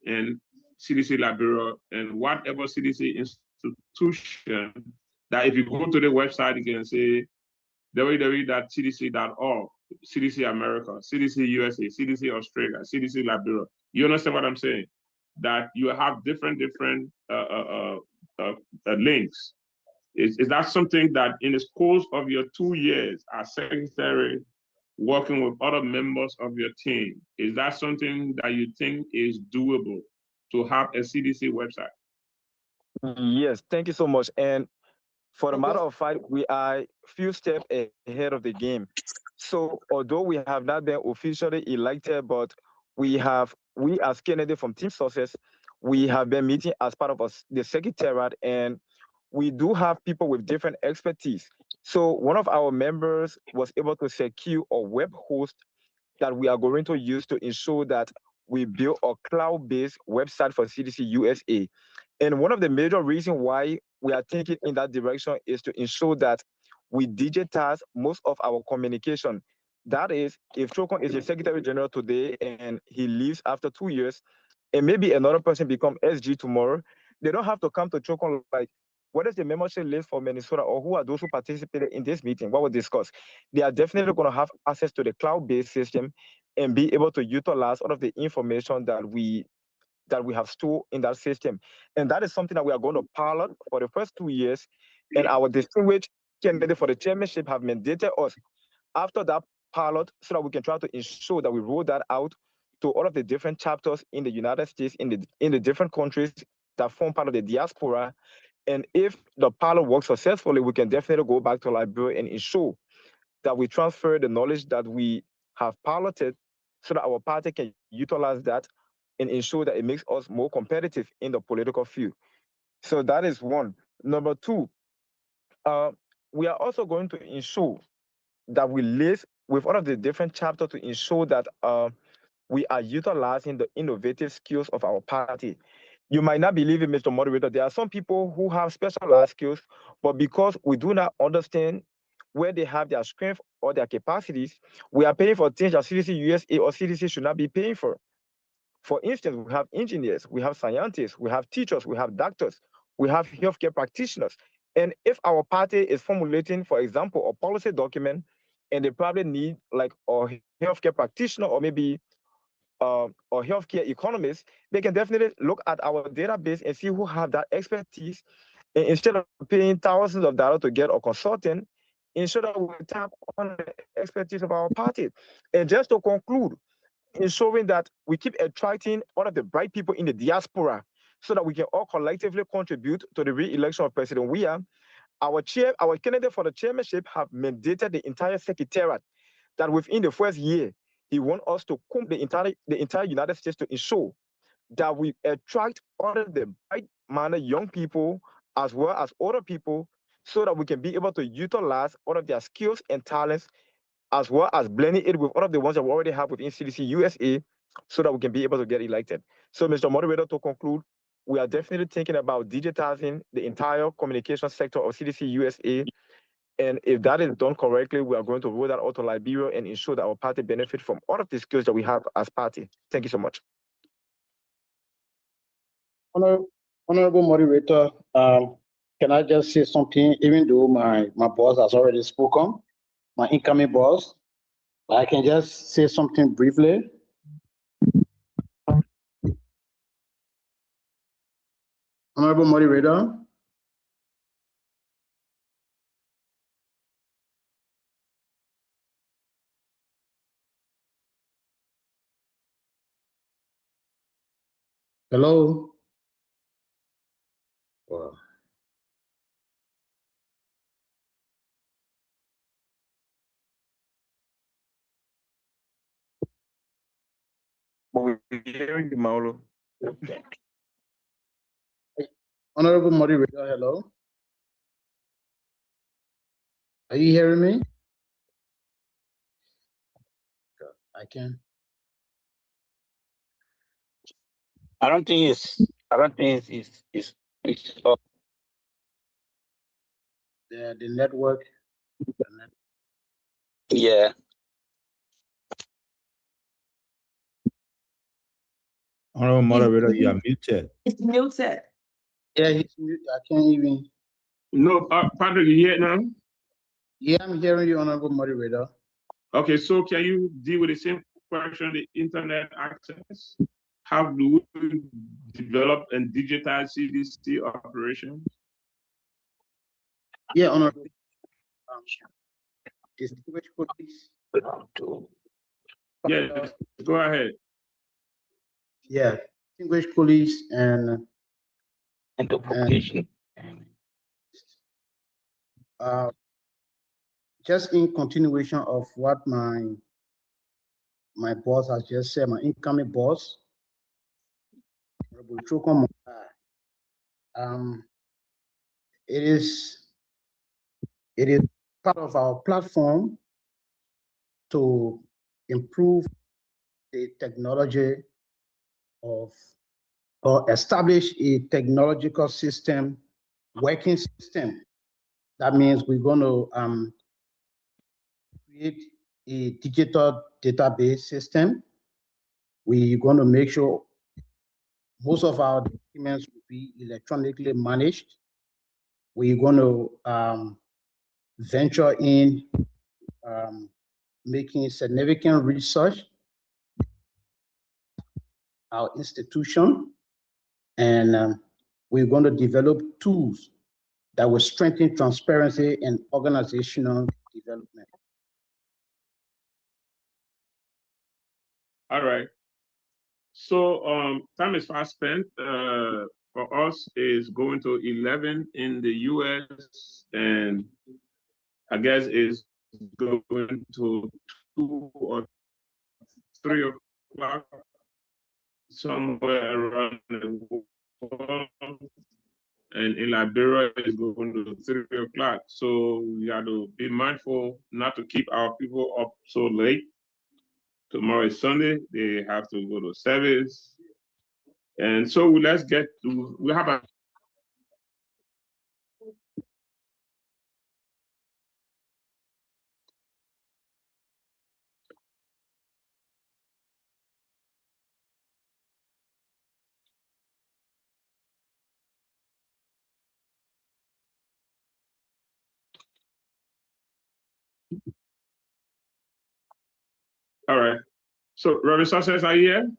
and CDC Liberia and whatever CDC institution that if you go to the website, you can say www.cdc.org, CDC America, CDC USA, CDC Australia, CDC Liberia. You understand what I'm saying? That you have different links. Is that something that in the course of your 2 years as secretary, working with other members of your team, is that something that you think is doable to have a CDC website? Yes, thank you so much. And for the matter of fact, we are a few steps ahead of the game. So although we have not been officially elected, but we as Kennedy from Team Success, we have been meeting as part of the secretariat, and we do have people with different expertise. So one of our members was able to secure a web host that we are going to use to ensure that we build a cloud-based website for CDC USA. And one of the major reasons why we are thinking in that direction is to ensure that we digitize most of our communication. That is, if Trukon is the Secretary General today and he leaves after 2 years, and maybe another person become SG tomorrow, they don't have to come to Trukon like, what is the membership list for Minnesota, or who are those who participated in this meeting? What was discussed? They are definitely going to have access to the cloud-based system and be able to utilize all of the information that we have stored in that system. And that is something that we are going to pilot for the first 2 years. And our distinguished candidate for the chairmanship have mandated us after that pilot so that we can try to ensure that we roll that out to all of the different chapters in the United States, in the different countries that form part of the diaspora. And if the pilot works successfully, we can definitely go back to Liberia and ensure that we transfer the knowledge that we have piloted so that our party can utilize that and ensure that it makes us more competitive in the political field. So that is one. Number two, we are also going to ensure that we live with all of the different chapters to ensure that we are utilizing the innovative skills of our party. You might not believe it, Mr. Moderator. There are some people who have specialized skills, but because we do not understand where they have their strength or their capacities, we are paying for things that Cdc-Usa or CDC should not be paying for. For instance, we have engineers, we have scientists, we have teachers, we have doctors, we have healthcare practitioners. And if our party is formulating, for example, a policy document, and they probably need like a healthcare practitioner or maybe or healthcare economists, they can definitely look at our database and see who have that expertise. And instead of paying thousands of dollars to get a consultant, ensure that we tap on the expertise of our party. And just to conclude, ensuring that we keep attracting all of the bright people in the diaspora so that we can all collectively contribute to the re-election of President Weah. Our candidate for the chairmanship have mandated the entire secretariat that within the first year, he wants us to comb the entire United States to ensure that we attract all of the bright-minded young people as well as older people so that we can be able to utilize all of their skills and talents as well as blending it with all of the ones that we already have within Cdc-Usa so that we can be able to get elected. So, Mr. Moderator, to conclude, we are definitely thinking about digitizing the entire communication sector of Cdc-Usa. And if that is done correctly, we are going to roll that out to Liberia and ensure that our party benefit from all of the skills that we have as party. Thank you so much. Honorable Moderator, can I just say something, even though my boss has already spoken, my incoming boss, I can just say something briefly. Honorable Moderator. Hello. Wow. We're hearing you, Maolo. Honorable Moderator, hello. Are you hearing me? I can. I don't think it's up. The network. Yeah. Honorable Moderator, you are muted. It's muted. Yeah, he's muted. I can't even. No, Patrick, you hear it now? Yeah, I'm hearing you, Honorable Moderator. Okay, so can you deal with the same question, the internet access? How do we develop and digitize CDC operations? Yeah, Honorable. Distinguished colleagues. Yeah, go ahead. Yeah, distinguished colleagues and just in continuation of what my boss has just said, my incoming boss, it is part of our platform to improve the technology of or establish a technological system, working system. That means we're going to create a digital database system. We're going to make sure most of our documents will be electronically managed. We're going to venture in making significant research, our institution, and we're going to develop tools that will strengthen transparency and organizational development. All right. So time is fast spent. For us is going to 11 in the US, and I guess is going to 2 or 3 o'clock somewhere around the world. And in Liberia, it's going to 3 o'clock. So we have to be mindful not to keep our people up so late. Tomorrow is Sunday. They have to go to service. And so let's get to, we have a all right. So Reverend Success, are you here?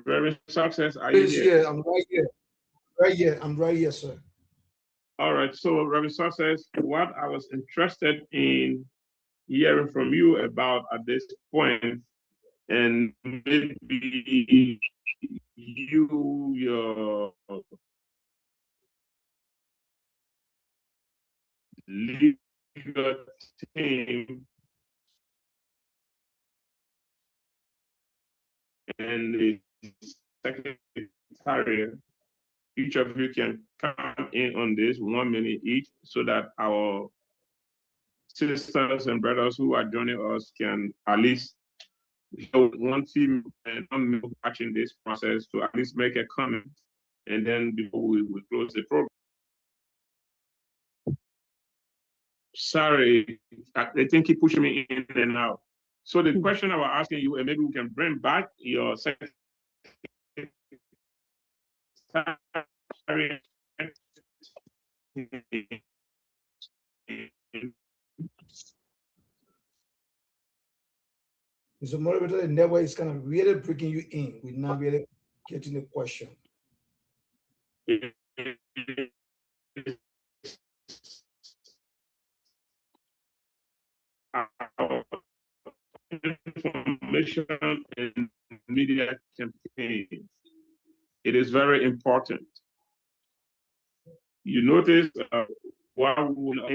Reverend Success, are you here? Yeah, I'm right here. Right here. I'm right here, sir. All right. So Reverend Success, what I was interested in hearing from you about at this point, and maybe your legal team and the secretary, each of you can come in on this 1 minute each so that our sisters and brothers who are joining us can at least one team and one male watching this process to at least make a comment, and then before we close the program. Sorry, they think keep pushing me in and out. So the question I was asking you, and maybe we can bring back your secretary. Mr. Moderator, the network is kind of really breaking you in. We're not really getting the question. Information and media campaigns. It is very important. You notice while we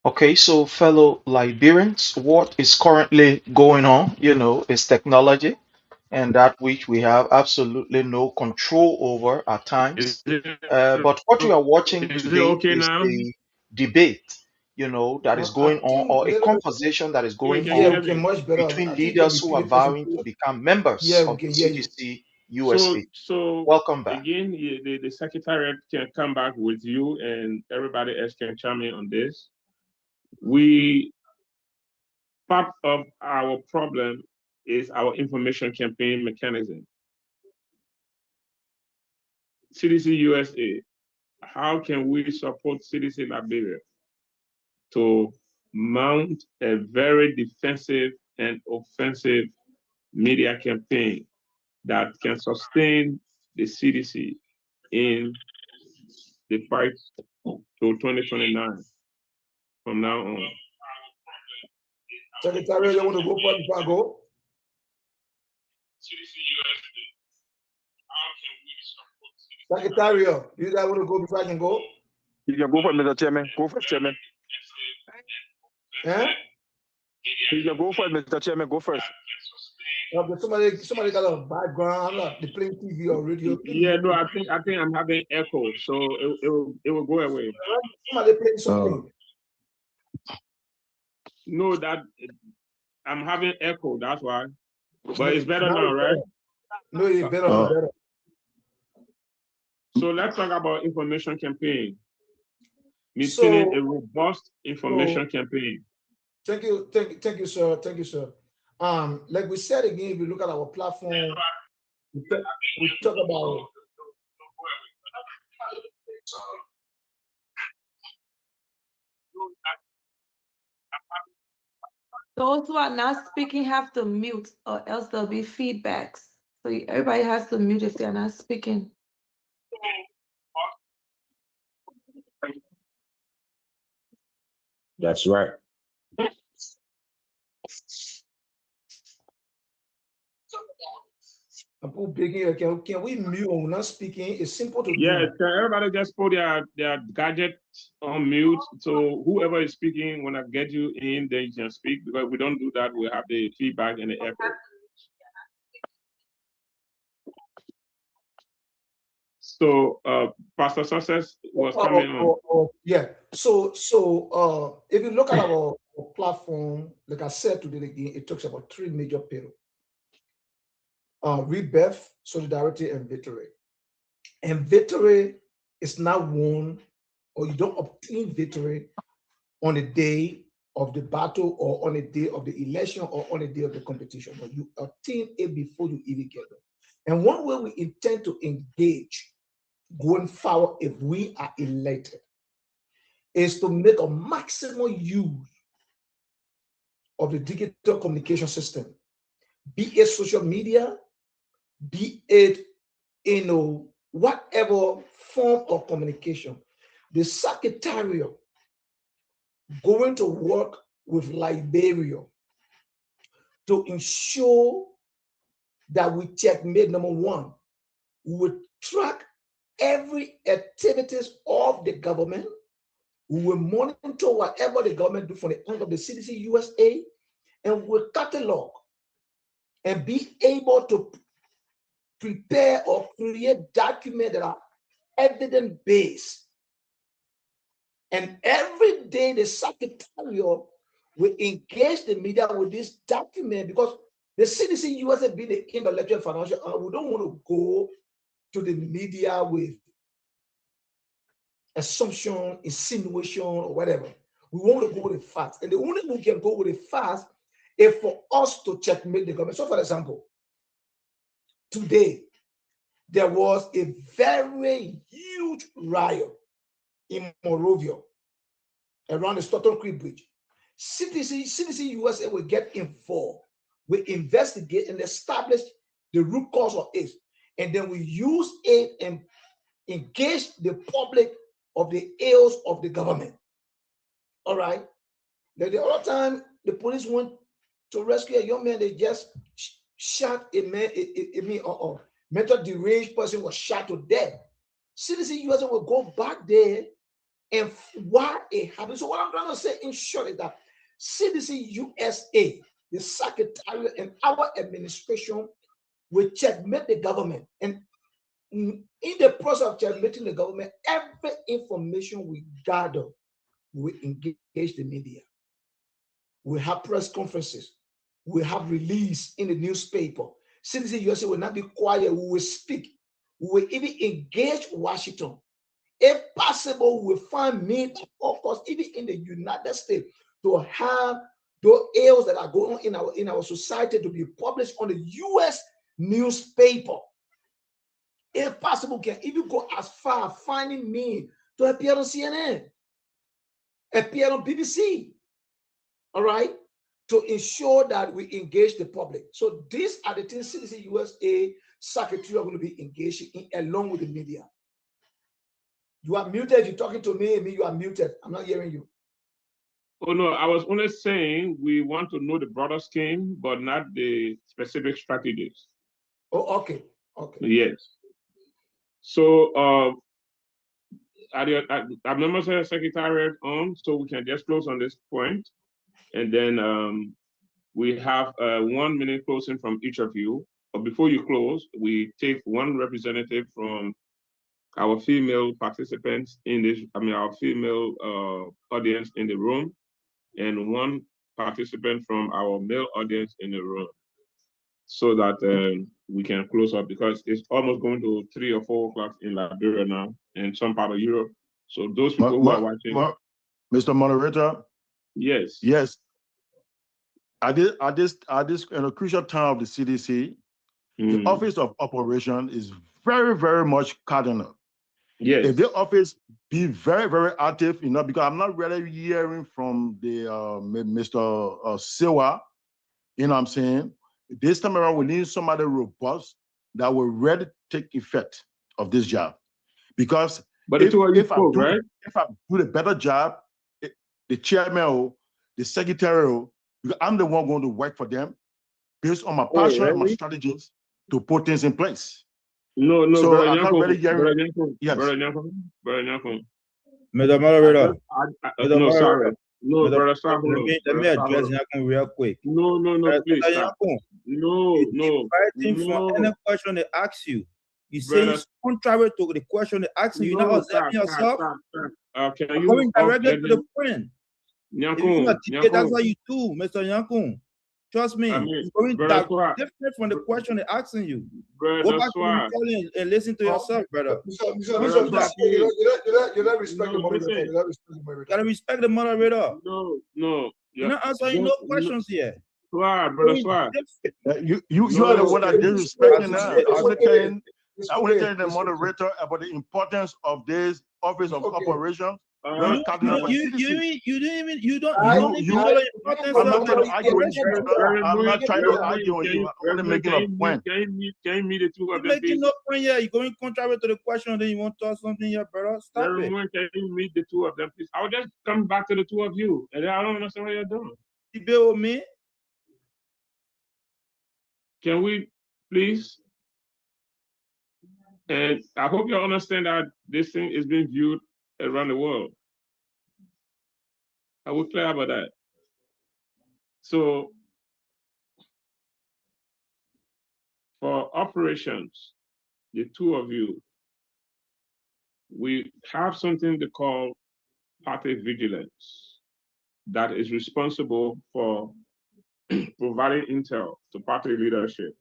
Okay, so fellow Liberians, what is currently going on, is technology, and that which we have absolutely no control over at times. But what we are watching today is the debate, that is going on, or a conversation that is going on much better. between leaders who are vowing to become members of the CDC-USA. So Welcome back. Again, the secretariat can come back with you, and everybody else can chime in on this. Part of our problem is our information campaign mechanism. CDC-USA, how can we support CDC Liberia to mount a very defensive and offensive media campaign that can sustain the CDC in the fight to 2029 from now on? Secretary, you want to go first before I go? Secretary, you guys want to go before I can go? You can go for it, Mr. Chairman. Go first, Chairman. Yeah? You can go for it, Mr. Chairman. Go first. Somebody got a background. They're playing TV or radio. Yeah, no, I think I'm having echo, so it will go away. Somebody playing something. No, that I'm having echo. That's why. But it's better now, right? No, it's better. Better. So let's talk about information campaign. Maintaining a robust information campaign. Thank you, sir. Thank you, sir. Like we said again, if you look at our platform, we talk about those who are not speaking have to mute, or else there'll be feedbacks. So everybody has to mute if they're not speaking. That's right. Can we mute when we're not speaking? It's simple to do. Yeah, can everybody just put their gadget on mute, so whoever is speaking, when I get you in, then you can speak, because if we don't do that, we have the feedback and the echo. So Pastor Success was coming on. Yeah. So if you look at our platform, like I said today again, it talks about 3 major pillars. Rebirth, solidarity, and victory. And victory is not won, or you don't obtain victory on the day of the battle, or on the day of the election, or on the day of the competition, but you obtain it before you even get there. And one way we intend to engage going forward, if we are elected, is to make a maximum use of the digital communication system, be it social media, be it, whatever form of communication. The Secretariat going to work with Liberia to ensure that we checkmate. Number one, we will track every activities of the government. We will monitor whatever the government do from the point of the Cdc-Usa, and we will catalog and be able to prepare or create documents that are evidence-based. And every day the Secretariat will engage the media with this document, because the Cdc-Usa being the intellectual financial, we don't want to go to the media with assumption, insinuation, or whatever. We want to go with the facts. And the only way we can go with the facts is for us to checkmate the government. So, for example, today, there was a very huge riot in Monrovia around the Stoughton Creek Bridge. Cdc-Usa will get involved. We investigate and establish the root cause of it. And then we use it and engage the public of the ills of the government. All right. Then the other time the police went to rescue a young man, they just shot a man, a mental deranged person was shot to death. Cdc-Usa will go back there and why it happened. So what I'm trying to say in short is that Cdc-Usa, the Secretariat, and our administration will checkmate the government. And in the process of checkmating the government, every information we gather, we engage the media. We have press conferences. We have release in the newspaper. Cdc-Usa will not be quiet. We will speak. We will even engage Washington. If possible, we will find means, of course, even in the United States, to have those ills that are going on in our society to be published on the U.S. newspaper. If possible, can even go as far as finding means to appear on CNN, appear on BBC, all right, to ensure that we engage the public. So these are the things Cdc-Usa Secretary are going to be engaged in along with the media. You are muted. You're talking to me. You are muted. I'm not hearing you. Oh, no, I was only saying we want to know the broader scheme, but not the specific strategies. Oh, okay. Okay. Yes. So our members of the Secretariat on, so we can just close on this point. And then we have 1 minute closing from each of you. But before you close, we take one representative from our female participants in this, our female audience in the room, and one participants from our male audience in the room so that we can close up, because it's almost going to 3 or 4 o'clock in Liberia now, and some part of Europe. So those people who are watching. Mr. Moderator. Yes. Yes. At this in a crucial time of the CDC, the Office of Operation is very, very much cardinal. Yes. If the office be very, very active, because I'm not really hearing from the Mr. Sewa, you know what I'm saying? This time around, we need somebody robust that will really take effect of this job. Because if I do the better job, the chairman, the secretary, because I'm the one going to work for them based on my passion and my strategies to put things in place. No, so brother I'm not Nyanko, really hearing. Yes. Brother Nyanko. Mr. Moderator. No, sorry. No, brother, stop. Let me address Nyanko real quick. No, please stop. No. Fighting for any question they ask you. You say it's contrary to the question they ask you. You're not observing yourself. Can you going directly to the point. Nyanko, that's what you do, Mr. Nyanko. Trust me, it's going different from the question they're asking you. Go back to the recording and listen to yourself, brother. You don't respect the moderator. You gotta respect the moderator. No. You're not answering no questions here. Brother Swag. You are the one that didn't respect that. I want to tell the moderator about the importance of this Office of Operations. You don't know the importance I'm of not trying to argue with you. I'm only making a point. Can you meet the two of them? Making no point here. You're going contrary to the question, then you want to talk something here, brother. Stop it. Can you meet the two of them, please? I'll just come back to the two of you, and I don't understand what you're doing. Debate with me. Can we, please? And I hope you understand that this thing is being viewed around the world. Are we clear about that? So, for operations, the two of you, we have something they call party vigilance that is responsible for providing intel to party leadership.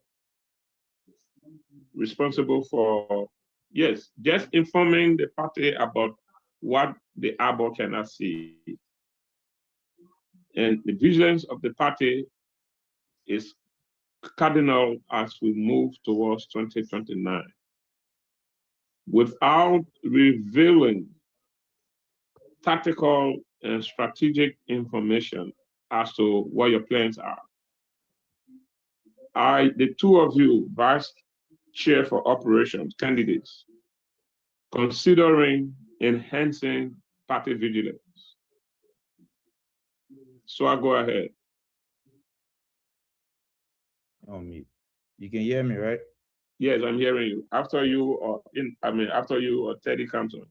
Responsible for, yes, just informing the party about what the ABO cannot see. And the vigilance of the party is cardinal as we move towards 2029. Without revealing tactical and strategic information as to what your plans are, the two of you, Vice Chair for Operations candidates, considering enhancing party vigilance. So I'll go ahead. You can hear me, right? Yes, I'm hearing you. After you or Teddy comes on.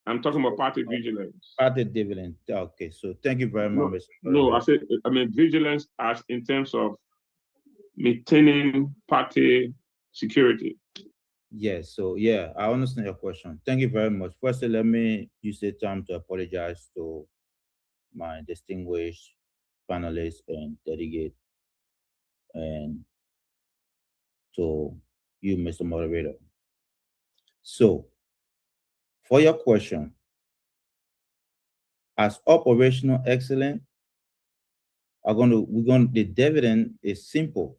I'm talking about party vigilance. Party vigilance. Okay, so thank you very much. No, I mean vigilance as in terms of maintaining party security. Yes, so yeah, I understand your question. Thank you very much. Firstly, let me use the time to apologize to my distinguished panelists and delegate, and to you, Mr. Moderator. So, for your question, as operational excellence, the dividend is simple.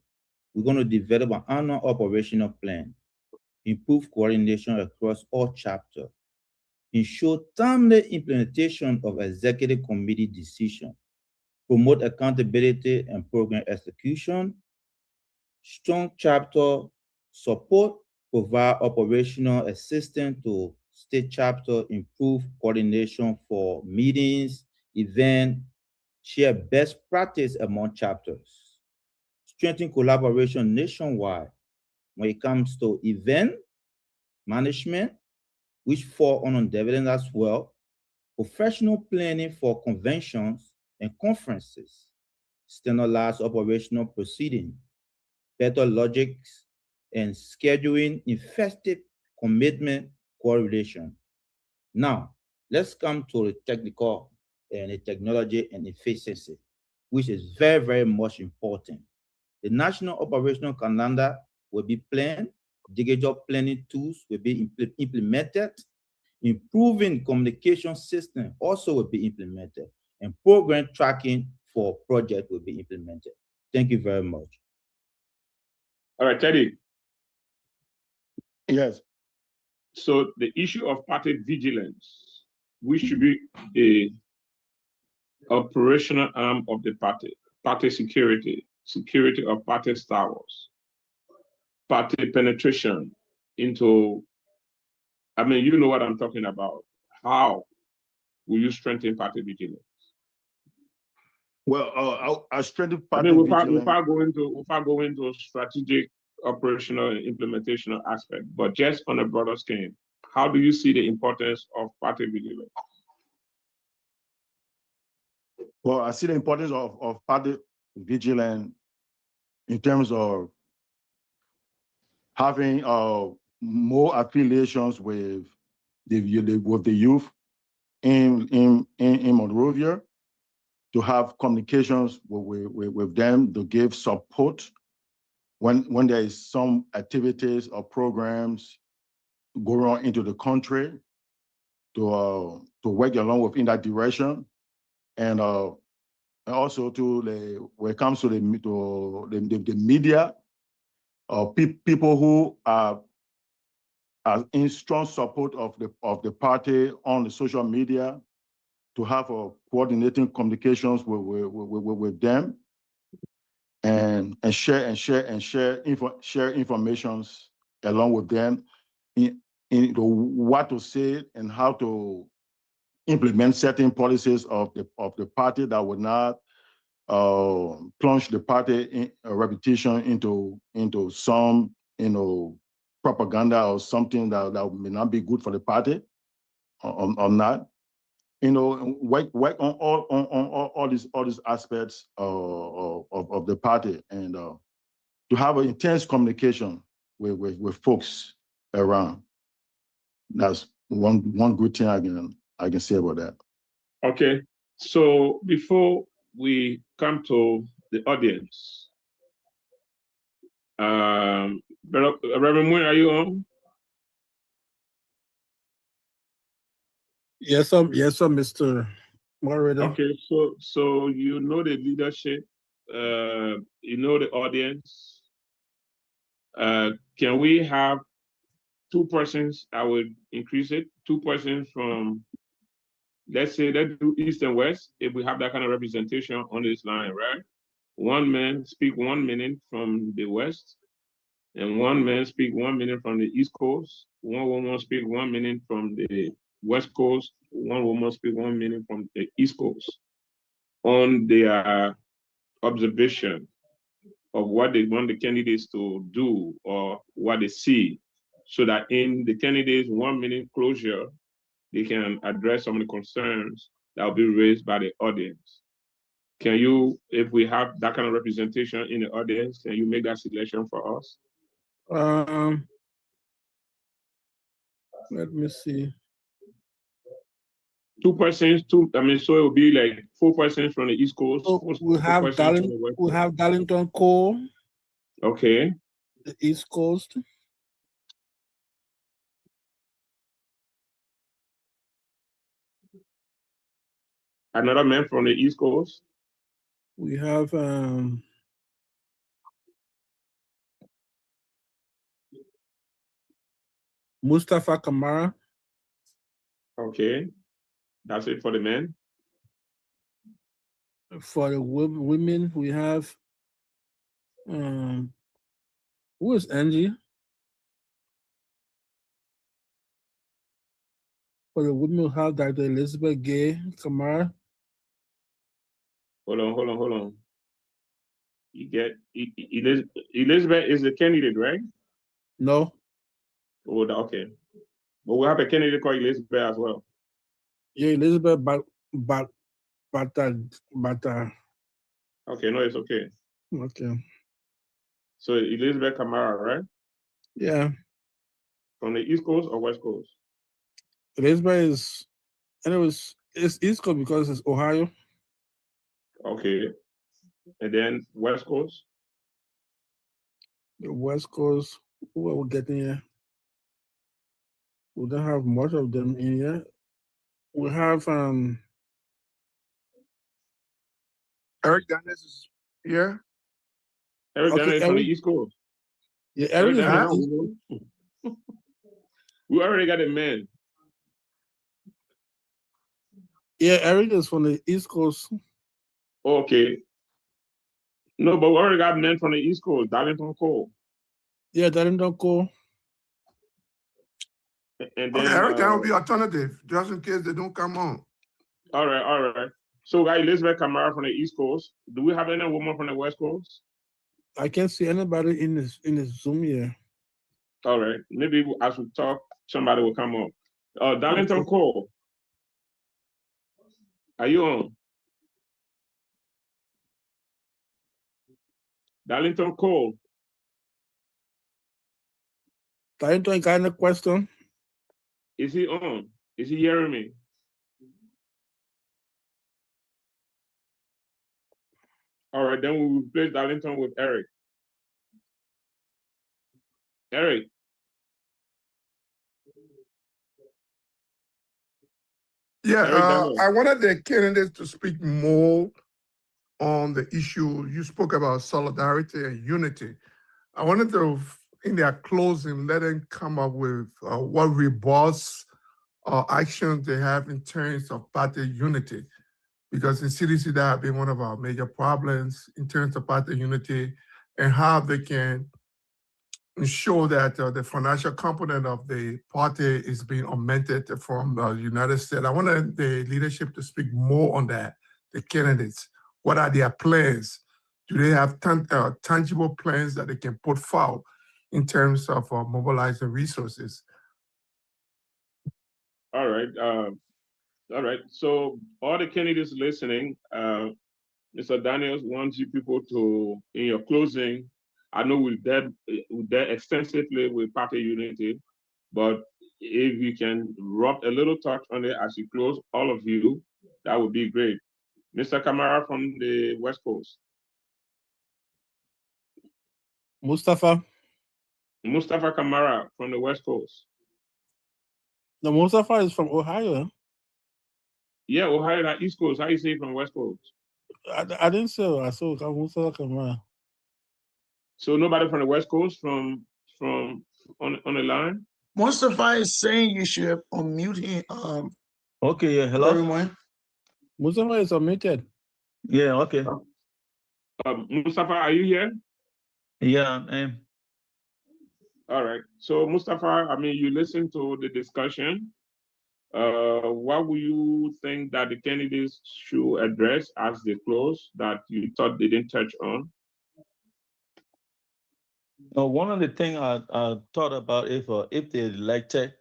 We're going to develop an annual operational plan, improve coordination across all chapters, ensure timely implementation of executive committee decisions, promote accountability and program execution, strong chapter support, provide operational assistance to state chapter, improve coordination for meetings, events, share best practice among chapters, strengthen collaboration nationwide when it comes to event management, which fall on dividend as well, professional planning for conventions and conferences, standardized operational proceeding, better logics, and scheduling effective commitment correlation. Now, let's come to the technical and the technology and efficiency. which is very, very much important. The national operational calendar will be planned, digital planning tools will be implemented, improving communication system also will be implemented, and program tracking for project will be implemented. Thank you very much. All right, Teddy. Yes. So the issue of party vigilance, which should be the operational arm of the party security of party stars, party penetration into, I mean, you know what I'm talking about. How will you strengthen party vigilance? Well, I strengthen party vigilance. vigilance. Without going into strategic, operational, and implementational aspect, but just on a broader scale, how do you see the importance of party vigilance? Well, I see the importance of party vigilance in terms of having more affiliations with the youth in Monrovia, to have communications with them, to give support when there is some activities or programs going on into the country, to work along within that direction, and also when it comes to the media, people who are in strong support of the party on the social media, to have coordinating communications with them, and share informations along with them in what to say and how to implement certain policies of the party that would not plunge the party in a reputation into some propaganda or something that may not be good for the party or not. Work on all these aspects of the party, and to have an intense communication with folks around. That's one good thing I can say about that. Okay, so before we come to the audience, Reverend Moon, are you on? Yes, sir, Mr. Moderator. Okay, so you know the leadership, you know the audience. Can we have 2 persons? I would increase it. 2 persons from, let's do East and West, if we have that kind of representation on this line, right? 1 man speak 1 minute from the West, and 1 man speak 1 minute from the East Coast. 1 woman speak 1 minute from the West Coast. 1 woman speak 1 minute from the East Coast, on their observation of what they want the candidates to do or what they see, so that in the candidates' 1 minute closure, they can address some of the concerns that will be raised by the audience. Can you, if we have that kind of representation in the audience, can you make that suggestion for us? Let me see. 2 persons, so it will be like 4 persons from the East Coast. So we have Darlington Cole. Okay. The East Coast. Another man from the East Coast. We have Mustafa Kamara. Okay, that's it for the men. For the women, we have who is Angie? For the women, we have Dr. Elizabeth Gay Kamara. Hold on. You get Elizabeth is the candidate, right? No. Oh, okay. But we have a candidate called Elizabeth as well. Yeah, Elizabeth Bata. Okay, no, it's okay. Okay. So Elizabeth Kamara, right? Yeah. From the East Coast or West Coast? Elizabeth is, and it's East Coast because it's Ohio. Okay. And then West Coast. The West Coast, who are we getting here? We don't have much of them in here. We have Eric Dennis is here. Eric Dennis is on the East Coast. Yeah, Eric is on the East Coast. We already got a man. Yeah, Eric is from the East Coast. Okay. No, but we already got men from the East Coast. Darlington Cole. Yeah, Darlington Cole. And then Eric will be alternative, just in case they don't come on. All right. So we got Elizabeth Kamara from the East Coast. Do we have any woman from the West Coast? I can't see anybody in this Zoom here. All right. Maybe as we talk, somebody will come up. Darlington Cole. Are you on? Darlington Cole. Darlington, got any question? Is he on? Is he hearing me? All right, then we will replace Darlington with Eric. Eric. Yeah, I wanted the candidates to speak more on the issue. You spoke about solidarity and unity. I wanted to, in their closing, let them come up with what robust actions they have in terms of party unity. Because in CDC, that has been one of our major problems in terms of party unity and how they can ensure that the financial component of the party is being augmented from the United States. I wanted the leadership to speak more on that, the candidates. What are their plans? Do they have tangible plans that they can put forward in terms of mobilizing resources? All right. So all the candidates listening, Mr. Daniels wants you people to, in your closing, I know we dealt extensively with party unity, but if you can rub a little touch on it as you close, all of you, that would be great. Mr. Kamara from the West Coast. Mustafa Kamara from the West Coast. No, Mustafa is from Ohio. Yeah, Ohio, that East Coast. How you say from West Coast? I didn't say I saw Mustafa Kamara. So nobody from the West Coast on the line? Mustafa is saying you should unmute him. Okay, yeah, hello? Everyone. Mustafa is unmuted. Yeah, okay. Mustafa, are you here? Yeah, I am. All right. So Mustafa, I mean, you listened to the discussion. What would you think that the candidates should address as they close that you thought they didn't touch on? One of the things I thought about if they're elected,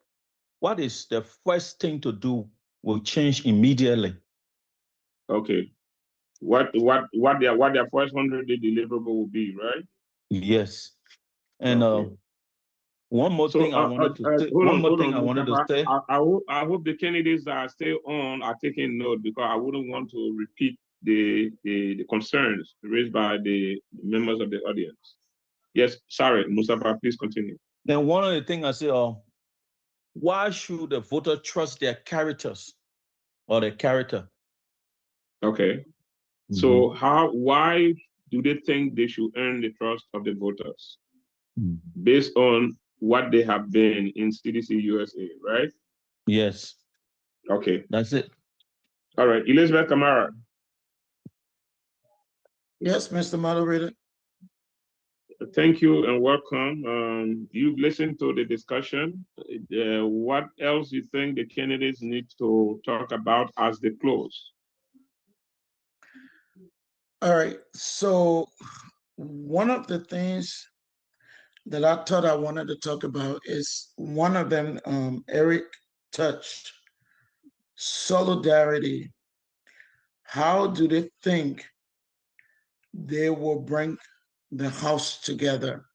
what is the first thing to do will change immediately. Okay. What their first 100-day deliverable will be, right? Yes. And okay. One more thing I wanted to say. I hope the candidates that are still on are taking note, because I wouldn't want to repeat the concerns raised by the members of the audience. Yes, sorry, Mustafa, please continue. Then one of the things I say, why should the voter trust their characters or their character? Okay. So why do they think they should earn the trust of the voters? Based on what they have been in CDC-USA, right? Yes. Okay. That's it. All right. Elizabeth Kamara. Yes, Mr. Moderator. Thank you and welcome. You've listened to the discussion. What else do you think the candidates need to talk about as they close? All right. So one of the things that I thought I wanted to talk about is one of them, Eric touched, solidarity. How do they think they will bring the House together?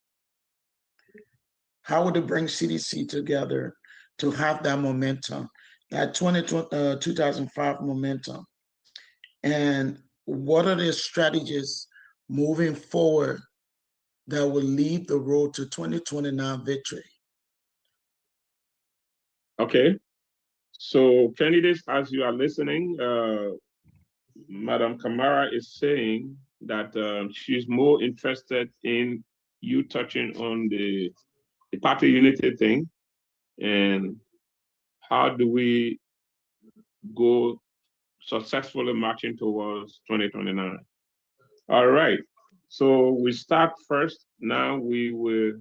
How would they bring CDC together to have that momentum, that 2005 momentum? And what are their strategies moving forward that will lead the road to 2029 victory. Okay. So candidates, as you are listening, Madam Kamara is saying that she's more interested in you touching on the party unity thing and how do we go successfully marching towards 2029. All right. So we start first. Now we will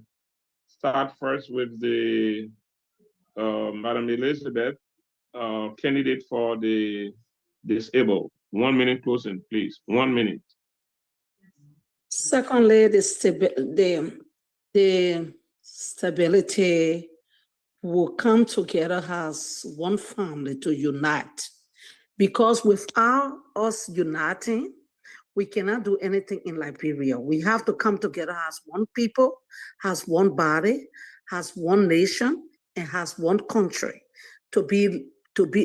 start first with the Madam Elizabeth, candidate for the disabled. 1 minute closing, please. 1 minute. Secondly, the stability will come together as one family to unite. Because without us uniting, we cannot do anything in Liberia. We have to come together as one people, as one body, as one nation, and as one country to be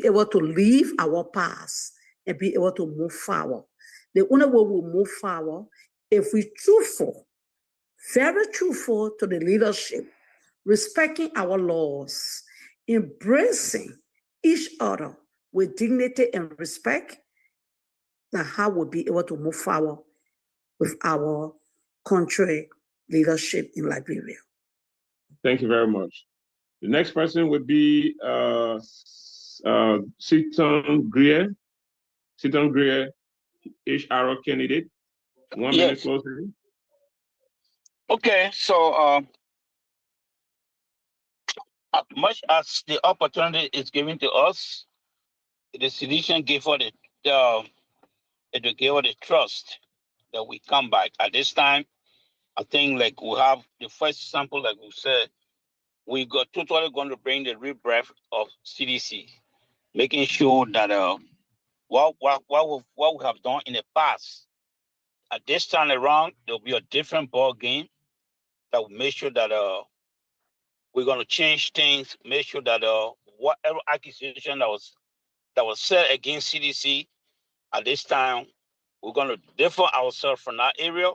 able to leave our past and be able to move forward. The only way we move forward if we truthful, very truthful to the leadership, respecting our laws, embracing each other with dignity and respect, now how we'll be able to move forward with our country leadership in Liberia. Thank you very much. The next person would be Seaton Greer. Seaton Greer, HRO candidate. 1 minute closing. Okay, so much as the opportunity is given to us, the solution gave for the trust that we come back. At this time, I think like we have the first sample, like we said, we got totally going to bring the rebirth of CDC, making sure that what we have done in the past, at this time around, there'll be a different ball game that will make sure that we're going to change things, make sure that whatever accusation that was said against CDC, at this time, we're going to differ ourselves from that area,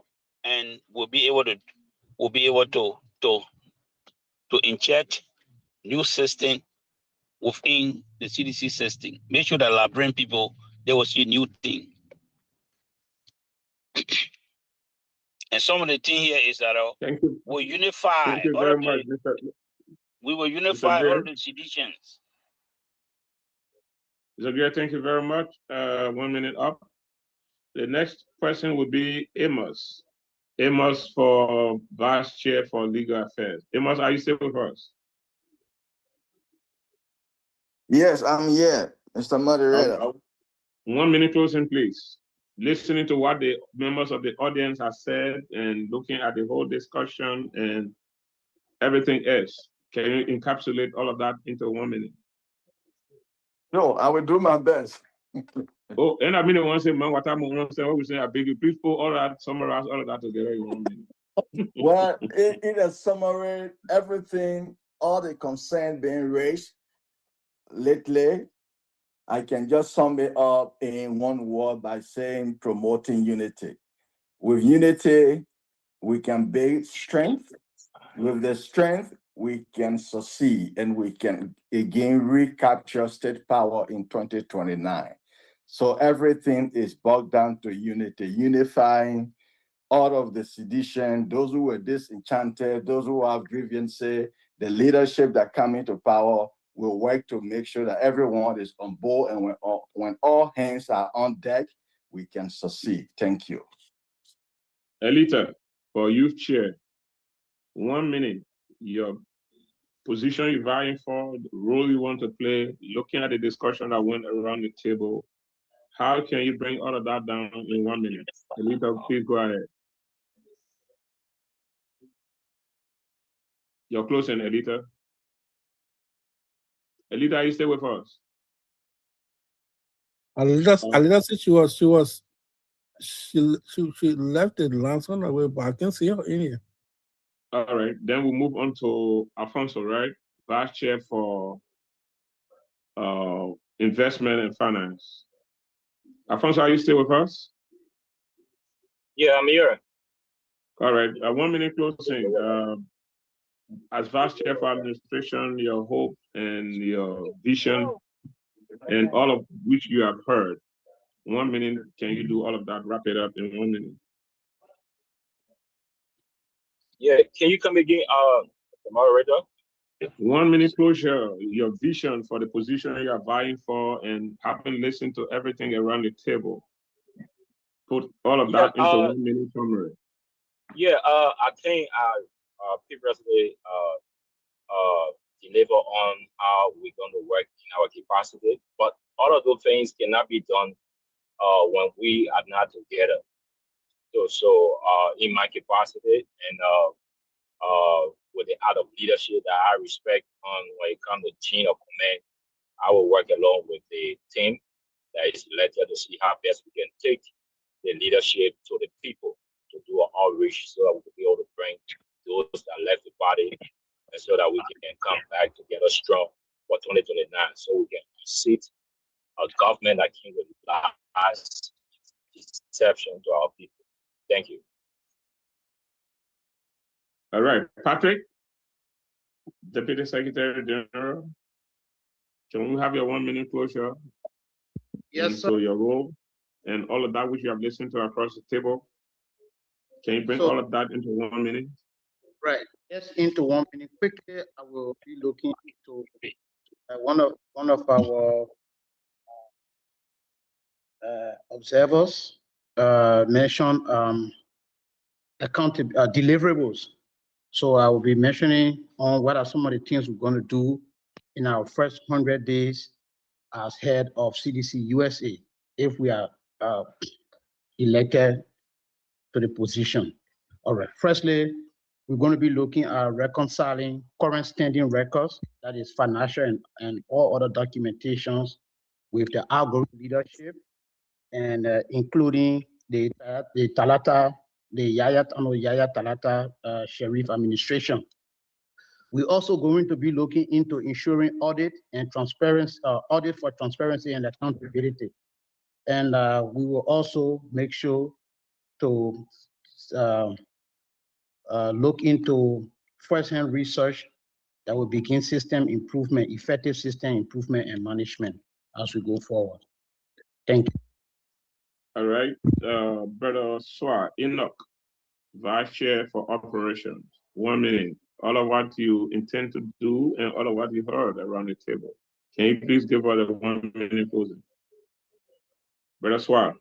and we'll be able to inject new system within the CDC system. Make sure that Liberian people, they will see new thing. And some of the thing here is that we'll unify. Thank you very much, Mr. We will unify all of the seditions. Mr. Greer, thank you very much. 1 minute up. The next person will be Amos. Amos for Vice Chair for Legal Affairs. Amos, are you still with us? Yes, I'm here, Mr. Moderator. 1 minute closing, please. Listening to what the members of the audience have said and looking at the whole discussion and everything else, can you encapsulate all of that into 1 minute? No, I will do my best. Oh, and I mean, one say, man, what we say, I beg you, please put all that, summarize all of that together in 1 minute. Well, in a summary, everything, all the concern being raised lately, I can just sum it up in one word by saying promoting unity. With unity, we can build strength. With the strength, we can succeed and we can again recapture state power in 2029. So everything is bogged down to unity, unifying all of the sedition, those who were disenchanted, those who have grievances, the leadership that come into power will work to make sure that everyone is on board, and when all hands are on deck, we can succeed. Thank you. Elita, for youth chair, 1 minute, your position you're vying for, the role you want to play, looking at the discussion that went around the table, how can you bring all of that down in 1 minute? Elita, please go ahead. You're closing, Elita. Elita, are you still with us? Alita said she left the last one away, but I can see her in here. All right, then we'll move on to Alfonso, right? Vice Chair for Investment and Finance. Alfonso, are you still with us? Yeah, I'm here. All right, 1 minute closing. As Vice Chair for Administration, your hope and your vision, and all of which you have heard. 1 minute, can you do all of that? Wrap it up in 1 minute. Yeah, can you come again, the moderator? 1 minute closure, your vision for the position you are vying for, and having listened to everything around the table. Put all of that into 1 minute summary. Yeah, I think I previously deliver on how we're going to work in our capacity, but all of those things cannot be done when we are not together. So in my capacity and with the art of leadership that I respect on when it comes to chain of command, I will work along with the team that is elected to see how best we can take the leadership to the people to do an outreach so that we can be able to bring those that left the body and so that we can come back together strong for 2029 so we can sit a government that can realize deception to our people. Thank you. All right, Patrick, Deputy Secretary General, can we have your 1 minute closure? Yes, sir. So your role and all of that which you have listened to across the table, can you bring all of that into 1 minute? Right. Yes, into 1 minute. Quickly, I will be looking into one of our observers mentioned deliverables. So I will be mentioning on what are some of the things we're going to do in our first 100 days as head of CDC-USA if we are elected to the position. All right. Firstly, we're going to be looking at reconciling current standing records, that is financial and all other documentations, with the algorithm leadership, and including the Yaya Talata Sheriff administration. We're also going to be looking into ensuring audit and transparency, audit for transparency and accountability. And we will also make sure to look into first-hand research that will begin system improvement, effective system improvement and management as we go forward. Thank you. All right, Brother Swar, Enoch, Vice Chair for Operations. 1 minute. All of what you intend to do and all of what you heard around the table. Can you please give us a 1 minute closing? Brother Swar.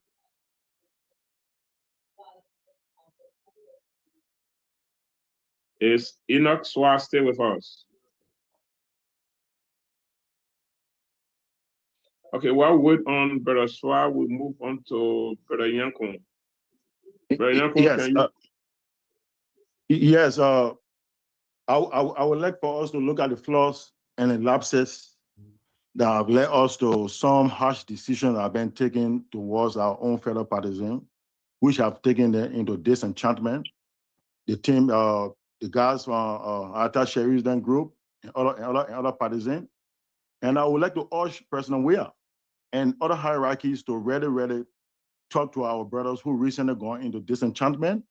Is Enoch Swar still with us? Okay, while we wait on Brother Swar, we move on to Brother Yankun. Brother Yankun, yes, can you? Yes, I would like for us to look at the flaws and the lapses that have led us to some harsh decisions that have been taken towards our own fellow partisans, which have taken them into disenchantment. The team, the guys from Atta Sheriff's group and other partisans. And I would like to urge President Weah and other hierarchies to really talk to our brothers who recently gone into disenchantment.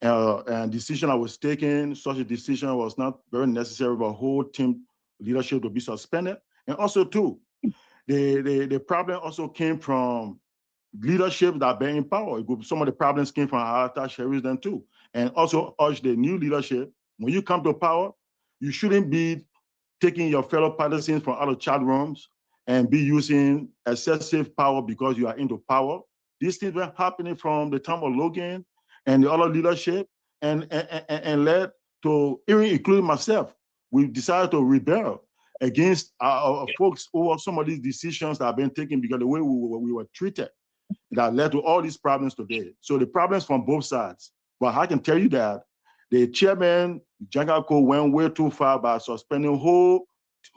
And decision I was taken, such a decision was not very necessary for whole team leadership to be suspended. And also too, the problem also came from leadership that been in power. Some of the problems came from Atta Sheriff's then too. And also urge the new leadership, when you come to power, you shouldn't be taking your fellow partisans from other chat rooms and be using excessive power because you are into power. These things were happening from the time of Logan and the other leadership, and led to, even including myself, we decided to rebel against our folks over some of these decisions that have been taken because the way we were treated, that led to all these problems today. So the problems from both sides. But I can tell you that the chairman, Janko, went way too far by suspending whole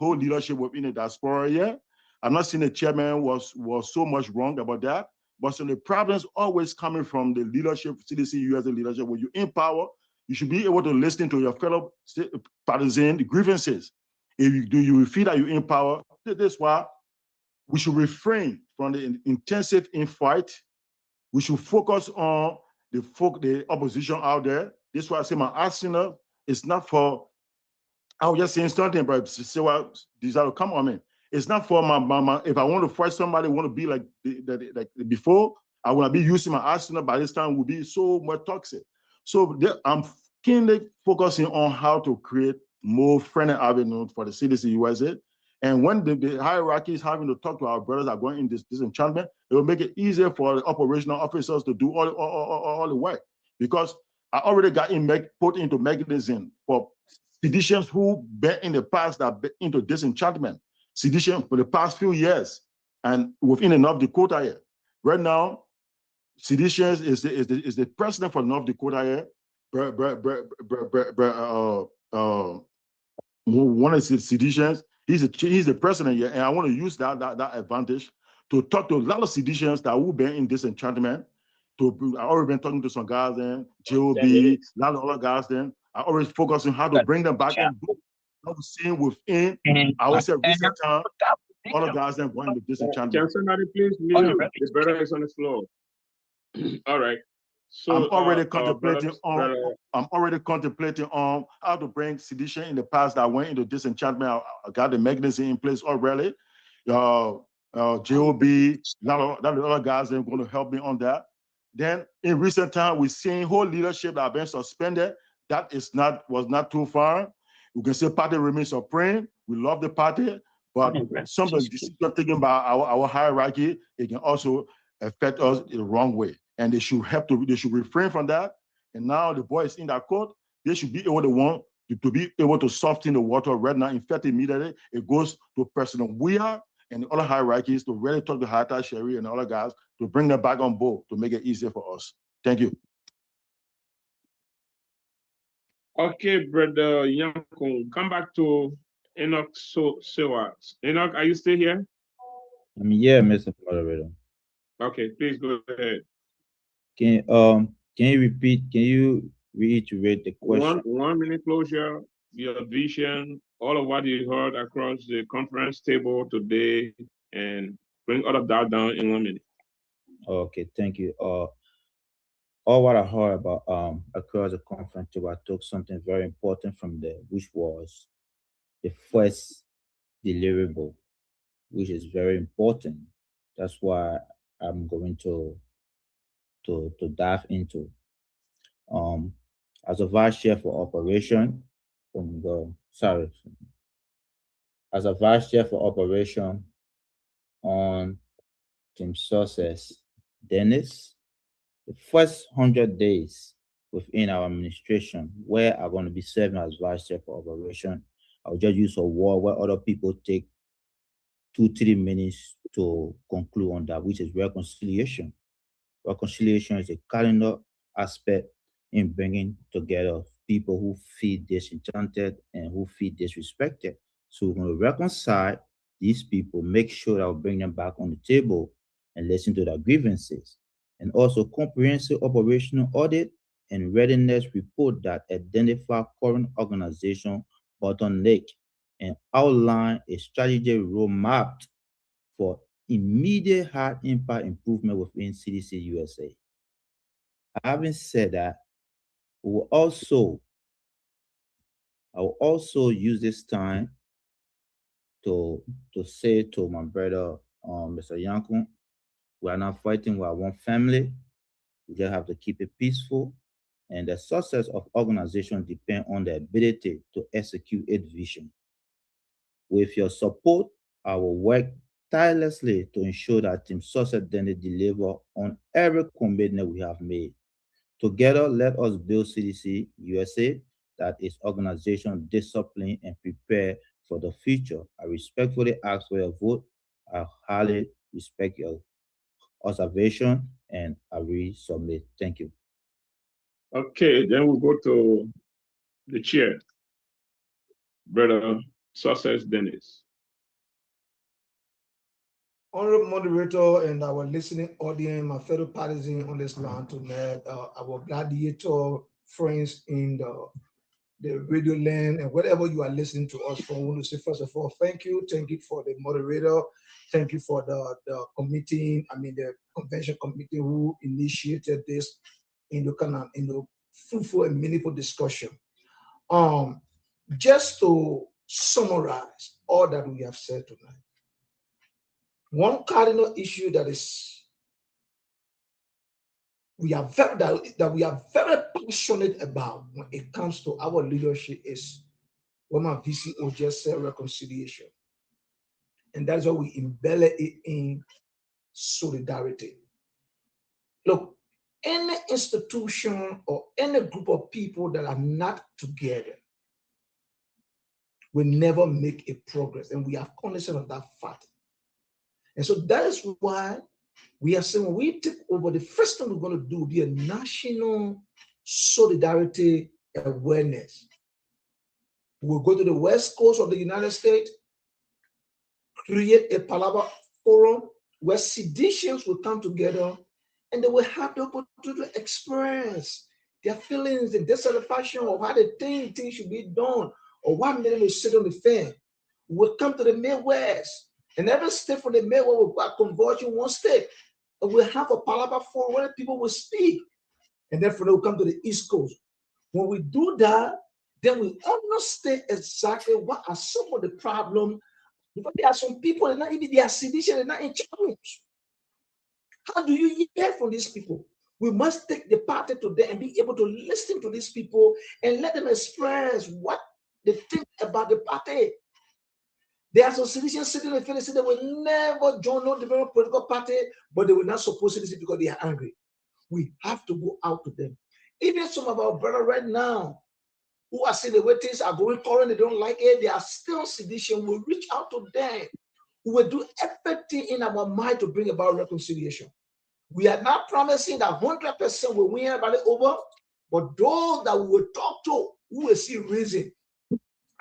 leadership within the diaspora here. I'm not saying the chairman was so much wrong about that, but so the problems always coming from the leadership, CDC-USA leadership. When you're in power, you should be able to listen to your fellow partisans' grievances. If you feel that you're in power, that's why we should refrain from the intensive infight. We should focus on the opposition out there. This is why I say my arsenal is not for, I was just saying something, but say what desire to come on me. It's not for my if I want to fight somebody, want to be like before, I want to be using my arsenal. By this time, will be so much toxic. So I'm keenly focusing on how to create more friendly avenues for the CDC-USA. And when the hierarchy is having to talk to our brothers that are going in this disenchantment, it will make it easier for the operational officers to do all the work. Because I already got put into mechanism for seditions who been in the past that been into disenchantment, sedition for the past few years, and within North Dakota here. Right now, seditions is the president for North Dakota here. One of the seditions, he's the president here, and I want to use that advantage to talk to a lot of seditions that will be in disenchantment. I already been talking to some guys then, JOB, a lot of other guys then. I always focus on how to bring them back on board. I was seeing within, I always say recent time, other guys then going to disenchantment. Can somebody please mute him? The brother is on the floor. All right. So I'm already contemplating on how to bring sedition in the past that went into disenchantment. I got the mechanism in place already. JOB, a lot of other guys are going to help me on that. Then in recent time, we're seeing whole leadership that have been suspended. That was not too far. You can say party remains supreme. We love the party, but some of the decisions taken by our hierarchy, it can also affect us in the wrong way. And they should refrain from that. And now the boys in that court, they should be able to be able to soften the water right now. In fact, immediately it goes to President Weah and the other hierarchies to really talk to Hata Sherry and other guys to bring them back on board to make it easier for us. Thank you. Okay, brother Yankun, come back to Enoch Sewa. Enoch, are you still here? I'm here, Mr. Moderator. Okay, please go ahead. Can you reiterate the question? 1 minute closure, your vision, all of what you heard across the conference table today, and bring all of that down in 1 minute. Okay, thank you. All what I heard about across the conference table, I took something very important from there, which was the first deliverable, which is very important. That's why I'm going to dive into. As a vice chair for operation as a vice chair for operation on Team Success Dennis, the first 100 days within our administration where I'm going to be serving as vice chair for operation, I'll just use a word where other people take 2-3 minutes to conclude on that, which is reconciliation. Reconciliation is a calendar aspect in bringing together people who feel disenchanted and who feel disrespected. So we're going to reconcile these people, make sure that we bring them back on the table and listen to their grievances. And also comprehensive operational audit and readiness report that identify current organization bottleneck and outline a strategy roadmap for immediate high impact improvement within CDC-USA. Having said that, I will also use this time to say to my brother, Mr. Yankun, we are not fighting, we are one family. We just have to keep it peaceful. And the success of organization depends on the ability to execute its vision. With your support, I will work tirelessly to ensure that Team Success deliver on every commitment we have made. Together, let us build CDC-USA that is organization discipline and prepare for the future. I respectfully ask for your vote. I highly respect your observation and I resubmit. Thank you. Okay, then we'll go to the chair, Brother Success Dennis. Honorable moderator and our listening audience, my fellow partisans on this line tonight, our gladiator friends in the radio land and whatever you are listening to us from, I want to say first of all, thank you. Thank you for the moderator. Thank you for the committee, the convention committee who initiated this in the kind of fruitful and meaningful discussion. Just to summarize all that we have said tonight, one cardinal issue that we are very passionate about when it comes to our leadership is what my VCO just said, reconciliation. And that's why we embellish it in solidarity. Look, any institution or any group of people that are not together will never make a progress, and we are cognizant of that fact. And so that is why we are saying when we take over, the first thing we're going to do will be a national solidarity awareness. We'll go to the West Coast of the United States, create a Palabra forum where seditionists will come together and they will have the opportunity to express their feelings and dissatisfaction of how they think things should be done, or what made them sit on the fence. We'll come to the Midwest, and every state from the Midwest will converge in one state. And we'll have a Palabra forum where people will speak. And then we'll come to the East Coast. When we do that, then we understand exactly what are some of the problems. Because there are some people, and not even they are seditious, they're not in charge. How do you hear from these people? We must take the party to them and be able to listen to these people and let them express what they think about the party. There are some seditious sitting in the they will never join no different political party, but they will not support seditious because they are angry. We have to go out to them. Even some of our brothers right now who are seeing the way things are going current, they don't like it, they are still sedition. We'll reach out to them. We will do everything in our mind to bring about reconciliation. We are not promising that 100% will win everybody over, but those that we will talk to, we will see reason.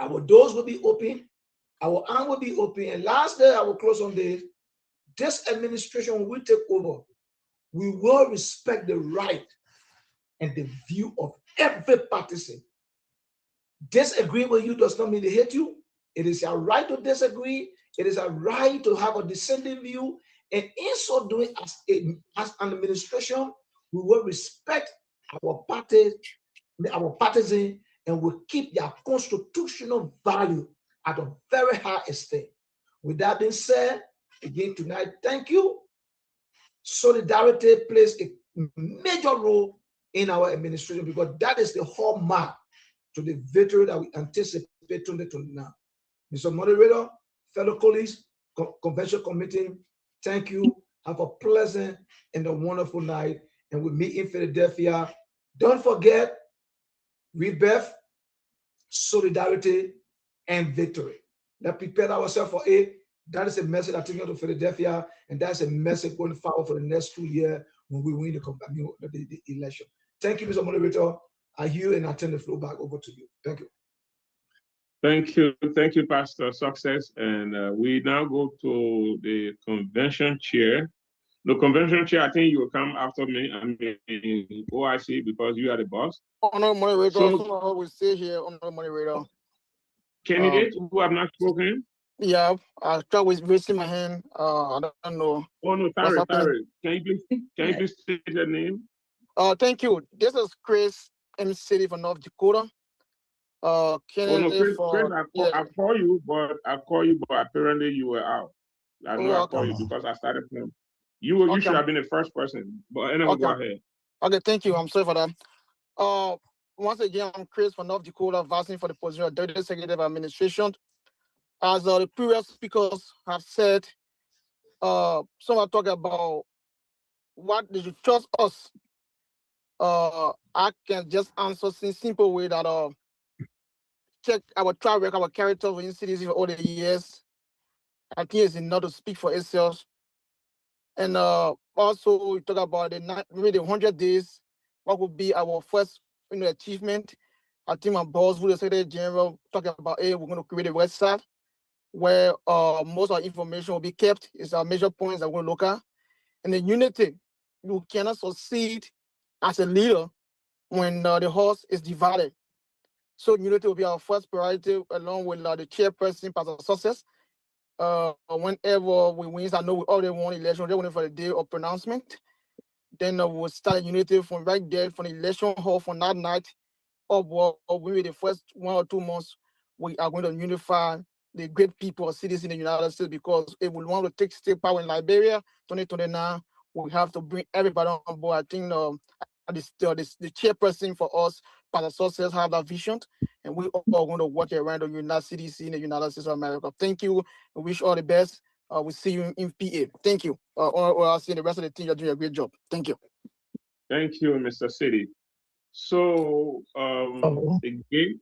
Our doors will be open, our arm will be open. And last day, I will close on this. This administration will take over. We will respect the right and the view of every partisan. Disagreeing with you does not mean they hate you. It is our right to disagree. It is our right to have a dissenting view. And in so doing, as an administration, we will respect our parties, our partisan, and will keep their constitutional value at a very high esteem. With that being said, again tonight, thank you. Solidarity plays a major role in our administration because that is the hallmark to the victory that we anticipate 2029. Mr. Moderator, fellow colleagues, Convention Committee, thank you. Have a pleasant and a wonderful night. And we'll meet in Philadelphia. Don't forget, rebirth, solidarity, and victory. Let's prepare ourselves for it. That is a message I take to Philadelphia, and that's a message going forward for the next 2 years when we win the election. Thank you, Mr. Moderator. I hear and I turn the floor back over to you. Thank you. Thank you, Pastor Success. And we now go to the convention chair. The convention chair, I think you will come after me. I mean, OIC, because you are the boss. Honorable Moderator, so we stay here, Honorable Moderator. Candidates who have not spoken? Yeah, I try with raising my hand. I don't know. Oh no, sorry. Can you please state the name? Thank you. This is Chris M. City from North Dakota. Chris, I call you, but apparently you were out. I know I call you because I started from you should have been the first person. But anyway, go ahead. Okay, thank you. I'm sorry for that. Once again, I'm Chris from North Dakota, vying for the position of Deputy Secretary of Administration. As the previous speakers have said, some are talking about what did you trust us. I can just answer in simple way that check our track record, our character within cities for all the years. I think it's enough to speak for itself. And also we talk about maybe the 100 days. What would be our first achievement? I think my boss, who the Secretary General, talking about we're going to create a website where most of our information will be kept. It's our major points that we're going to look at. And the unity, you cannot succeed as a leader when the horse is divided. So unity will be our first priority, along with the chairperson, Pastor Success. Whenever we win, I know we already won election, we're waiting for the day of pronouncement. Then we'll start unity from right there, from the election hall from that night up, or maybe the first 1 or 2 months, we are going to unify the great people of cities in the United States, because if we want to take state power in Liberia 2029, we have to bring everybody on board. I think the chairperson for us, Pastor Success, have that vision, and we all going to work around the United CDC in the United States of America. Thank you. I wish all the best. We'll see you in PA. Thank you. Or I'll see the rest of the team. You're doing a great job. Thank you. Thank you, Mr. City. So, again,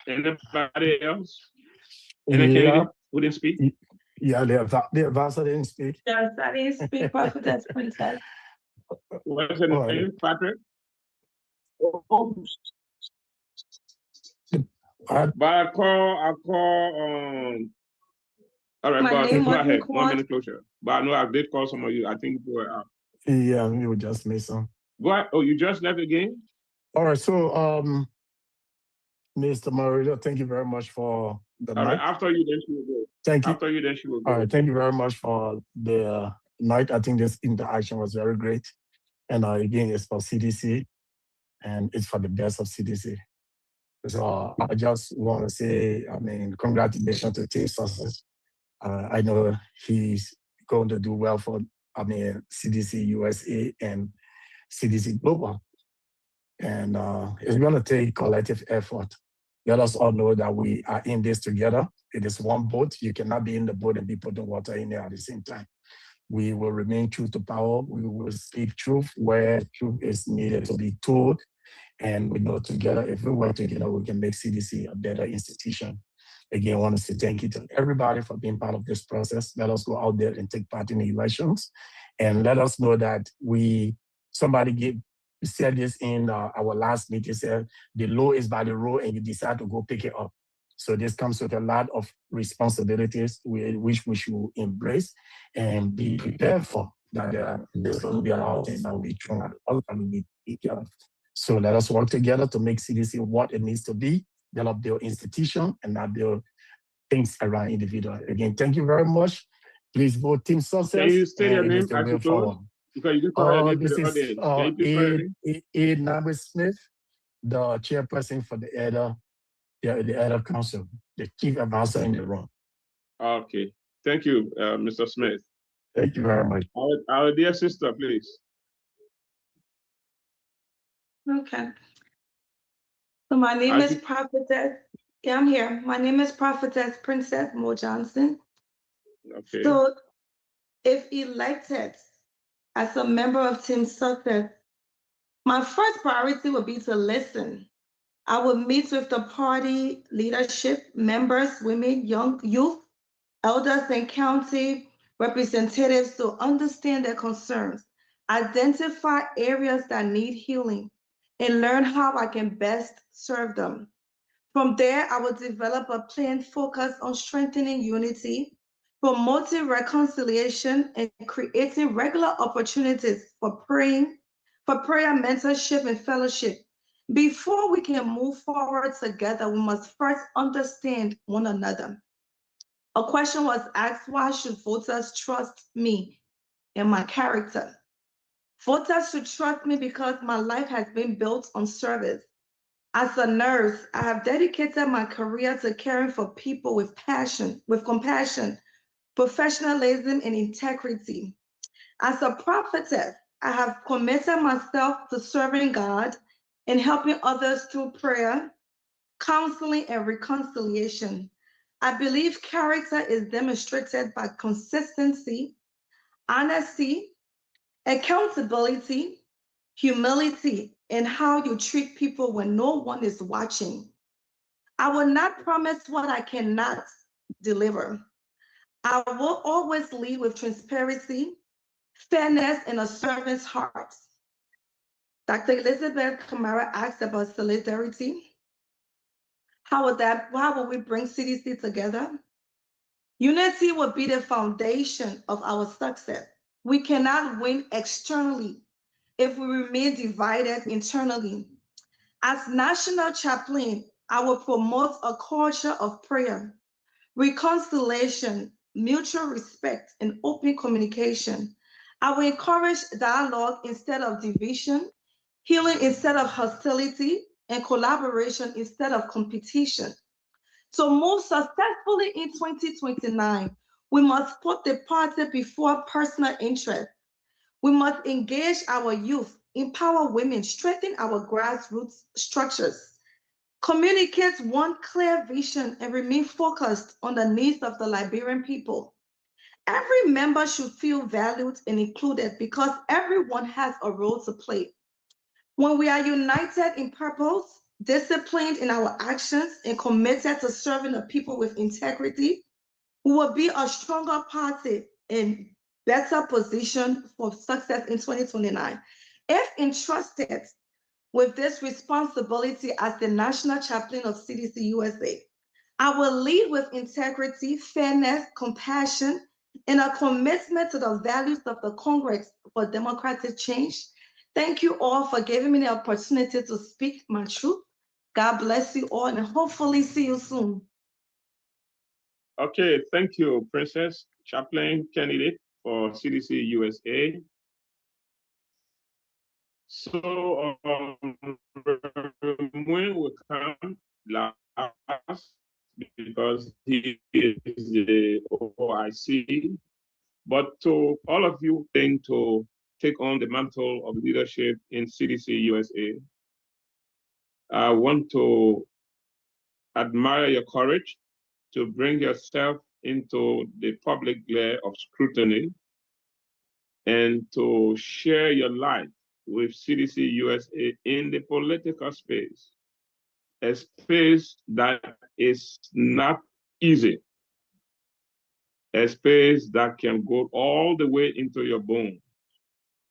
anybody else? Any candidate who didn't speak? Yeah, the advisor didn't speak. Yes, I didn't speak, Prophetess Princess. What's your name, Patrick? But I call, all right, but go ahead, 1 minute closure. But I know I did call some of you. I think you were out. Yeah, you just missed some. Go ahead. Oh, you just left again? All right, so Mr. Marilla, thank you very much for the night. All right, after you, then she will go. Thank you. After you, then she will go. All right, thank you very much for the night. I think this interaction was very great. And again, it's for CDC, and it's for the best of CDC. So I just want to say, congratulations to Team Success. I know he's going to do well for, CDC-USA and CDC Global. And it's going to take collective effort. Let us all know that we are in this together. It is one boat. You cannot be in the boat and be putting water in there at the same time. We will remain true to power. We will speak truth where truth is needed to be told. And we know together, if we work together, we can make CDC a better institution. Again, I want to say thank you to everybody for being part of this process. Let us go out there and take part in the elections. And let us know that somebody said this in our last meeting, said the law is by the road and you decide to go pick it up. So this comes with a lot of responsibilities which we should embrace and be prepared for. That there's going to be a lot of things that will be thrown at all and we need each other. So let us work together to make CDC what it needs to be, develop their institution and not their things around individual. Again, thank you very much. Please vote Team Success. Can you say your name as you close? Because you just call this is Ed Nabe Smith, the chairperson for the Elder Council, the chief advisor in the room. Okay. Thank you, Mr. Smith. Thank you very much. Our dear sister, please. Okay. So my name is Prophetess. Yeah, I'm here. My name is Prophetess Princess Mo Johnson. Okay. So if elected as a member of Team Success, my first priority would be to listen. I will meet with the party leadership, members, women, young youth, elders, and county representatives to understand their concerns, identify areas that need healing, and learn how I can best serve them. From there, I will develop a plan focused on strengthening unity, promoting reconciliation, and creating regular opportunities for prayer, mentorship, and fellowship. Before we can move forward together, we must first understand one another. A question was asked, why should voters trust me and my character? Voters should trust me because my life has been built on service. As a nurse, I have dedicated my career to caring for people with passion, with compassion, professionalism, and integrity. As a prophetess, I have committed myself to serving God and helping others through prayer, counseling, and reconciliation. I believe character is demonstrated by consistency, honesty, accountability, humility, and how you treat people when no one is watching. I will not promise what I cannot deliver. I will always lead with transparency, fairness, and a servant's heart. Dr. Elizabeth Kamara asked about solidarity. How will we bring CDC together? Unity will be the foundation of our success. We cannot win externally if we remain divided internally. As national chaplain, I will promote a culture of prayer, reconciliation, mutual respect, and open communication. I will encourage dialogue instead of division, healing instead of hostility, and collaboration instead of competition. To move successfully in 2029, we must put the party before personal interest. We must engage our youth, empower women, strengthen our grassroots structures, communicate one clear vision, and remain focused on the needs of the Liberian people. Every member should feel valued and included because everyone has a role to play. When we are united in purpose, disciplined in our actions, and committed to serving the people with integrity, we will be a stronger party and better position for success in 2029. If entrusted with this responsibility as the national chaplain of CDC-USA, I will lead with integrity, fairness, compassion, and a commitment to the values of the Congress for democratic change. Thank you all for giving me the opportunity to speak my truth. God bless you all and hopefully see you soon. Okay, thank you, Princess, chaplain candidate for CDC-USA. So when we come last because he is the OIC, but to all of you think to take on the mantle of leadership in CDC-USA, I want to admire your courage to bring yourself into the public glare of scrutiny and to share your life with CDC-USA in the political space, a space that is not easy, a space that can go all the way into your bones.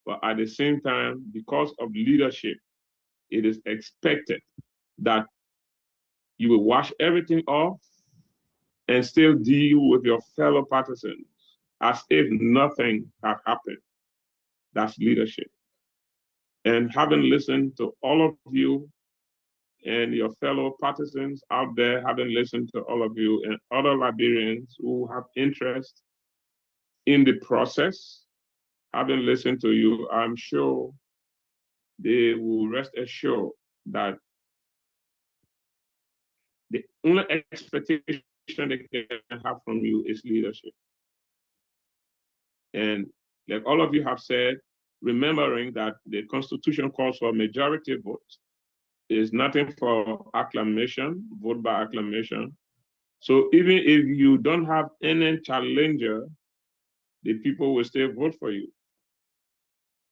But at the same time, because of leadership, it is expected that you will wash everything off and still deal with your fellow partisans as if nothing had happened. That's leadership. And having listened to all of you and your fellow partisans out there, having listened to all of you and other Liberians who have interest in the process, having listened to you, I'm sure they will rest assured that the only expectation they can have from you is leadership. And like all of you have said, remembering that the Constitution calls for majority vote. Is nothing for acclamation, vote by acclamation. So even if you don't have any challenger, the people will still vote for you.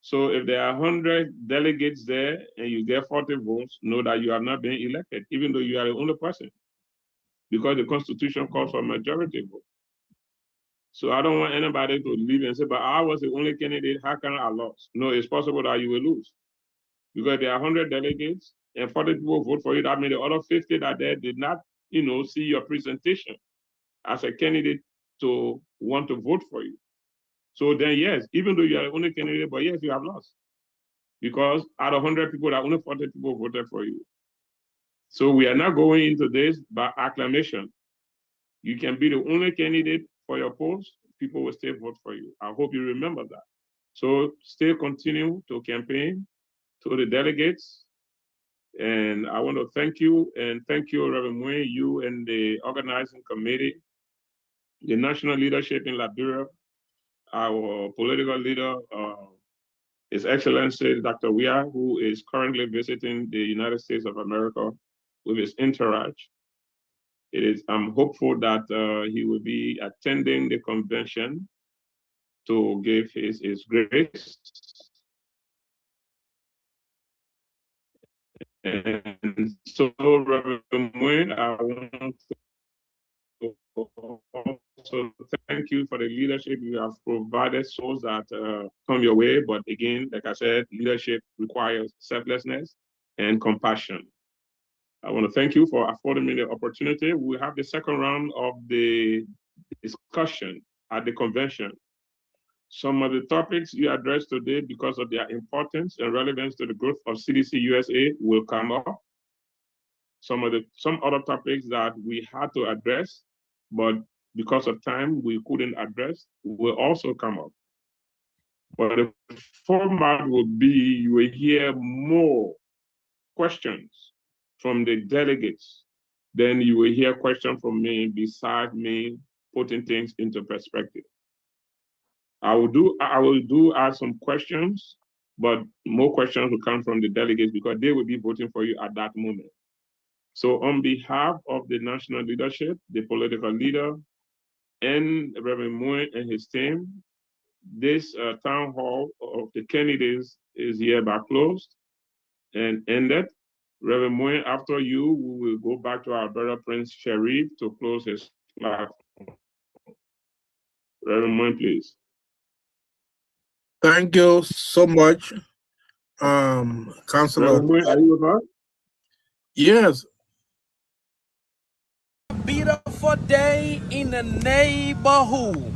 So if there are 100 delegates there and you get 40 votes, know that you have not been elected, even though you are the only person, because the Constitution calls for majority vote. So I don't want anybody to leave and say, but I was the only candidate, how can I lose? No, it's possible that you will lose. Because there are 100 delegates and 40 people vote for you. That means the other 50 that there did not, see your presentation as a candidate to want to vote for you. So then, yes, even though you are the only candidate, but yes, you have lost. Because out of 100 people, there are only 40 people voted for you. So we are not going into this by acclamation. You can be the only candidate for your post, people will still vote for you. I hope you remember that. So still continue to campaign to the delegates. And I want to thank you, and thank you, Reverend Mui, you and the organizing committee, the national leadership in Liberia, our political leader, His Excellency Dr. Weah, who is currently visiting the United States of America with his entourage. I'm hopeful that he will be attending the convention to give his grace. And so, Reverend Mui, I want to also thank you for the leadership you have provided souls that come your way. But again, like I said, leadership requires selflessness and compassion. I want to thank you for affording me the opportunity. We have the second round of the discussion at the convention. Some of the topics you addressed today, because of their importance and relevance to the growth of CDC-USA, will come up. Some other topics that we had to address, but because of time we couldn't address, will also come up. But the format will be you will hear more questions from the delegates. Then you will hear questions from me besides me putting things into perspective. I will ask some questions, but more questions will come from the delegates because they will be voting for you at that moment. So on behalf of the national leadership, the political leader, and Reverend Moore and his team, this town hall of the candidates is hereby closed and ended. Reverend Moore, after you, we will go back to our brother Prince Sharif to close his platform. Reverend Moore, please. Thank you so much, Councillor. Reverend Moore, are you with us? Yes. Beautiful day in the neighborhood.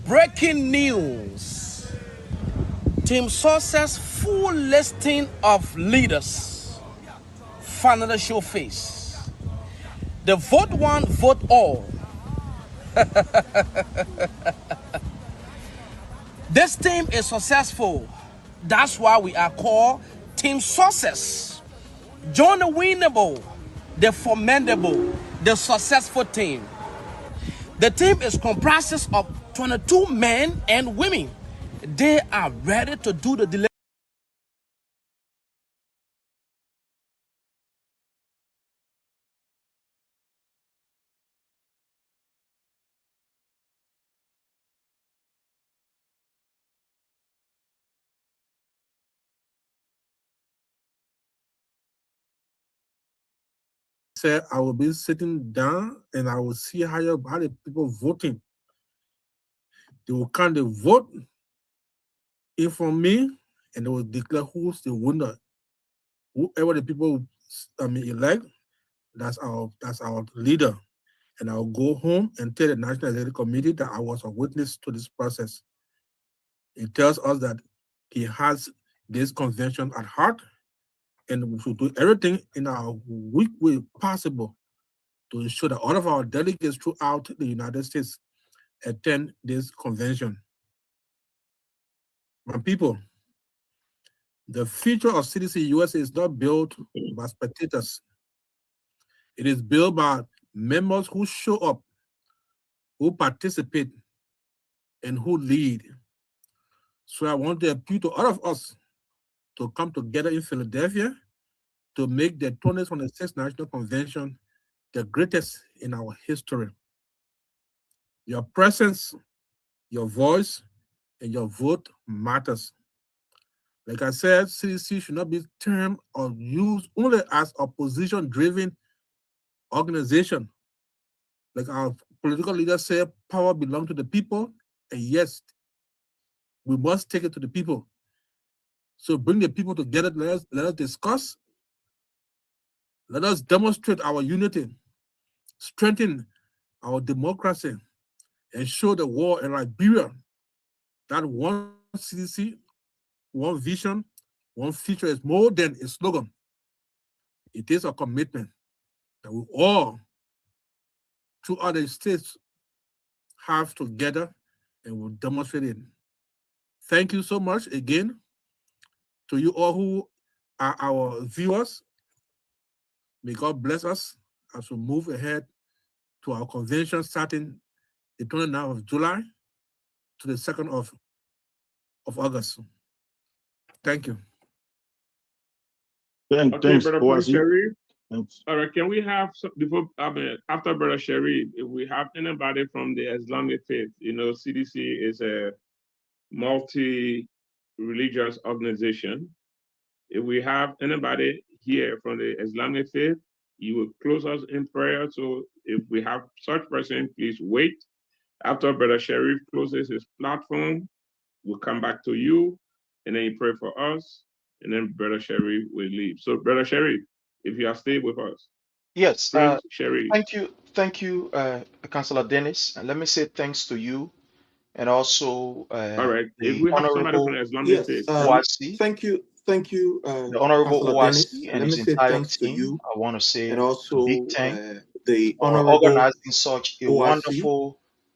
Breaking news. Team Success full listing of leaders. Finally show face. The vote one, vote all. This team is successful. That's why we are called Team Success. Join the winnable, the formidable, the successful team. The team is comprised of 22 men and women. They are ready to do the delivery. Said I will be sitting down and I will see how the people voting. They will count the vote in from me and they will declare who's the winner. Whoever the people elect, that's our leader. And I'll go home and tell the National Executive Committee that I was a witness to this process. It tells us that he has this convention at heart and we should do everything in our weak way possible to ensure that all of our delegates throughout the United States attend this convention. My people, the future of Cdc-Usa is not built by spectators. It is built by members who show up, who participate, and who lead. So I want to appeal to all of us to come together in Philadelphia to make the 2026 National Convention the greatest in our history. Your presence, your voice, and your vote matters. Like I said, CDC should not be termed or used only as opposition-driven organization. Like our political leaders say, power belongs to the people, and yes, we must take it to the people. So bring the people together, let us discuss, let us demonstrate our unity, strengthen our democracy, and show the world in Liberia that one CDC, one vision, one future is more than a slogan. It is a commitment that we all, two other states, have together and will demonstrate it. Thank you so much again to you all who are our viewers. May God bless us as we move ahead to our convention starting the 29th of July to the 2nd of August. Thank you. Okay, Brother Prince Sharif. All right, can we have before after Brother Sharif, if we have anybody from the Islamic faith? You know, CDC is a multi-religious organization. If we have anybody here from the Islamic faith, you will close us in prayer. So if we have such person, please wait. After Brother Sharif closes his platform, we'll come back to you, and then you pray for us, and then Brother Sharif will leave. So Brother Sharif, if you are staying with us. Yes, Sharif. thank you, Councillor Dennis. And let me say thanks to you and also all right. If the we have somebody Honorable from the Islamic faith. OIC. Thank you, the Honorable Councillor OIC Dennis. and Let me his say entire thanks to team. you I want to and say also big thank the for Honorable organizing such a OIC. wonderful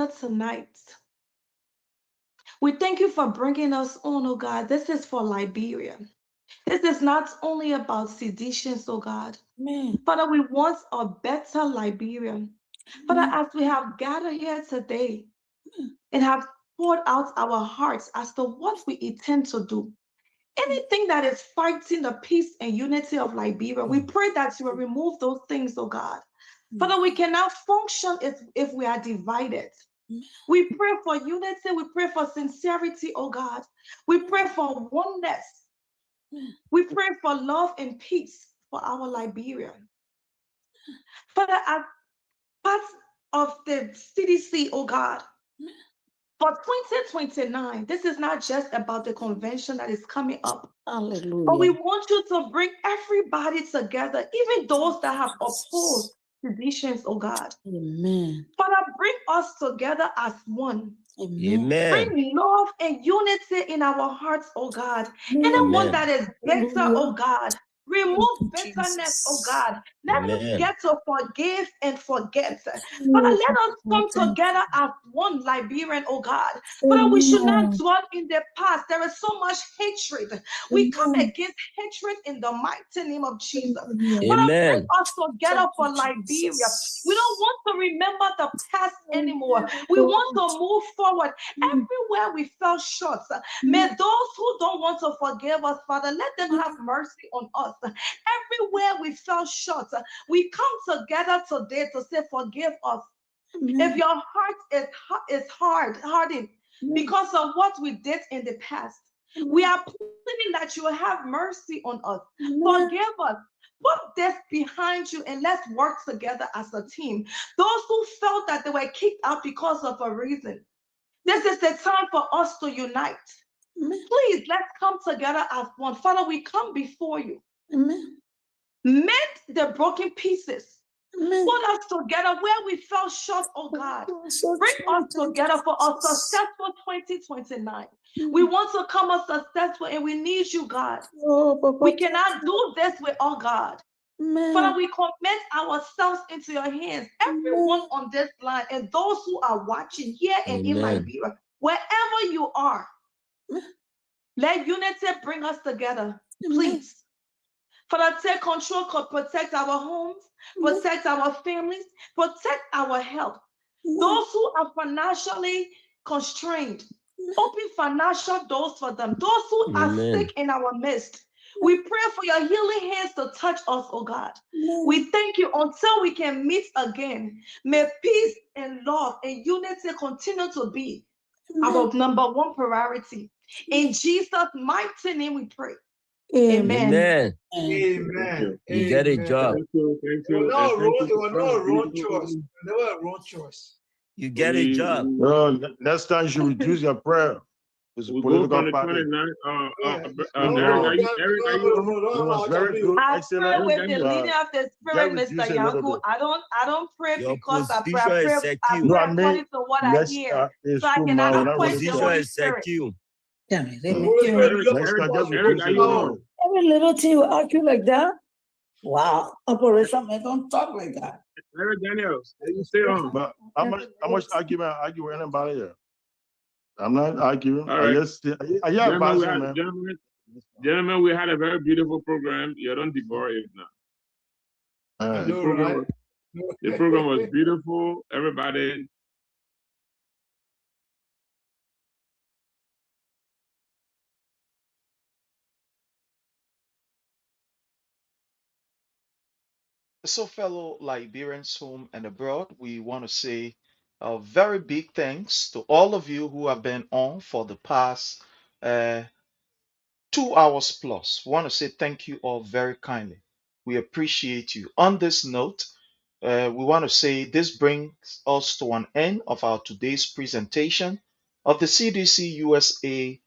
gathered tonight, we thank you for bringing us on, oh God. This is for Liberia. This is not only about seditions, oh God. Amen. Father, we want a better Liberia. Father, as we have gathered here today and have poured out our hearts as to what we intend to do, Anything that is fighting the peace and unity of Liberia, we pray that you will remove those things, oh God. Father, we cannot function if we are divided. We pray for unity. We pray for sincerity, oh God. We pray for oneness. We pray for love and peace for our Liberia. Father, as part of the CDC, oh God, for 2029, this is not just about the convention that is coming up. Hallelujah. But we want you to bring everybody together, even those that have opposed traditions, oh God. Amen. Father, bring us together as one. Amen. Bring love and unity in our hearts, oh God. Anyone that is bitter, oh God, remove bitterness, oh God. Let us get to forgive and forget. Father, let us come together as one Liberian, oh God. Father, we should not dwell in the past. There is so much hatred. We come against hatred in the mighty name of Jesus. Father, bring us together for Liberia. We don't want to remember the past anymore. We want to move forward. Everywhere we fell short, may those who don't want to forgive us, Father, let them have mercy on us. Everywhere we fell short, we come together today to say, forgive us. If your heart is hardened because of what we did in the past, we are pleading that you will have mercy on us. Forgive us. Put this behind you and let's work together as a team. Those who felt that they were kicked out because of a reason, this is the time for us to unite. Please, let's come together as one. Father, we come before you. Mend the broken pieces. Put us together where we fell short, oh God. Bring us together for a successful 2029. We want to come as successful and we need you, God. We cannot do this without God. Father, we commit ourselves into your hands. Everyone on this line and those who are watching here and in Liberia, wherever you are, let unity bring us together, please. Father, take control, protect our homes, protect our families, protect our health. Those who are financially constrained, open financial doors for them. Those who are sick in our midst, we pray for your healing hands to touch us, oh God. We thank you until we can meet again. May peace and love and unity continue to be our number one priority. In Jesus' mighty name we pray. Amen. Amen. You get a job. Thank you. It was not a wrong choice. Never a wrong choice. You get a job. Next time you reduce your prayer. It's a political party. Eric, it was very good. I Excellent. pray with the leading of the spirit, Mr. Yanku. I don't pray Your because I pray secure. according to what I hear. So I cannot question the Holy Spirit. Every little thing you argue like that. Wow, operation man don't talk like that. Eric Daniels, you stay on. But how much argument I argue with anybody here? I'm not arguing. All right. Gentlemen, we had a very beautiful program. You don't devour it now. The program was beautiful. Everybody. So, fellow Liberians home and abroad, we want to say a very big thanks to all of you who have been on for the past 2 hours plus. We want to say thank you all very kindly. We appreciate you. On this note, we want to say this brings us to an end of our today's presentation of the CDC-USA,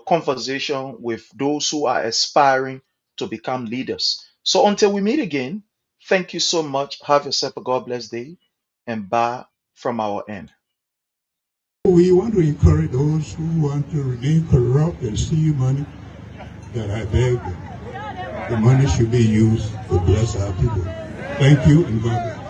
conversation with those who are aspiring to become leaders. So until we meet again, thank you so much. Have yourself a God bless day and bye from our end. We want to encourage those who want to remain corrupt and steal money, that I beg them. The money should be used to bless our people. Thank you and God bless.